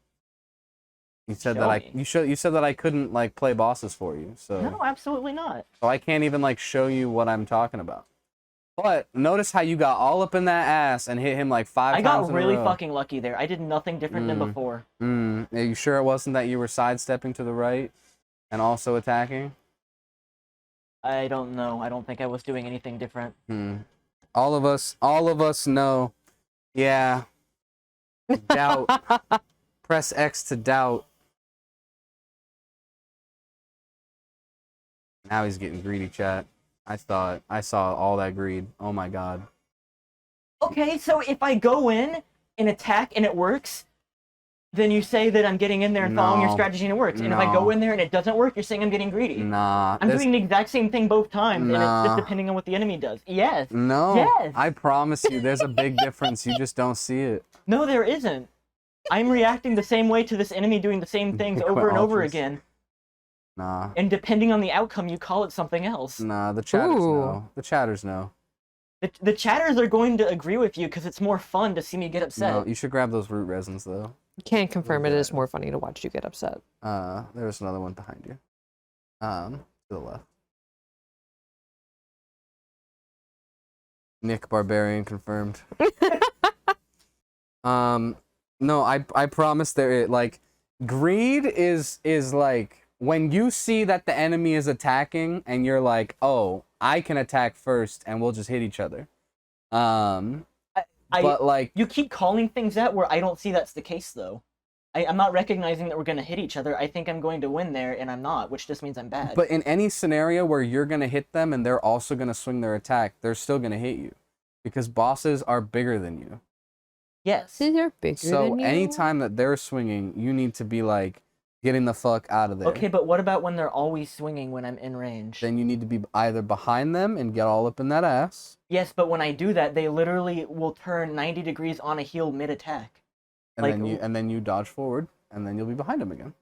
Speaker 3: You said
Speaker 2: Show
Speaker 3: that
Speaker 2: me.
Speaker 3: you said that I couldn't like play bosses for you. So
Speaker 2: No, absolutely not.
Speaker 3: So I can't even like show you what I'm talking about. But notice how you got all up in that ass and hit him like 5
Speaker 2: I
Speaker 3: times
Speaker 2: got
Speaker 3: in a
Speaker 2: really
Speaker 3: row.
Speaker 2: fucking lucky there. I did nothing different than before.
Speaker 3: Are you sure it wasn't that you were sidestepping to the right and also attacking?
Speaker 2: I don't know. I don't think I was doing anything different.
Speaker 3: All of us know. Yeah. Doubt. Press X to doubt. Now he's getting greedy, chat. I saw all that greed. Oh my god.
Speaker 2: Okay, so if I go in and attack and it works, then you say that I'm getting in there and following your strategy and it works. And if I go in there and it doesn't work, you're saying I'm getting greedy.
Speaker 3: Nah.
Speaker 2: I'm doing the exact same thing both times, and it's just depending on what the enemy does. Yes.
Speaker 3: No.
Speaker 2: Yes.
Speaker 3: I promise you, there's a big difference. You just don't see it.
Speaker 2: No, there isn't. I'm reacting the same way to this enemy doing the same things over and over again.
Speaker 3: Nah.
Speaker 2: And depending on the outcome, you call it something else.
Speaker 3: Nah, the chatters know. The chatters know.
Speaker 2: The chatters are going to agree with you because it's more fun to see me get upset.
Speaker 3: No, you should grab those root resins, though.
Speaker 1: Can't confirm it is more funny to watch you get upset.
Speaker 3: There's another one behind you. To the left. Nick Barbarian confirmed. No, I promise there, like, greed is like, when you see that the enemy is attacking and you're like, oh, I can attack first and we'll just hit each other. But like,
Speaker 2: you keep calling things out where I don't see that's the case though. I'm not recognizing that we're gonna hit each other. I think I'm going to win there and I'm not, which just means I'm bad.
Speaker 3: But in any scenario where you're gonna hit them and they're also gonna swing their attack, they're still gonna hit you. Because bosses are bigger than you.
Speaker 2: Yes.
Speaker 1: They're bigger than you.
Speaker 3: Anytime that they're swinging, you need to be like, getting the fuck out of there.
Speaker 2: Okay, but what about when they're always swinging when I'm in range?
Speaker 3: Then you need to be either behind them and get all up in that ass.
Speaker 2: Yes, but when I do that, they literally will turn 90 degrees on a heel mid-attack.
Speaker 3: And then you dodge forward, and then you'll be behind them again.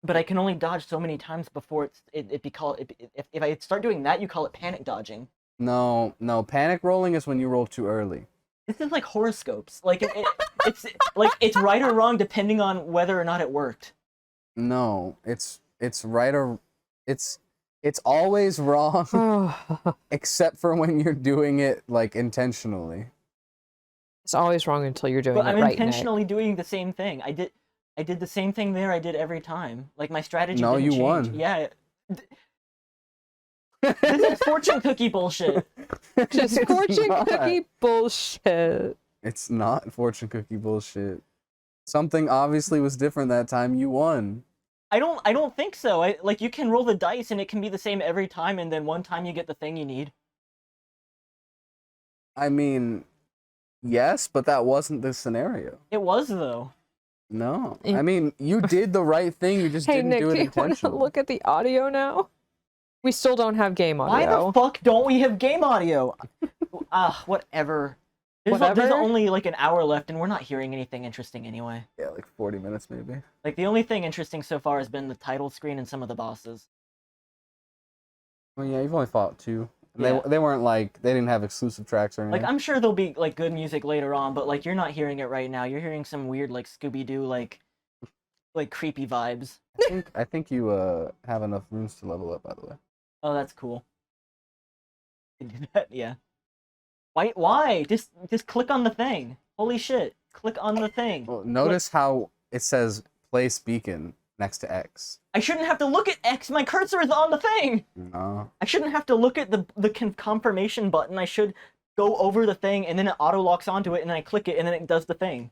Speaker 2: But I can only dodge so many times before if I start doing that, you call it panic dodging.
Speaker 3: No, panic rolling is when you roll too early.
Speaker 2: This is like horoscopes. Like it's like it's right or wrong depending on whether or not it worked.
Speaker 3: No, it's right or it's always wrong, except for when you're doing it like intentionally.
Speaker 1: It's always wrong until you're doing
Speaker 2: but
Speaker 1: it
Speaker 2: I'm
Speaker 1: right.
Speaker 2: I'm intentionally doing the same thing. I did the same thing there. I did every time. Like my strategy.
Speaker 3: No,
Speaker 2: didn't
Speaker 3: you
Speaker 2: change.
Speaker 3: won.
Speaker 2: Yeah. This is fortune cookie bullshit.
Speaker 1: Just fortune cookie bullshit.
Speaker 3: It's not fortune cookie bullshit. Something obviously was different that time. You won.
Speaker 2: I don't think so. Like you can roll the dice and it can be the same every time, and then one time you get the thing you need.
Speaker 3: I mean, yes, but that wasn't the scenario.
Speaker 2: It was though.
Speaker 3: No, I mean you did the right thing. You just didn't
Speaker 1: Nick,
Speaker 3: do it
Speaker 1: do you want to
Speaker 3: intentionally.
Speaker 1: look at the audio now? We still don't have game audio.
Speaker 2: Why the fuck don't we have game audio? Whatever. There's only like an hour left, and we're not hearing anything interesting anyway.
Speaker 3: Yeah, like 40 minutes maybe.
Speaker 2: Like the only thing interesting so far has been the title screen and some of the bosses.
Speaker 3: Well, yeah, you've only fought 2.
Speaker 2: Yeah.
Speaker 3: They weren't like, they didn't have exclusive tracks or anything.
Speaker 2: Like I'm sure there'll be like good music later on, but like you're not hearing it right now. You're hearing some weird like Scooby-Doo like creepy vibes.
Speaker 3: I think you have enough runes to level up, by the way.
Speaker 2: Oh, that's cool. You can do that, yeah. Why? Just click on the thing. Holy shit. Click on the thing.
Speaker 3: Well, notice how it says place beacon next to X.
Speaker 2: I shouldn't have to look at X. My cursor is on the thing.
Speaker 3: No.
Speaker 2: I shouldn't have to look at the confirmation button. I should go over the thing and then it auto locks onto it and then I click it and then it does the thing.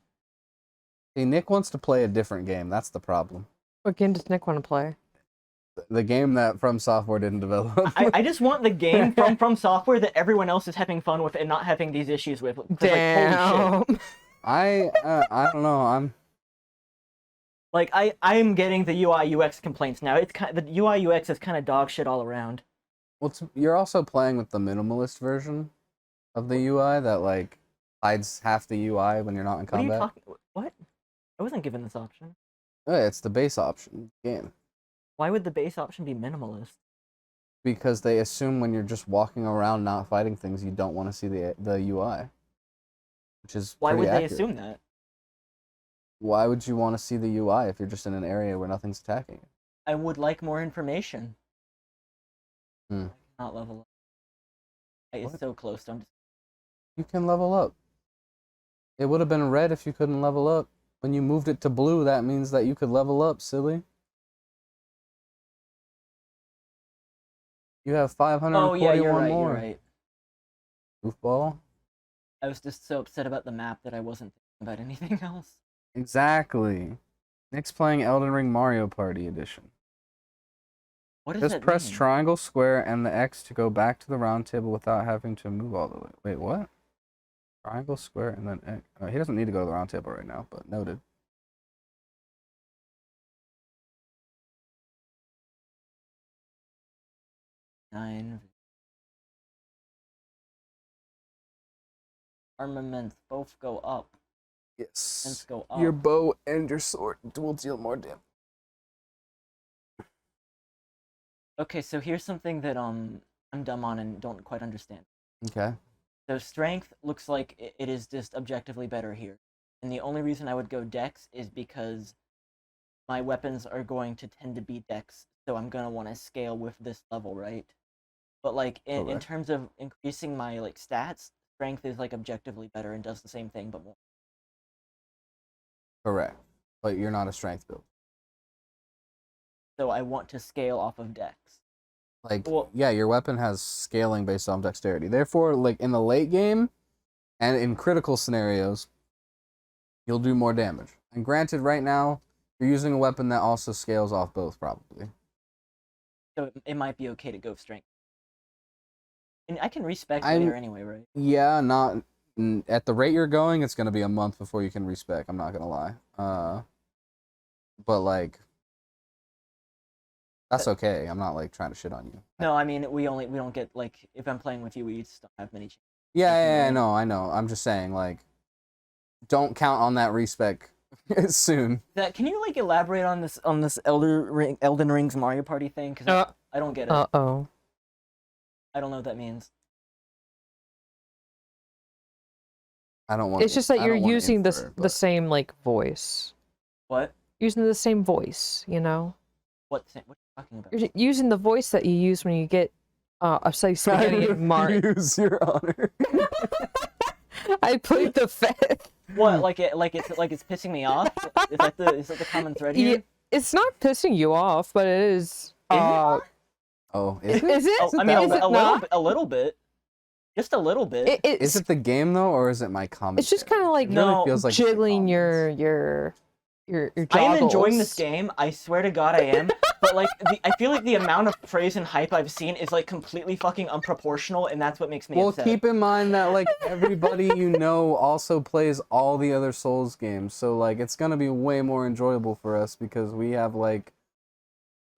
Speaker 3: See, Nick wants to play a different game. That's the problem.
Speaker 1: What game does Nick want to play?
Speaker 3: The game that From Software didn't develop.
Speaker 2: I just want the game from Software that everyone else is having fun with and not having these issues with.
Speaker 1: Damn.
Speaker 2: Like, holy shit.
Speaker 3: I don't know.
Speaker 2: I'm getting the UI UX complaints now. It's kind of, the UI UX is kind of dog shit all around.
Speaker 3: Well, you're also playing with the minimalist version of the UI that like hides half the UI when you're not in
Speaker 2: What are you
Speaker 3: combat.
Speaker 2: talking? What? I wasn't given this option.
Speaker 3: Yeah, it's the base option game.
Speaker 2: Why would the base option be minimalist?
Speaker 3: Because they assume when you're just walking around not fighting things, you don't want to see the UI. Which is
Speaker 2: Why would
Speaker 3: pretty
Speaker 2: they
Speaker 3: accurate.
Speaker 2: assume that?
Speaker 3: Why would you want to see the UI if you're just in an area where nothing's attacking you?
Speaker 2: I would like more information.
Speaker 3: Hmm.
Speaker 2: Not level up. It's
Speaker 3: What?
Speaker 2: so close. So I'm just...
Speaker 3: You can level up. It would have been red if you couldn't level up. When you moved it to blue, that means that you could level up, silly. You have
Speaker 2: Oh yeah, you're
Speaker 3: 541
Speaker 2: right.
Speaker 3: more.
Speaker 2: You're right.
Speaker 3: Goofball.
Speaker 2: I was just so upset about the map that I wasn't thinking about anything else.
Speaker 3: Exactly. Nick's playing Elden Ring Mario Party Edition.
Speaker 2: What does
Speaker 3: Just
Speaker 2: that
Speaker 3: press
Speaker 2: mean?
Speaker 3: triangle, square, and the X to go back to the round table without having to move all the way. Wait, what? Triangle, square, and then X. He doesn't need to go to the round table right now, but noted.
Speaker 2: Nine. Armaments both go up. Let's
Speaker 3: Yes.
Speaker 2: go up.
Speaker 3: Your bow and your sword will deal more damage.
Speaker 2: Okay, so here's something that I'm dumb on and don't quite understand.
Speaker 3: Okay.
Speaker 2: So strength looks like it is just objectively better here. And the only reason I would go dex is because my weapons are going to tend to be dex, so I'm going to want to scale with this level, right? But like in
Speaker 3: Correct.
Speaker 2: terms of increasing my like stats, strength is like objectively better and does the same thing but more.
Speaker 3: Correct. But you're not a strength build.
Speaker 2: So I want to scale off of dex.
Speaker 3: Like,
Speaker 2: Well-
Speaker 3: yeah, your weapon has scaling based on dexterity. Therefore, like in the late game and in critical scenarios, you'll do more damage. And granted, right now, you're using a weapon that also scales off both, probably.
Speaker 2: So it might be okay to go strength. And I can respec
Speaker 3: I'm-
Speaker 2: later anyway, right?
Speaker 3: Yeah, not at the rate you're going, it's gonna be a month before you can respec. I'm not gonna lie. But like, that's okay. I'm not like trying to shit on you.
Speaker 2: No, I mean we don't get like if I'm playing with you, we just don't have many chances.
Speaker 3: Yeah,
Speaker 2: Right.
Speaker 3: I know. I'm just saying, like, don't count on that respec soon.
Speaker 2: That can you like elaborate on this Elden Ring's Mario Party thing? Because I don't get it.
Speaker 1: Uh-oh.
Speaker 2: I don't know what that means.
Speaker 3: I don't want.
Speaker 1: It's just that
Speaker 3: I
Speaker 1: you're
Speaker 3: don't wanna
Speaker 1: using
Speaker 3: infer,
Speaker 1: the
Speaker 3: but-
Speaker 1: same, like, voice.
Speaker 2: What?
Speaker 1: Using the same voice, you know?
Speaker 2: What are you talking about?
Speaker 1: You're using the voice that you use when you get a slice of spaghetti in Mario.
Speaker 3: Use your honor.
Speaker 1: I played the fifth.
Speaker 2: What? Like it's pissing me off? Is that the common thread here?
Speaker 1: Yeah, it's not pissing you off, but it is.
Speaker 3: Oh, is it?
Speaker 1: Is it?
Speaker 2: Oh, I mean,
Speaker 1: Is it not?
Speaker 2: a little bit, just a little bit.
Speaker 3: Is it the game though, or is it my comment?
Speaker 1: It's just kind of like
Speaker 3: It really
Speaker 2: No,
Speaker 3: feels like it's the
Speaker 1: jiggling
Speaker 3: comments.
Speaker 1: your
Speaker 2: I am enjoying this
Speaker 1: joggles.
Speaker 2: game. I swear to God, I am. But like, I feel like the amount of praise and hype I've seen is like completely fucking unproportional, and that's what makes me
Speaker 3: Well,
Speaker 2: upset.
Speaker 3: keep in mind that like everybody you know also plays all the other Souls games, so like it's gonna be way more enjoyable for us because we have like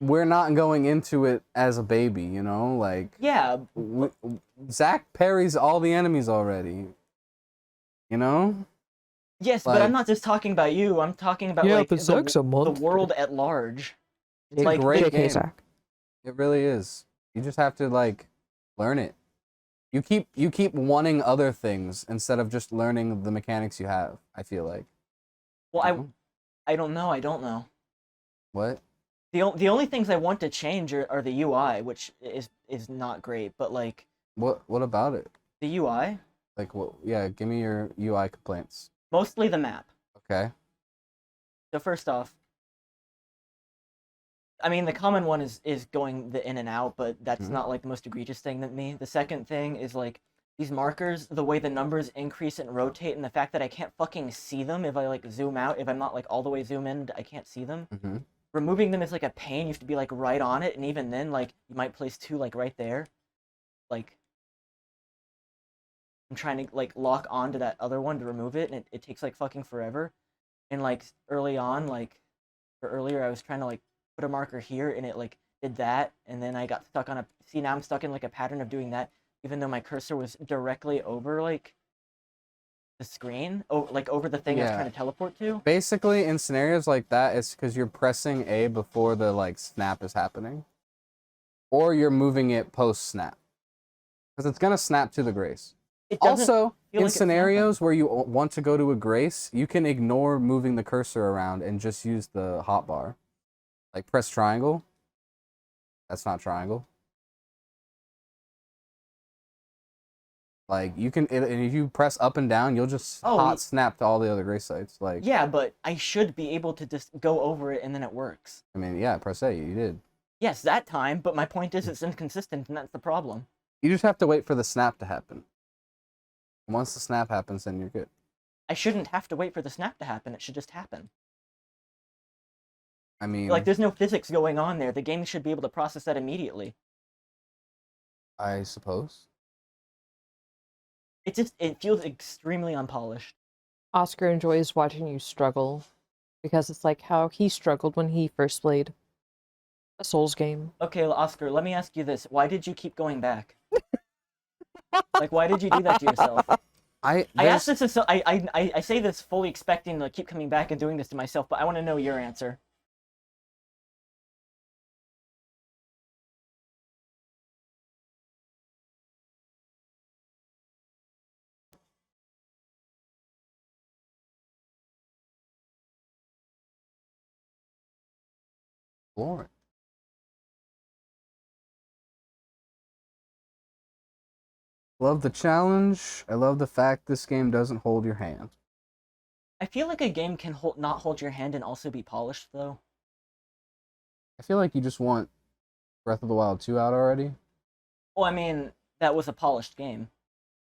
Speaker 3: we're not going into it as a baby, you know, like
Speaker 2: Yeah,
Speaker 3: Zach parries all the enemies already, you know.
Speaker 2: yes, but
Speaker 3: Like-
Speaker 2: I'm not just talking about you. I'm talking about
Speaker 1: Yeah,
Speaker 2: like
Speaker 1: but Zach's a
Speaker 2: the
Speaker 1: month.
Speaker 2: world at large.
Speaker 3: It's a
Speaker 2: like,
Speaker 3: great
Speaker 1: JK,
Speaker 3: game.
Speaker 1: Zach.
Speaker 3: It really is. You just have to like learn it. You keep wanting other things instead of just learning the mechanics you have. I feel like.
Speaker 2: Well,
Speaker 3: You know?
Speaker 2: I don't know. I don't know.
Speaker 3: What?
Speaker 2: The only things I want to change are the UI, which is not great. But like
Speaker 3: What about it?
Speaker 2: the UI,
Speaker 3: Like what? Yeah, give me your UI complaints.
Speaker 2: mostly the map.
Speaker 3: Okay.
Speaker 2: So first off, I mean the common one is going the in and out, but that's
Speaker 3: Mhm.
Speaker 2: not like the most egregious thing to me. The second thing is like these markers, the way the numbers increase and rotate, and the fact that I can't fucking see them if I like zoom out. If I'm not like all the way zoom in, I can't see them.
Speaker 3: Mm-hmm.
Speaker 2: Removing them is like a pain. You have to be like right on it, and even then, like you might place two like right there. Like I'm trying to like lock onto that other one to remove it, and it takes like fucking forever. And like early on, like or earlier, I was trying to like put a marker here, and it like did that, and then I got stuck on a. See, now I'm stuck in like a pattern of doing that, even though my cursor was directly over like the screen, like over the thing I was
Speaker 3: Yeah.
Speaker 2: trying to teleport to.
Speaker 3: Basically, in scenarios like that, it's because you're pressing A before the like snap is happening, or you're moving it post snap, because it's gonna snap to the grace.
Speaker 2: It doesn't
Speaker 3: Also,
Speaker 2: feel
Speaker 3: in
Speaker 2: like it's
Speaker 3: scenarios where you want to go to a grace, you can ignore moving the cursor around and just use the hotbar. Like press triangle. That's not triangle. Like you can, and if you press up and down, you'll just hot snap to all the other grave sites. Like
Speaker 2: yeah, but I should be able to just go over it and then it works.
Speaker 3: I mean, yeah, press A, you did.
Speaker 2: Yes, that time, but my point is it's inconsistent, and that's the problem.
Speaker 3: You just have to wait for the snap to happen. Once the snap happens, then you're good.
Speaker 2: I shouldn't have to wait for the snap to happen. It should just happen.
Speaker 3: I mean,
Speaker 2: like, there's no physics going on there. The game should be able to process that immediately.
Speaker 3: I suppose.
Speaker 2: It feels extremely unpolished.
Speaker 1: Oscar enjoys watching you struggle because it's like how he struggled when he first played a Souls game.
Speaker 2: Okay, Oscar, let me ask you this. Why did you keep going back? Like, why did you do that to yourself? I ask this as I say this fully expecting to keep coming back and doing this to myself, but I want to know your answer.
Speaker 3: Lauren. Love the challenge. I love the fact this game doesn't hold your hand.
Speaker 2: I feel like a game can not hold your hand and also be polished, though.
Speaker 3: I feel like you just want Breath of the Wild 2 out already.
Speaker 2: Well, I mean, that was a polished game.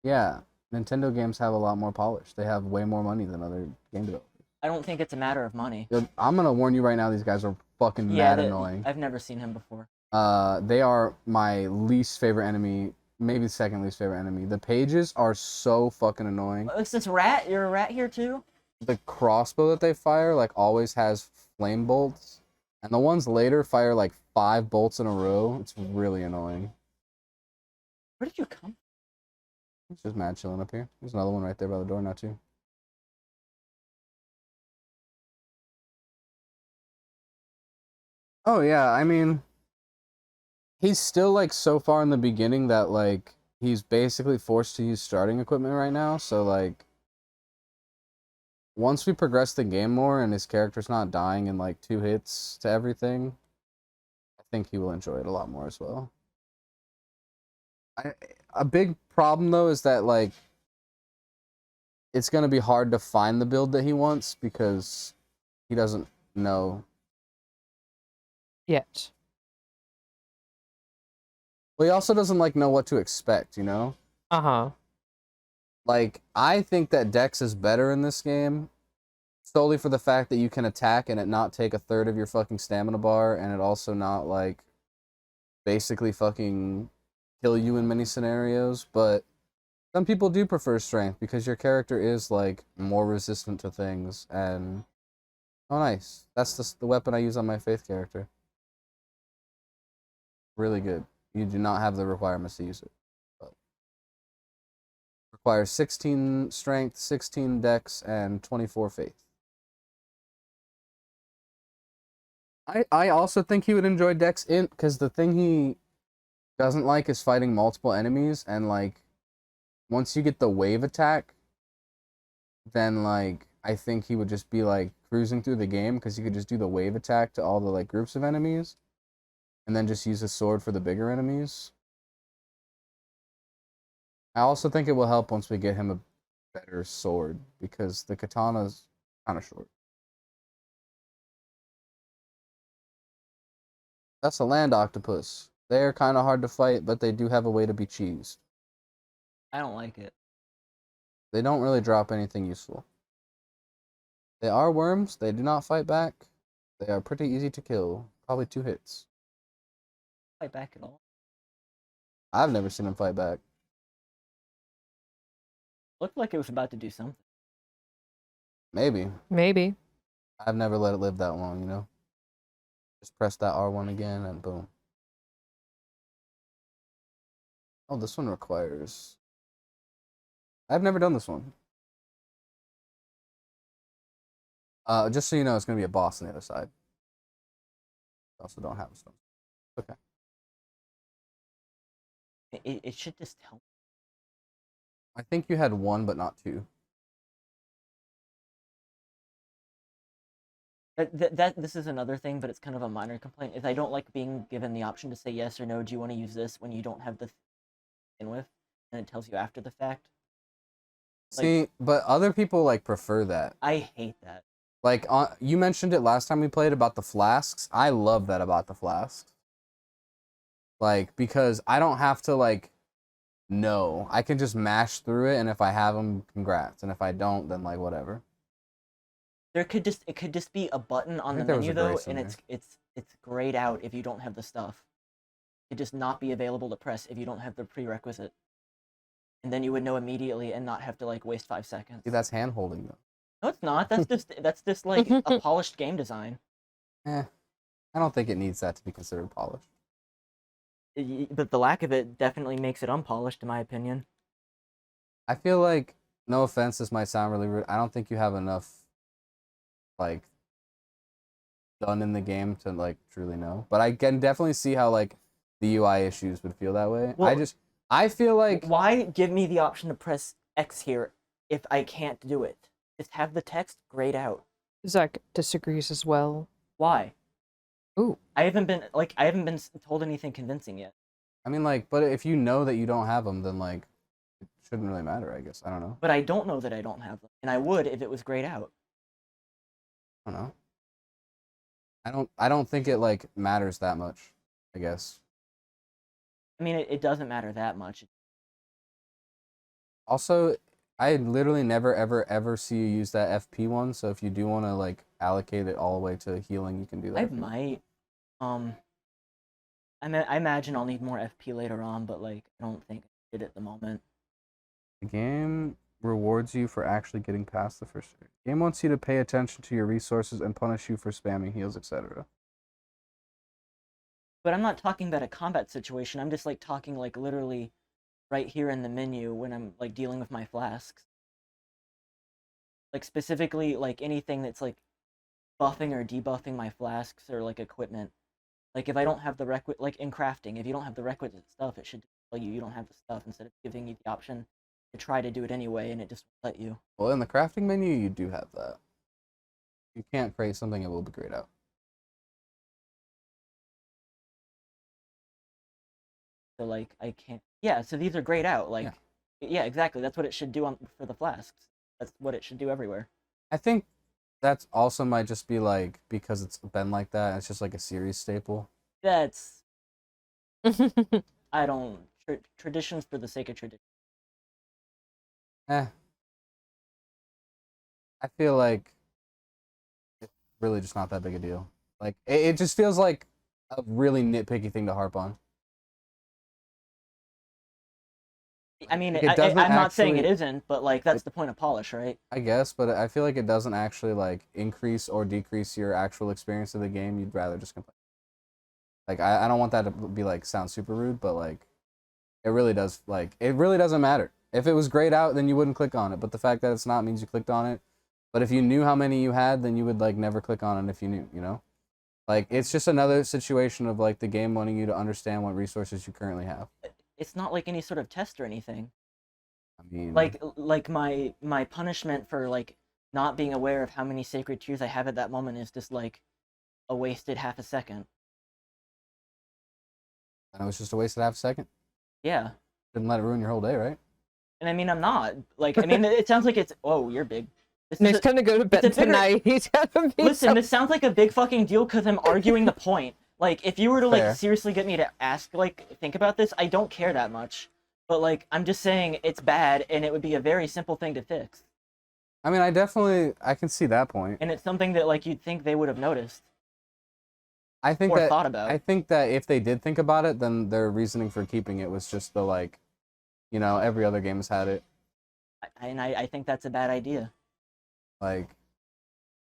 Speaker 3: Yeah, Nintendo games have a lot more polish. They have way more money than other game developers.
Speaker 2: I don't think it's a matter of money.
Speaker 3: I'm gonna warn you right now, these guys are fucking mad annoying.
Speaker 2: I've never seen him before.
Speaker 3: They are my least favorite enemy, maybe the second least favorite enemy. The pages are so fucking annoying.
Speaker 2: Is this rat? You're a rat here too?
Speaker 3: The crossbow that they fire, like, always has flame bolts. And the ones later fire, like, 5 bolts in a row. It's really annoying.
Speaker 2: Where did you come?
Speaker 3: It's just mad chilling up here. There's another one right there by the door now, too. Oh, yeah, I mean, he's still, like, so far in the beginning that, like, he's basically forced to use starting equipment right now, so, like, once we progress the game more and his character's not dying in, like, 2 hits to everything, I think he will enjoy it a lot more as well. A big problem, though, is that, like, it's going to be hard to find the build that he wants because he doesn't know
Speaker 1: Yet.
Speaker 3: Well, he also doesn't, like, know what to expect, you know?
Speaker 1: Uh-huh.
Speaker 3: Like, I think that Dex is better in this game solely for the fact that you can attack and it not take a third of your fucking stamina bar, and it also not, like, basically fucking kill you in many scenarios, but some people do prefer strength because your character is, like, more resistant to things, and oh, nice. That's the weapon I use on my Faith character. Really good. You do not have the requirements to use it. But requires 16 strength, 16 dex, and 24 faith. I also think he would enjoy dex int, because the thing he doesn't like is fighting multiple enemies, and, like, once you get the wave attack, then, like, I think he would just be, like, cruising through the game, because you could just do the wave attack to all the, like, groups of enemies, and then just use a sword for the bigger enemies. I also think it will help once we get him a better sword, because the katana's kind of short. That's a land octopus. They're kind of hard to fight, but they do have a way to be cheesed.
Speaker 2: I don't like it.
Speaker 3: They don't really drop anything useful. They are worms. They do not fight back. They are pretty easy to kill. Probably 2 hits.
Speaker 2: Fight back at all?
Speaker 3: I've never seen them fight back.
Speaker 2: Looked like it was about to do something.
Speaker 3: Maybe.
Speaker 1: Maybe.
Speaker 3: I've never let it live that long, you know? Just press that R1 again and boom. Oh, this one requires... I've never done this one. Just so you know, it's going to be a boss on the other side. I also don't have a stone. Okay.
Speaker 2: It should just tell me.
Speaker 3: I think you had 1, but not 2.
Speaker 2: This is another thing, but it's kind of a minor complaint, is I don't like being given the option to say yes or no, do you want to use this, when you don't have the in with. and it tells you after the fact.
Speaker 3: See, but other people like prefer that.
Speaker 2: I hate that.
Speaker 3: Like you mentioned it last time we played about the flasks. I love that about the flasks. Like, because I don't have to like know. I can just mash through it, and if I have them, congrats. And if I don't, then like whatever.
Speaker 2: It could just be a button on the menu though, and it's grayed out if you don't have the stuff. It just not be available to press if you don't have the prerequisite. And then you would know immediately and not have to like waste 5 seconds.
Speaker 3: See, that's hand holding though.
Speaker 2: No, it's not. That's just like a polished game design.
Speaker 3: I don't think it needs that to be considered polished.
Speaker 2: But the lack of it definitely makes it unpolished, in my opinion.
Speaker 3: I feel like, no offense, this might sound really rude. I don't think you have enough, like, done in the game to like truly know. But I can definitely see how like the UI issues would feel that way.
Speaker 2: Well,
Speaker 3: I feel like,
Speaker 2: why give me the option to press X here if I can't do it? Just have the text grayed out.
Speaker 1: Zach disagrees as well.
Speaker 2: Why?
Speaker 1: Ooh.
Speaker 2: I haven't been told anything convincing yet.
Speaker 3: I mean, like, but if you know that you don't have them, then like it shouldn't really matter, I guess. I don't know.
Speaker 2: But I don't know that I don't have them, and I would if it was grayed out.
Speaker 3: I don't know. I don't think it like matters that much, I guess.
Speaker 2: I mean, it doesn't matter that much.
Speaker 3: Also, I literally never ever see you use that FP one, so if you do want to like allocate it all the way to healing, you can do that.
Speaker 2: I might. I imagine I'll need more FP later on, but like I don't think I did at the moment.
Speaker 3: The game rewards you for actually getting past the first stage. The game wants you to pay attention to your resources and punish you for spamming heals, etc.
Speaker 2: But I'm not talking about a combat situation. I'm just like talking like literally right here in the menu when I'm like dealing with my flasks. Like specifically like anything that's like buffing or debuffing my flasks or like equipment. Like if I don't have the requisite, like in crafting, if you don't have the requisite stuff, it should tell you don't have the stuff instead of giving you the option to try to do it anyway, and it just won't let you.
Speaker 3: Well, in the crafting menu, you do have that. You can't create something, it will be grayed out.
Speaker 2: So like I can't. Yeah, so these are grayed out. Like, yeah, exactly. That's what it should do for the flasks. That's what it should do everywhere.
Speaker 3: I think that's also might just be like because it's been like that. It's just like a series staple.
Speaker 2: That's. I don't traditions for the sake of tradition.
Speaker 3: I feel like it's really just not that big a deal. Like it just feels like a really nitpicky thing to harp on.
Speaker 2: I mean,
Speaker 3: Like, I'm
Speaker 2: not saying it isn't, but like that's the point of polish, right?
Speaker 3: I guess, but I feel like it doesn't actually like increase or decrease your actual experience of the game. You'd rather just complain. Like I don't want that to be like sound super rude, but like it really does. Like it really doesn't matter. If it was grayed out, then you wouldn't click on it. But the fact that it's not means you clicked on it. But if you knew how many you had, then you would like never click on it if you knew, you know? Like it's just another situation of like the game wanting you to understand what resources you currently have.
Speaker 2: It's not like any sort of test or anything.
Speaker 3: I mean,
Speaker 2: like my punishment for like not being aware of how many sacred tears I have at that moment is just like a wasted half a second.
Speaker 3: and it was just a wasted half a second.
Speaker 2: Yeah.
Speaker 3: Didn't let it ruin your whole day, right?
Speaker 2: And I mean, I'm not. Like, I mean, it sounds like it's, oh, you're big.
Speaker 1: Nick's gonna go to bed tonight. He's gonna be
Speaker 2: Listen, this sounds like a big fucking deal because I'm arguing the point. Like, if you were to, like, seriously get me to ask, like, think about this, I don't care that much. But, like, I'm just saying it's bad, and it would be a very simple thing to fix.
Speaker 3: I mean, I can see that point.
Speaker 2: And it's something that, like, you'd think they would have noticed.
Speaker 3: I think
Speaker 2: or thought about.
Speaker 3: I think that if they did think about it, then their reasoning for keeping it was just the, like, you know, every other game has had it.
Speaker 2: I think that's a bad idea.
Speaker 3: Like,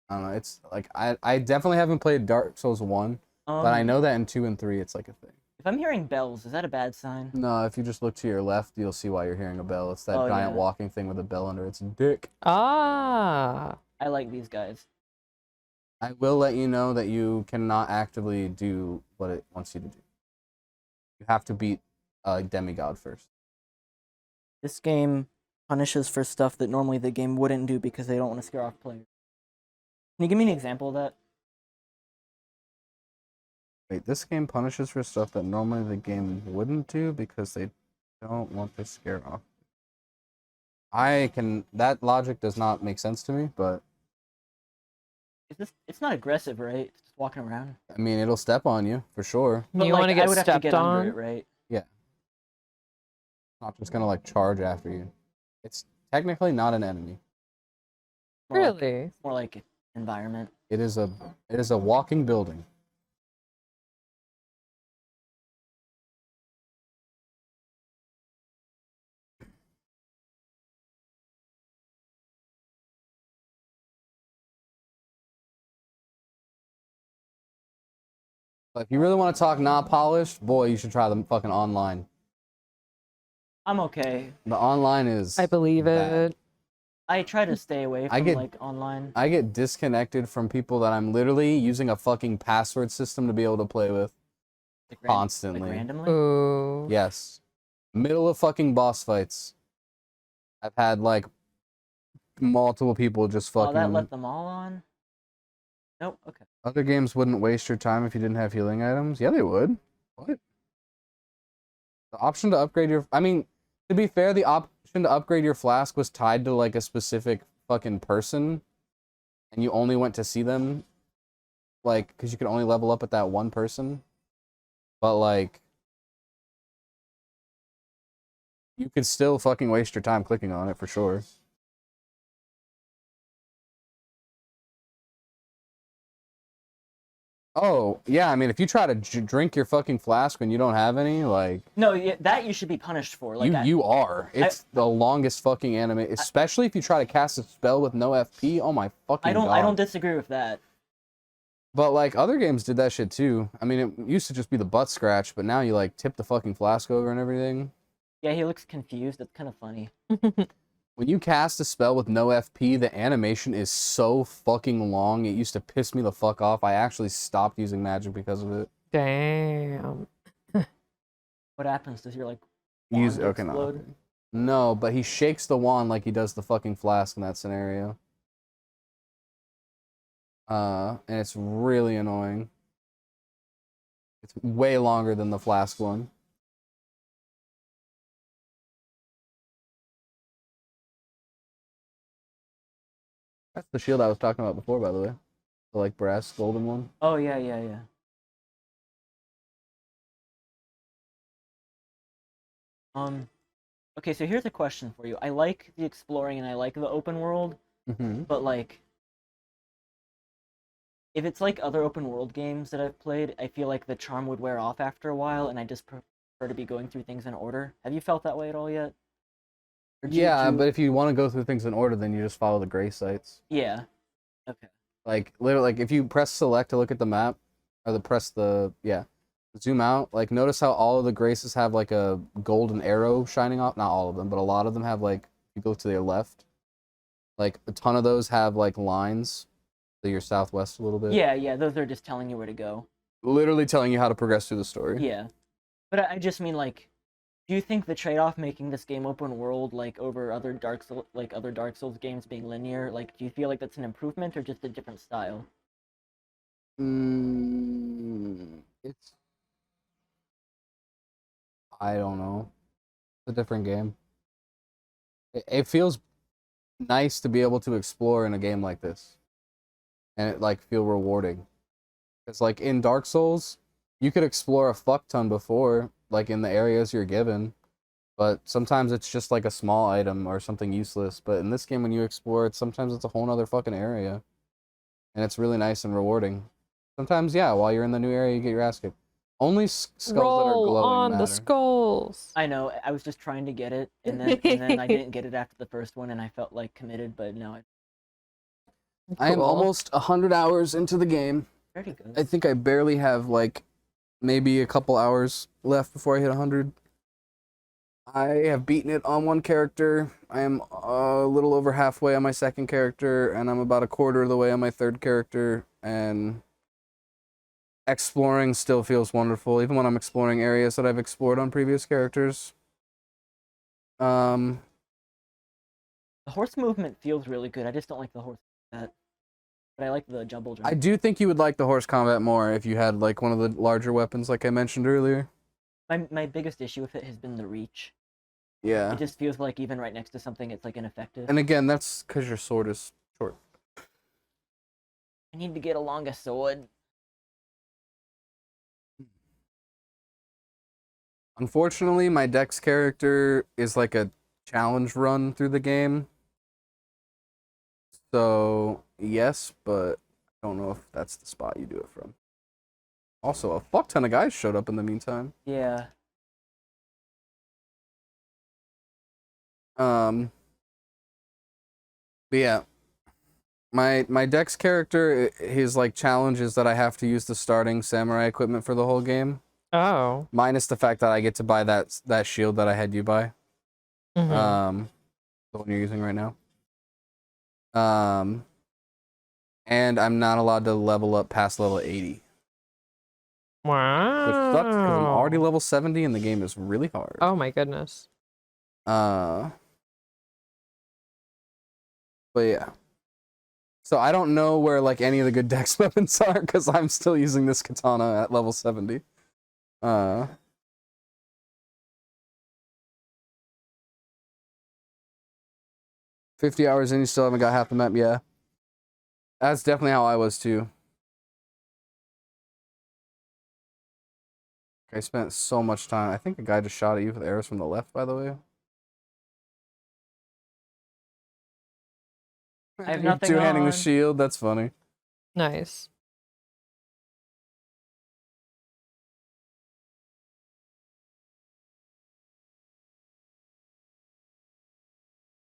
Speaker 3: I don't know. It's like I definitely haven't played Dark Souls 1, but I know that in 2 and 3 it's like a thing.
Speaker 2: If I'm hearing bells, is that a bad sign?
Speaker 3: No, if you just look to your left, you'll see why you're hearing a bell. It's that giant walking thing with a bell under its dick.
Speaker 1: Ah.
Speaker 2: I like these guys.
Speaker 3: I will let you know that you cannot actively do what it wants you to do. You have to beat a demigod first.
Speaker 2: This game punishes for stuff that normally the game wouldn't do because they don't want to scare off players. Can you give me an example of that?
Speaker 3: Wait, this game punishes for stuff that normally the game wouldn't do because they Don't want to scare off. That logic does not make sense to me, but
Speaker 2: It's not aggressive, right? It's just walking around.
Speaker 3: I mean, it'll step on you for sure.
Speaker 2: But
Speaker 1: You
Speaker 2: like,
Speaker 1: want to
Speaker 2: I
Speaker 1: get
Speaker 2: would have to
Speaker 1: stepped
Speaker 2: get
Speaker 1: on?
Speaker 2: under it, right?
Speaker 3: Yeah. Not just gonna like charge after you. It's technically not an enemy.
Speaker 2: More like-
Speaker 1: Really?
Speaker 2: more like environment.
Speaker 3: It is a walking building. But if you really want to talk not polished, boy, you should try the fucking online.
Speaker 2: I'm okay.
Speaker 3: The online is
Speaker 1: I believe
Speaker 3: bad.
Speaker 1: it.
Speaker 2: I try to stay away from like online.
Speaker 3: I get disconnected from people that I'm literally using a fucking password system to be able to play with
Speaker 2: Like
Speaker 3: constantly.
Speaker 2: Like randomly.
Speaker 1: Ooh.
Speaker 3: Yes. Middle of fucking boss fights. I've had like multiple people just
Speaker 2: Oh,
Speaker 3: fucking.
Speaker 2: that let them all on? Nope, okay.
Speaker 3: Other games wouldn't waste your time if you didn't have healing items. Yeah, they would. What? The option to upgrade your... I mean, to be fair, the option to upgrade your flask was tied to like a specific fucking person. And you only went to see them. Like, because you could only level up at that one person. But like... You could still fucking waste your time clicking on it for sure. Oh, yeah, I mean, if you try to drink your fucking flask when you don't have any, like...
Speaker 2: No, yeah, that you should be punished for. Like
Speaker 3: you are. It's the longest fucking anime, especially if you try to cast a spell with no FP. Oh my fucking god.
Speaker 2: I don't disagree with that.
Speaker 3: But like other games did that shit too. I mean, it used to just be the butt scratch, but now you like tip the fucking flask over and everything.
Speaker 2: Yeah, he looks confused. That's kind of funny.
Speaker 3: When you cast a spell with no FP, the animation is so fucking long. It used to piss me the fuck off. I actually stopped using magic because of it.
Speaker 1: Damn.
Speaker 2: What happens? Does your like
Speaker 3: Use
Speaker 2: wand
Speaker 3: okay,
Speaker 2: explode?
Speaker 3: no, but he shakes the wand like he does the fucking flask in that scenario. And it's really annoying. It's way longer than the flask one. That's the shield I was talking about before, by the way. The like brass golden one.
Speaker 2: Oh yeah, yeah, yeah. Okay, so here's a question for you. I like the exploring and I like the open world,
Speaker 3: Mm-hmm.
Speaker 2: but like, if it's like other open world games that I've played, I feel like the charm would wear off after a while, and I just prefer to be going through things in order. Have you felt that way at all yet? Or
Speaker 3: Yeah, but if you want to go through things in order, then you just follow the gray sites.
Speaker 2: yeah. Okay.
Speaker 3: Like literally, like if you press select to look at the map, or zoom out. Like notice how all of the graces have like a golden arrow shining off. Not all of them, but a lot of them have like. If you go to their left, like a ton of those have like lines. To your southwest a little bit.
Speaker 2: Yeah, yeah. Those are just telling you where to go.
Speaker 3: Literally telling you how to progress through the story.
Speaker 2: Yeah, but I just mean like, do you think the trade-off making this game open world like over other Dark Souls games being linear, like do you feel like that's an improvement or just a different style?
Speaker 3: It's. I don't know. It's a different game. It feels nice to be able to explore in a game like this. And it like feel rewarding. Because like in Dark Souls, you could explore a fuck ton before, like in the areas you're given. But sometimes it's just like a small item or something useless. But in this game, when you explore it, sometimes it's a whole nother fucking area. And it's really nice and rewarding. Sometimes, yeah, while you're in the new area, you get your ass kicked. Only skulls that are
Speaker 1: Roll
Speaker 3: glowing
Speaker 1: on
Speaker 3: matter.
Speaker 1: the skulls.
Speaker 2: I know. I was just trying to get it, and then I didn't get it after the first one, and I felt like committed, but no.
Speaker 3: I am
Speaker 1: Cool.
Speaker 3: almost 100 hours into the game.
Speaker 2: Very good.
Speaker 3: I think I barely have like maybe a couple hours left before I hit 100. I have beaten it on one character. I am a little over halfway on my second character, and I'm about a quarter of the way on my third character, and exploring still feels wonderful, even when I'm exploring areas that I've explored on previous characters.
Speaker 2: The horse movement feels really good. I just don't like the horse combat. But I like the jumble jump.
Speaker 3: I do think you would like the horse combat more if you had like one of the larger weapons like I mentioned earlier.
Speaker 2: My biggest issue with it has been the reach.
Speaker 3: Yeah.
Speaker 2: It just feels like even right next to something, it's like ineffective.
Speaker 3: And again, that's because your sword is short.
Speaker 2: I need to get a longer sword.
Speaker 3: Unfortunately, my Dex character is like a challenge run through the game. So, yes, but I don't know if that's the spot you do it from. Also, a fuck ton of guys showed up in the meantime.
Speaker 2: Yeah.
Speaker 3: But yeah, my Dex character, his like challenge is that I have to use the starting samurai equipment for the whole game,
Speaker 1: Oh.
Speaker 3: minus the fact that I get to buy that shield that I had you buy.
Speaker 1: Mhm.
Speaker 3: The one you're using right now. And I'm not allowed to level up past level 80.
Speaker 1: Wow.
Speaker 3: Which sucks because I'm already level 70 and the game is really hard.
Speaker 1: Oh my goodness.
Speaker 3: But yeah. So I don't know where like any of the good dex weapons are because I'm still using this katana at level 70. 50 hours in, you still haven't got half the map. Yeah. That's definitely how I was too. I spent so much time. I think a guy just shot at you with arrows from the left, by the way.
Speaker 2: I have
Speaker 3: You're
Speaker 2: nothing
Speaker 3: two-handing the
Speaker 2: on.
Speaker 3: shield. That's funny.
Speaker 1: Nice.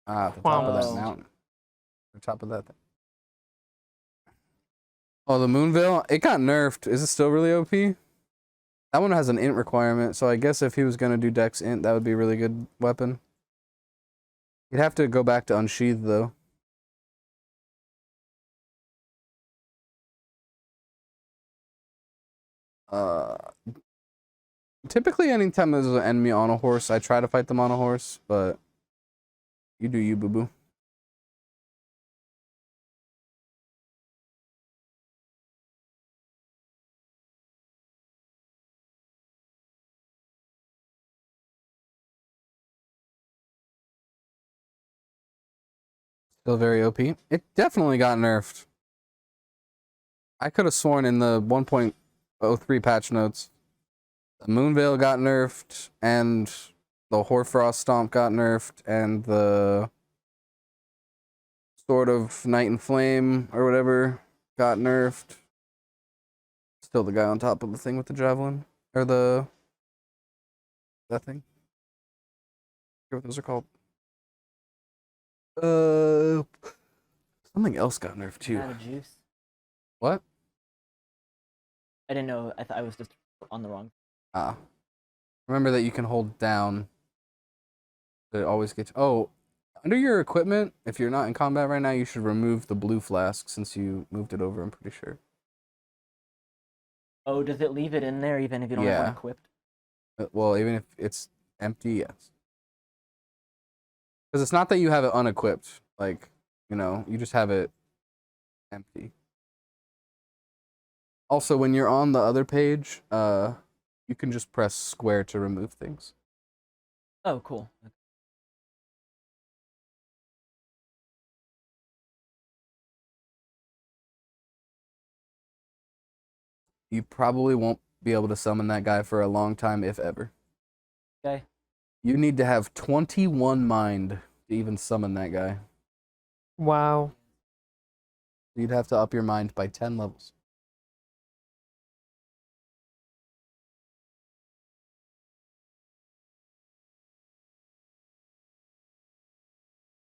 Speaker 3: At the top of that
Speaker 2: Wow.
Speaker 3: mountain. The top of that thing. Oh, the Moonveil? It got nerfed. Is it still really OP? That one has an int requirement, so I guess if he was going to do dex int, that would be a really good weapon. You'd have to go back to unsheath, though. Typically, anytime there's an enemy on a horse, I try to fight them on a horse, but you do you, boo-boo. Still very OP. It definitely got nerfed. I could have sworn in the 1.03 patch notes, the Moonveil got nerfed, and the Hoarfrost Stomp got nerfed, and the Sword of Night and Flame, or whatever, got nerfed. Still the guy on top of the thing with the javelin. Or that thing. I forget what those are called. Something else got nerfed too.
Speaker 2: Out of juice.
Speaker 3: What?
Speaker 2: I didn't know. I thought I was just on the wrong.
Speaker 3: Remember that you can hold down. It always gets. Oh, under your equipment, if you're not in combat right now, you should remove the blue flask since you moved it over, I'm pretty sure.
Speaker 2: Oh, does it leave it in there even if you don't have one
Speaker 3: Yeah.
Speaker 2: equipped?
Speaker 3: Well, even if it's empty, yes. Because it's not that you have it unequipped. Like, you just have it empty. Also, when you're on the other page, you can just press square to remove things.
Speaker 2: Oh, cool.
Speaker 3: You probably won't be able to summon that guy for a long time, if ever.
Speaker 2: Okay.
Speaker 3: You need to have 21 mind to even summon that guy.
Speaker 1: Wow.
Speaker 3: You'd have to up your mind by 10 levels.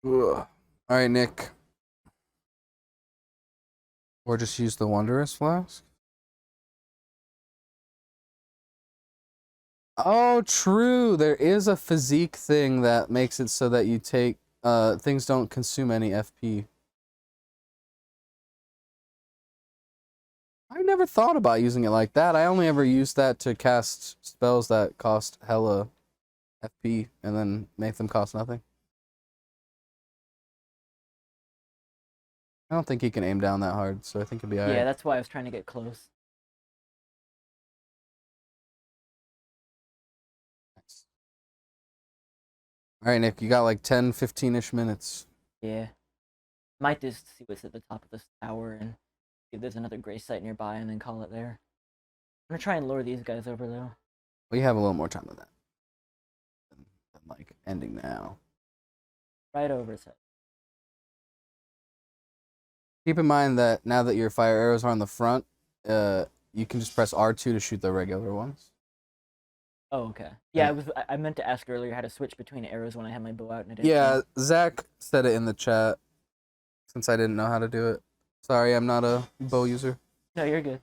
Speaker 3: Ugh. All right, Nick. Or just use the Wondrous Flask. Oh, true. There is a physique thing that makes it so that you take things don't consume any FP. I never thought about using it like that. I only ever used that to cast spells that cost hella FP and then make them cost nothing. I don't think he can aim down that hard, so I think he'll be alright.
Speaker 2: Yeah, that's why I was trying to get close.
Speaker 3: All right, Nick, you got like 10, 15-ish minutes.
Speaker 2: Yeah. Might just see what's at the top of this tower and see if there's another gray site nearby and then call it there. I'm gonna try and lure these guys over though.
Speaker 3: We have a little more time than that. Than like ending now.
Speaker 2: Right over his head.
Speaker 3: Keep in mind that now that your fire arrows are on the front, you can just press R2 to shoot the regular ones.
Speaker 2: Oh, okay. Yeah, I meant to ask earlier how to switch between arrows when I had my bow out and I didn't.
Speaker 3: Yeah, Zach said it in the chat since I didn't know how to do it. Sorry, I'm not a bow user.
Speaker 2: No, you're good.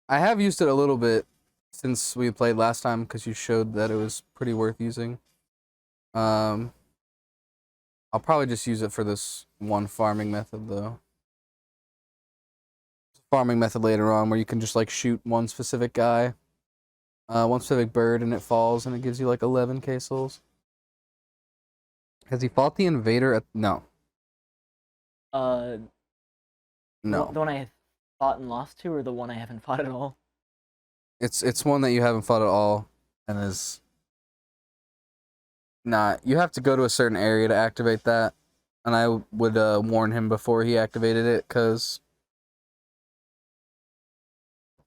Speaker 3: I have used it a little bit since we played last time because you showed that it was pretty worth using. I'll probably just use it for this one farming method though. Farming method later on where you can just like shoot one specific guy, one specific bird, and it falls and it gives you like 11k souls. Has he fought the invader at no?
Speaker 2: No.
Speaker 3: No.
Speaker 2: The one I fought and lost to, or the one I haven't fought at all?
Speaker 3: It's one that you haven't fought at all, and is not. You have to go to a certain area to activate that, and I would warn him before he activated it, cause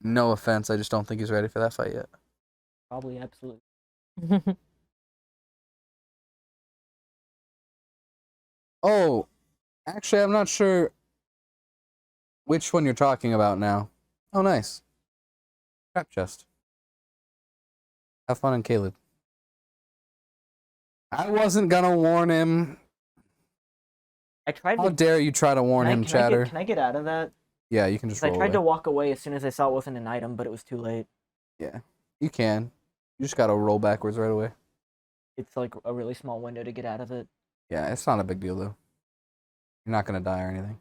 Speaker 3: no offense, I just don't think he's ready for that fight yet.
Speaker 2: Probably, absolutely.
Speaker 3: Oh, actually, I'm not sure which one you're talking about now. Oh, nice. Trap chest. Have fun in Caleb. I wasn't gonna warn him.
Speaker 2: I tried.
Speaker 3: How dare you try to warn him, Chatter?
Speaker 2: Can I get out of that?
Speaker 3: Yeah, you can just roll
Speaker 2: I tried
Speaker 3: away.
Speaker 2: to walk away as soon as I saw it wasn't an item, but it was too late.
Speaker 3: Yeah, you can. You just gotta roll backwards right away.
Speaker 2: It's like a really small window to get out of it.
Speaker 3: Yeah, it's not a big deal though. You're not gonna die or anything.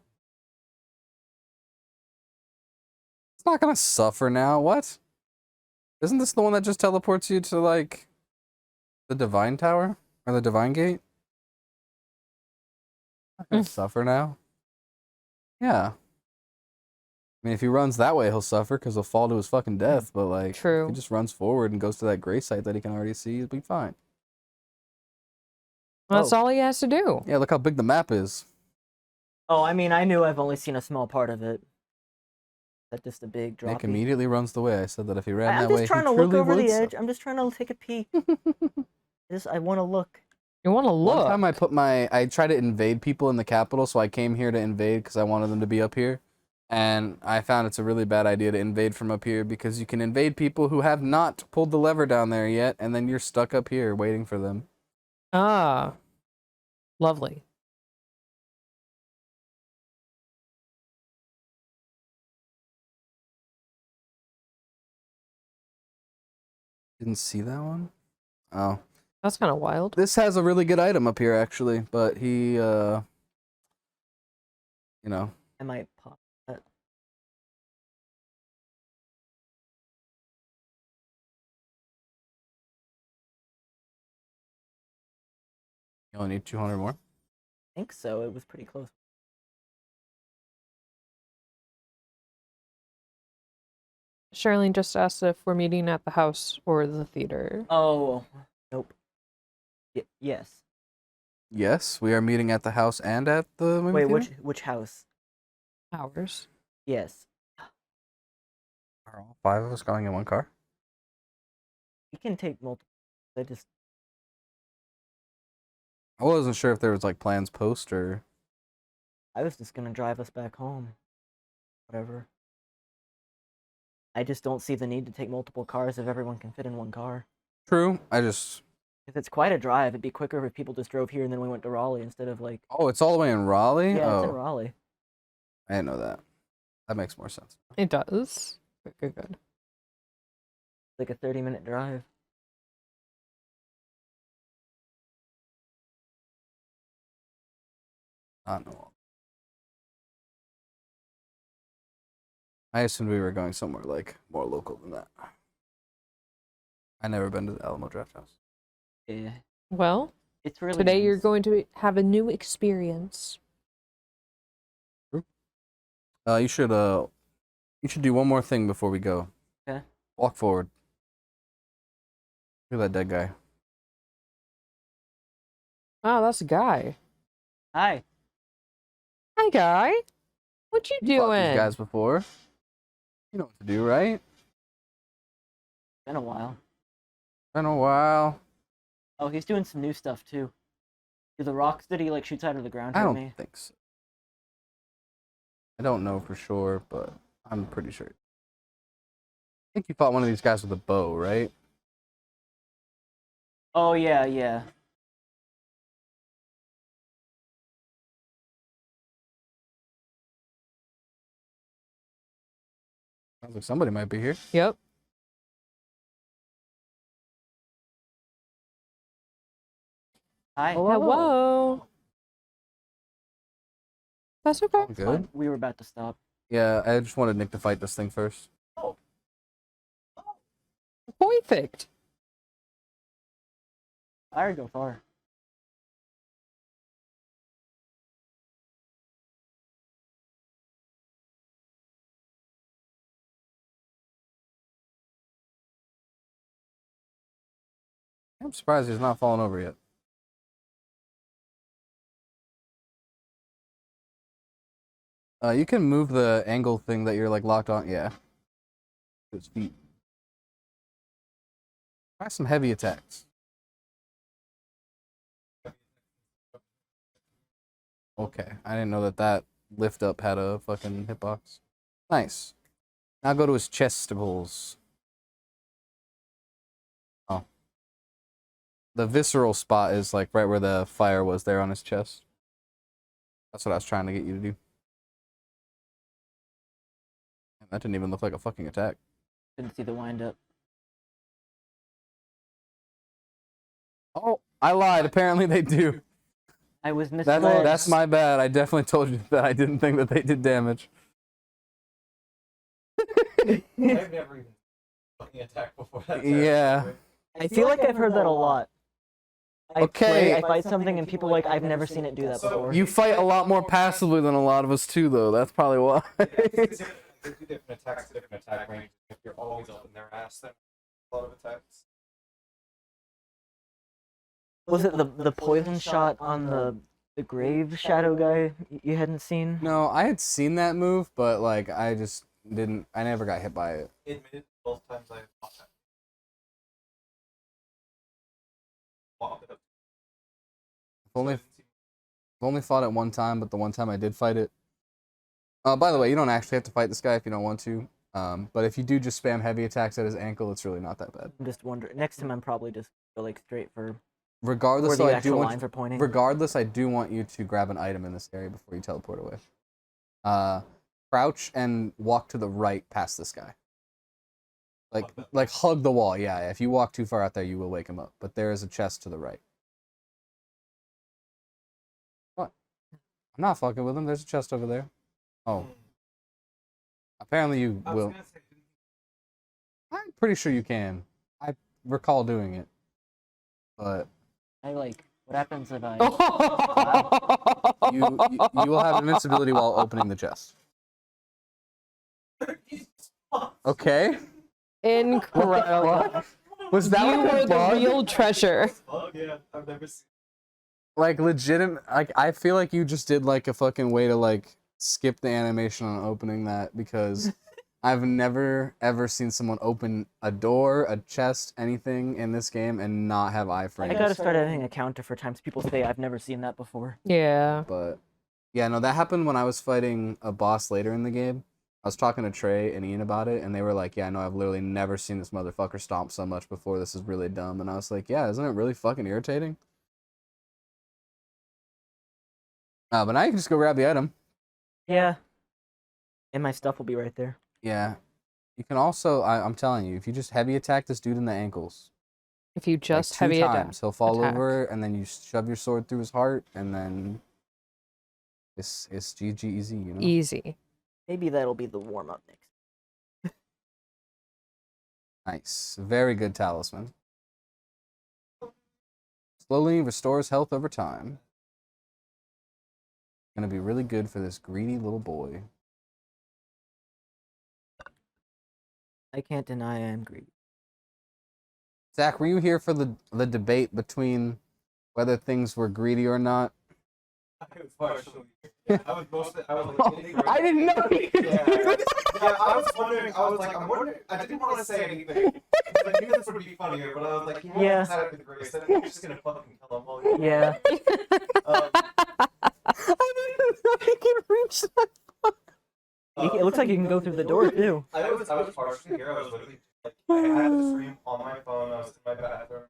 Speaker 3: It's not gonna suffer now. What? Isn't this the one that just teleports you to like the Divine Tower or the Divine Gate? Not gonna suffer now. Yeah. I mean, if he runs that way, he'll suffer because he'll fall to his fucking death. But like,
Speaker 1: True.
Speaker 3: if he just runs forward and goes to that gray site that he can already see, he'll be fine.
Speaker 1: That's all he has to do.
Speaker 3: Yeah, look how big the map is.
Speaker 2: Oh, I mean, I knew I've only seen a small part of it. That's just a big drop.
Speaker 3: Nick immediately runs the way. I said that if he ran that
Speaker 2: I'm
Speaker 3: way,
Speaker 2: just trying to look over the edge. I'm just trying to take a peek. I want to look.
Speaker 1: You want to look?
Speaker 3: One time I tried to invade people in the capital, so I came here to invade because I wanted them to be up here. And I found it's a really bad idea to invade from up here because you can invade people who have not pulled the lever down there yet, and then you're stuck up here waiting for them.
Speaker 1: Ah. Lovely.
Speaker 3: Didn't see that one? Oh.
Speaker 1: That's kind of wild.
Speaker 3: This has a really good item up here, actually, but he, you know.
Speaker 2: I might pop that.
Speaker 3: You only need 200 more?
Speaker 2: I think so. It was pretty close.
Speaker 1: Charlene just asked if we're meeting at the house or the theater.
Speaker 2: Oh, nope. Yes.
Speaker 3: Yes, we are meeting at the house and at the movie
Speaker 2: Wait,
Speaker 3: theater?
Speaker 2: which house?
Speaker 1: Ours.
Speaker 2: Yes.
Speaker 3: Are all 5 of us going in one car?
Speaker 2: We can take multiple.
Speaker 3: I wasn't sure if there was like plans post or...
Speaker 2: I was just gonna drive us back home. Whatever. I just don't see the need to take multiple cars if everyone can fit in one car.
Speaker 3: True, I just...
Speaker 2: If it's quite a drive, it'd be quicker if people just drove here and then we went to Raleigh instead of like...
Speaker 3: Oh, it's all the way in Raleigh?
Speaker 2: Yeah,
Speaker 3: oh,
Speaker 2: it's in Raleigh.
Speaker 3: I didn't know that. That makes more sense.
Speaker 1: It does. Good.
Speaker 2: It's like a 30-minute drive.
Speaker 3: I don't know. I assumed we were going somewhere like more local than that. I never been to the Alamo Draft House.
Speaker 2: Yeah.
Speaker 1: Well,
Speaker 2: It's really
Speaker 1: today you're
Speaker 2: nice.
Speaker 1: going to have a new experience.
Speaker 3: You should do one more thing before we go.
Speaker 2: Okay.
Speaker 3: Walk forward. Look at that dead guy.
Speaker 1: Oh, that's a guy.
Speaker 2: Hi.
Speaker 1: Hi, guy. What you
Speaker 3: You fought these
Speaker 1: doing?
Speaker 3: guys before. You know what to do, right?
Speaker 2: Been a while.
Speaker 3: Been a while.
Speaker 2: Oh, he's doing some new stuff too. Do the rocks that he like shoots out of the ground
Speaker 3: I
Speaker 2: hurt
Speaker 3: don't
Speaker 2: me?
Speaker 3: think so. I don't know for sure, but I'm pretty sure. I think you fought one of these guys with a bow, right?
Speaker 2: Oh yeah, yeah.
Speaker 3: Sounds like somebody might be here.
Speaker 1: Yep.
Speaker 2: Hi.
Speaker 1: Hello. That's okay.
Speaker 2: It's
Speaker 3: Good.
Speaker 2: fine. We were about to stop.
Speaker 3: Yeah, I just wanted Nick to fight this thing first.
Speaker 1: Perfect.
Speaker 2: I would go far.
Speaker 3: I'm surprised he's not fallen over yet. You can move the angle thing that you're like locked on. Yeah. His feet. Try some heavy attacks. Okay, I didn't know that that lift up had a fucking hitbox. Nice. Now go to his chesticles. Oh. The visceral spot is like right where the fire was there on his chest. That's what I was trying to get you to do. That didn't even look like a fucking attack.
Speaker 2: Didn't see the wind up.
Speaker 3: Oh, I lied. Apparently they do.
Speaker 2: I was misled.
Speaker 3: That's my bad. I definitely told you that I didn't think that they did damage.
Speaker 6: I've never even fucking attacked before that.
Speaker 3: Yeah.
Speaker 2: I feel like I've heard that a lot.
Speaker 3: Okay.
Speaker 2: I fight something and people like, I've never seen it do that before.
Speaker 3: You fight a lot more passively than a lot of us too, though. That's probably why.
Speaker 6: There's two different attacks to different attack ranges. If you're always up in their ass, then a lot of attacks.
Speaker 2: Was it the poison shot on the grave shadow guy you hadn't seen?
Speaker 3: No, I had seen that move, but like I just didn't. I never got hit by it.
Speaker 6: Admitted both times I fought that. Fought it up.
Speaker 3: I've only fought it one time, but the one time I did fight it. By the way, you don't actually have to fight this guy if you don't want to. But if you do just spam heavy attacks at his ankle, it's really not that bad.
Speaker 2: I'm just wondering. Next time I'm probably just go like straight for
Speaker 3: Regardless,
Speaker 2: where
Speaker 3: though,
Speaker 2: the
Speaker 3: I do
Speaker 2: actual
Speaker 3: want
Speaker 2: lines are pointing.
Speaker 3: regardless, I do want you to grab an item in this area before you teleport away. Crouch and walk to the right past this guy. Like hug the wall. Yeah, if you walk too far out there, you will wake him up. But there is a chest to the right. What? I'm not fucking with him. There's a chest over there. Oh. Apparently you
Speaker 6: I was
Speaker 3: will.
Speaker 6: gonna say,
Speaker 3: I'm pretty sure you can. I recall doing it. But
Speaker 2: I like. What happens if I?
Speaker 3: you will have invincibility while opening the chest. Okay.
Speaker 1: Incredible.
Speaker 3: Was that
Speaker 1: You
Speaker 3: like a
Speaker 1: were the
Speaker 3: bug?
Speaker 1: real treasure.
Speaker 6: oh yeah, I've never seen.
Speaker 3: Like legitimate. Like I feel like you just did like a fucking way to like skip the animation on opening that because I've never ever seen someone open a door, a chest, anything in this game and not have
Speaker 2: I
Speaker 3: iframes.
Speaker 2: gotta start adding a counter for times people say I've never seen that before.
Speaker 1: Yeah.
Speaker 3: But yeah, no, that happened when I was fighting a boss later in the game. I was talking to Trey and Ian about it, and they were like, "Yeah, no, I've literally never seen this motherfucker stomp so much before. This is really dumb." And I was like, "Yeah, isn't it really fucking irritating?" But now you can just go grab the item.
Speaker 2: Yeah. And my stuff will be right there.
Speaker 3: Yeah. You can also, I'm telling you, if you just heavy attack this dude in the ankles,
Speaker 1: If you
Speaker 3: like
Speaker 1: just
Speaker 3: 2
Speaker 1: heavy
Speaker 3: times, he'll fall
Speaker 1: attack.
Speaker 3: over, and then you shove your sword through his heart, and then it's GG easy, you know?
Speaker 1: Easy.
Speaker 2: Maybe that'll be the warm up next.
Speaker 3: Nice. Very good talisman. Slowly restores health over time. Gonna be really good for this greedy little boy.
Speaker 2: I can't deny I am greedy.
Speaker 3: Zach, were you here for the debate between whether things were greedy or not.
Speaker 6: I was partially. I was mostly. I was like. ignorant.
Speaker 3: I didn't know you could
Speaker 6: Yeah.
Speaker 3: do this.
Speaker 6: Yeah, I was wondering. I was like, I'm wondering. I didn't want to say anything. Because I knew this would be funnier, but I was like,
Speaker 2: Yeah.
Speaker 6: Decided with grace. Then I'm just gonna fucking kill him. While you
Speaker 2: Yeah.
Speaker 3: I didn't know you could reach that.
Speaker 2: It looks like you can go through the door too.
Speaker 6: I was partially here. I was literally like, I had the stream on my phone. I was in my bathroom.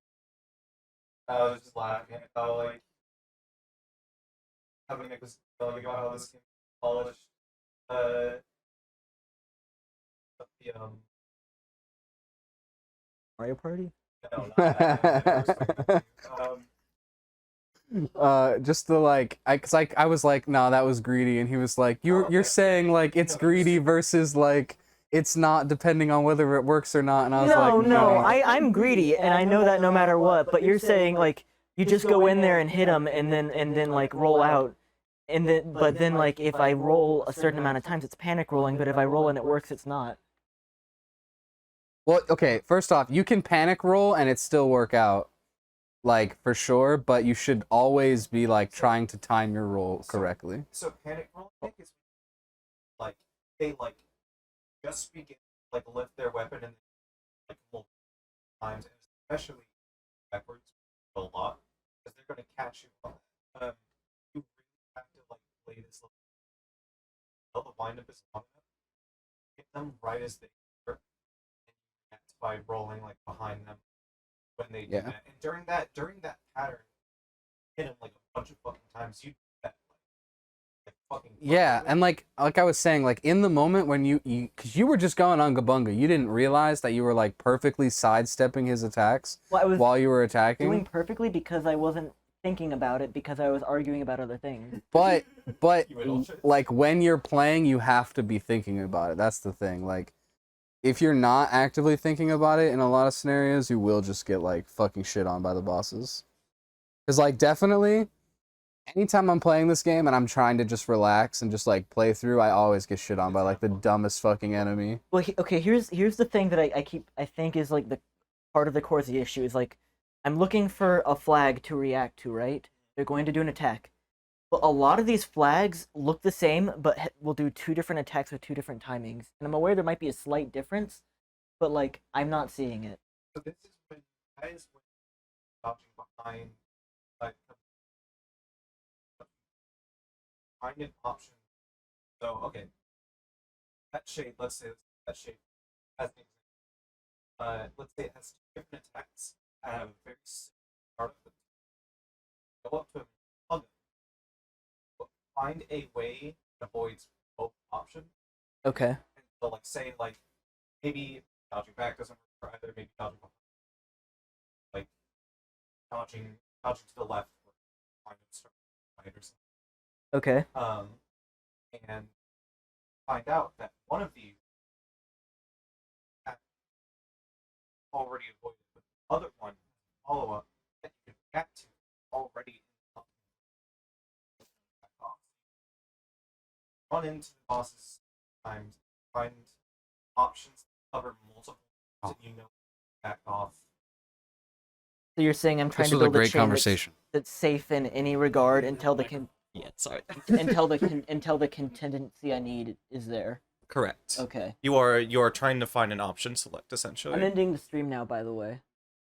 Speaker 6: I was just laughing at how like having Nick was telling about how this game polished. The
Speaker 2: Mario Party?
Speaker 6: no, not that.
Speaker 3: Just the like, I was like, nah, that was greedy, and he was like, you're saying like it's greedy versus like it's not, depending on whether it works or not, and I was like,
Speaker 2: No, I'm greedy, and I know that no matter what. But you're saying like you just go in there and hit them, and then like roll out, and then like if I roll a certain amount of times, it's panic rolling. But if I roll and it works, it's not.
Speaker 3: Well, okay, first off, you can panic roll and it still work out, like for sure, but you should always be like trying to time your roll correctly.
Speaker 6: So panic rolling is like they like just begin like lift their weapon and like multiple times, and especially backwards a lot because they're going to catch you on that. You really have to like play this little the windup is long enough. Hit them right as they start, and you react by rolling like behind them when they do that. And during that pattern, hit them like a bunch of fucking times. You do that like fucking
Speaker 3: Yeah, and like I was saying, like in the moment when you because you were just going unga bunga, you didn't realize that you were like perfectly sidestepping his attacks while you were attacking.
Speaker 2: Doing perfectly because I wasn't thinking about it because I was arguing about other things.
Speaker 3: But like when you're playing, you have to be thinking about it. That's the thing. Like if you're not actively thinking about it in a lot of scenarios, you will just get like fucking shit on by the bosses. Because like definitely, anytime I'm playing this game and I'm trying to just relax and just like play through, I always get shit on by like the dumbest fucking enemy.
Speaker 2: Well, okay. Here's the thing that I think is like the part of the core of the issue is like I'm looking for a flag to react to. Right? They're going to do an attack. But a lot of these flags look the same, but will do two different attacks with two different timings. And I'm aware there might be a slight difference, but like I'm not seeing it.
Speaker 6: So this is when guys were dodging behind like find an option. So okay, that shade. Let's say that shade has an example. Let's say it has two different attacks. I have a very similar start of the go up to him, hug him. Find a way that avoids both options.
Speaker 2: Okay.
Speaker 6: And so like say like maybe dodging back doesn't work for either, maybe dodging behind. Like dodging to the left or find it start right or something.
Speaker 2: Okay.
Speaker 6: And find out that one of these already avoided, but the other one follow up that you can react to already run into the bosses times, find options to cover multiple that you know back off.
Speaker 2: So you're saying I'm trying
Speaker 3: This
Speaker 2: to
Speaker 3: was a
Speaker 2: build
Speaker 3: great
Speaker 2: chain
Speaker 3: conversation.
Speaker 2: that's safe in any regard until the
Speaker 7: Yeah, sorry.
Speaker 2: until the contingency I need is there.
Speaker 7: Correct.
Speaker 2: Okay.
Speaker 7: You are trying to find an option select essentially.
Speaker 2: I'm ending the stream now, by the way.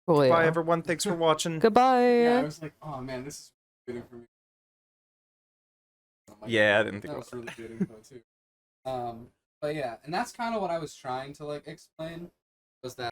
Speaker 1: Cool,
Speaker 7: Bye
Speaker 1: yeah.
Speaker 7: everyone. Thanks for watching.
Speaker 1: Goodbye.
Speaker 3: Yeah, I was like, oh man, this is fitting for me.
Speaker 7: Yeah, I didn't think
Speaker 3: that
Speaker 7: about
Speaker 3: was
Speaker 7: that.
Speaker 3: really fitting though too. But yeah, and that's kind of what I was trying to like explain was that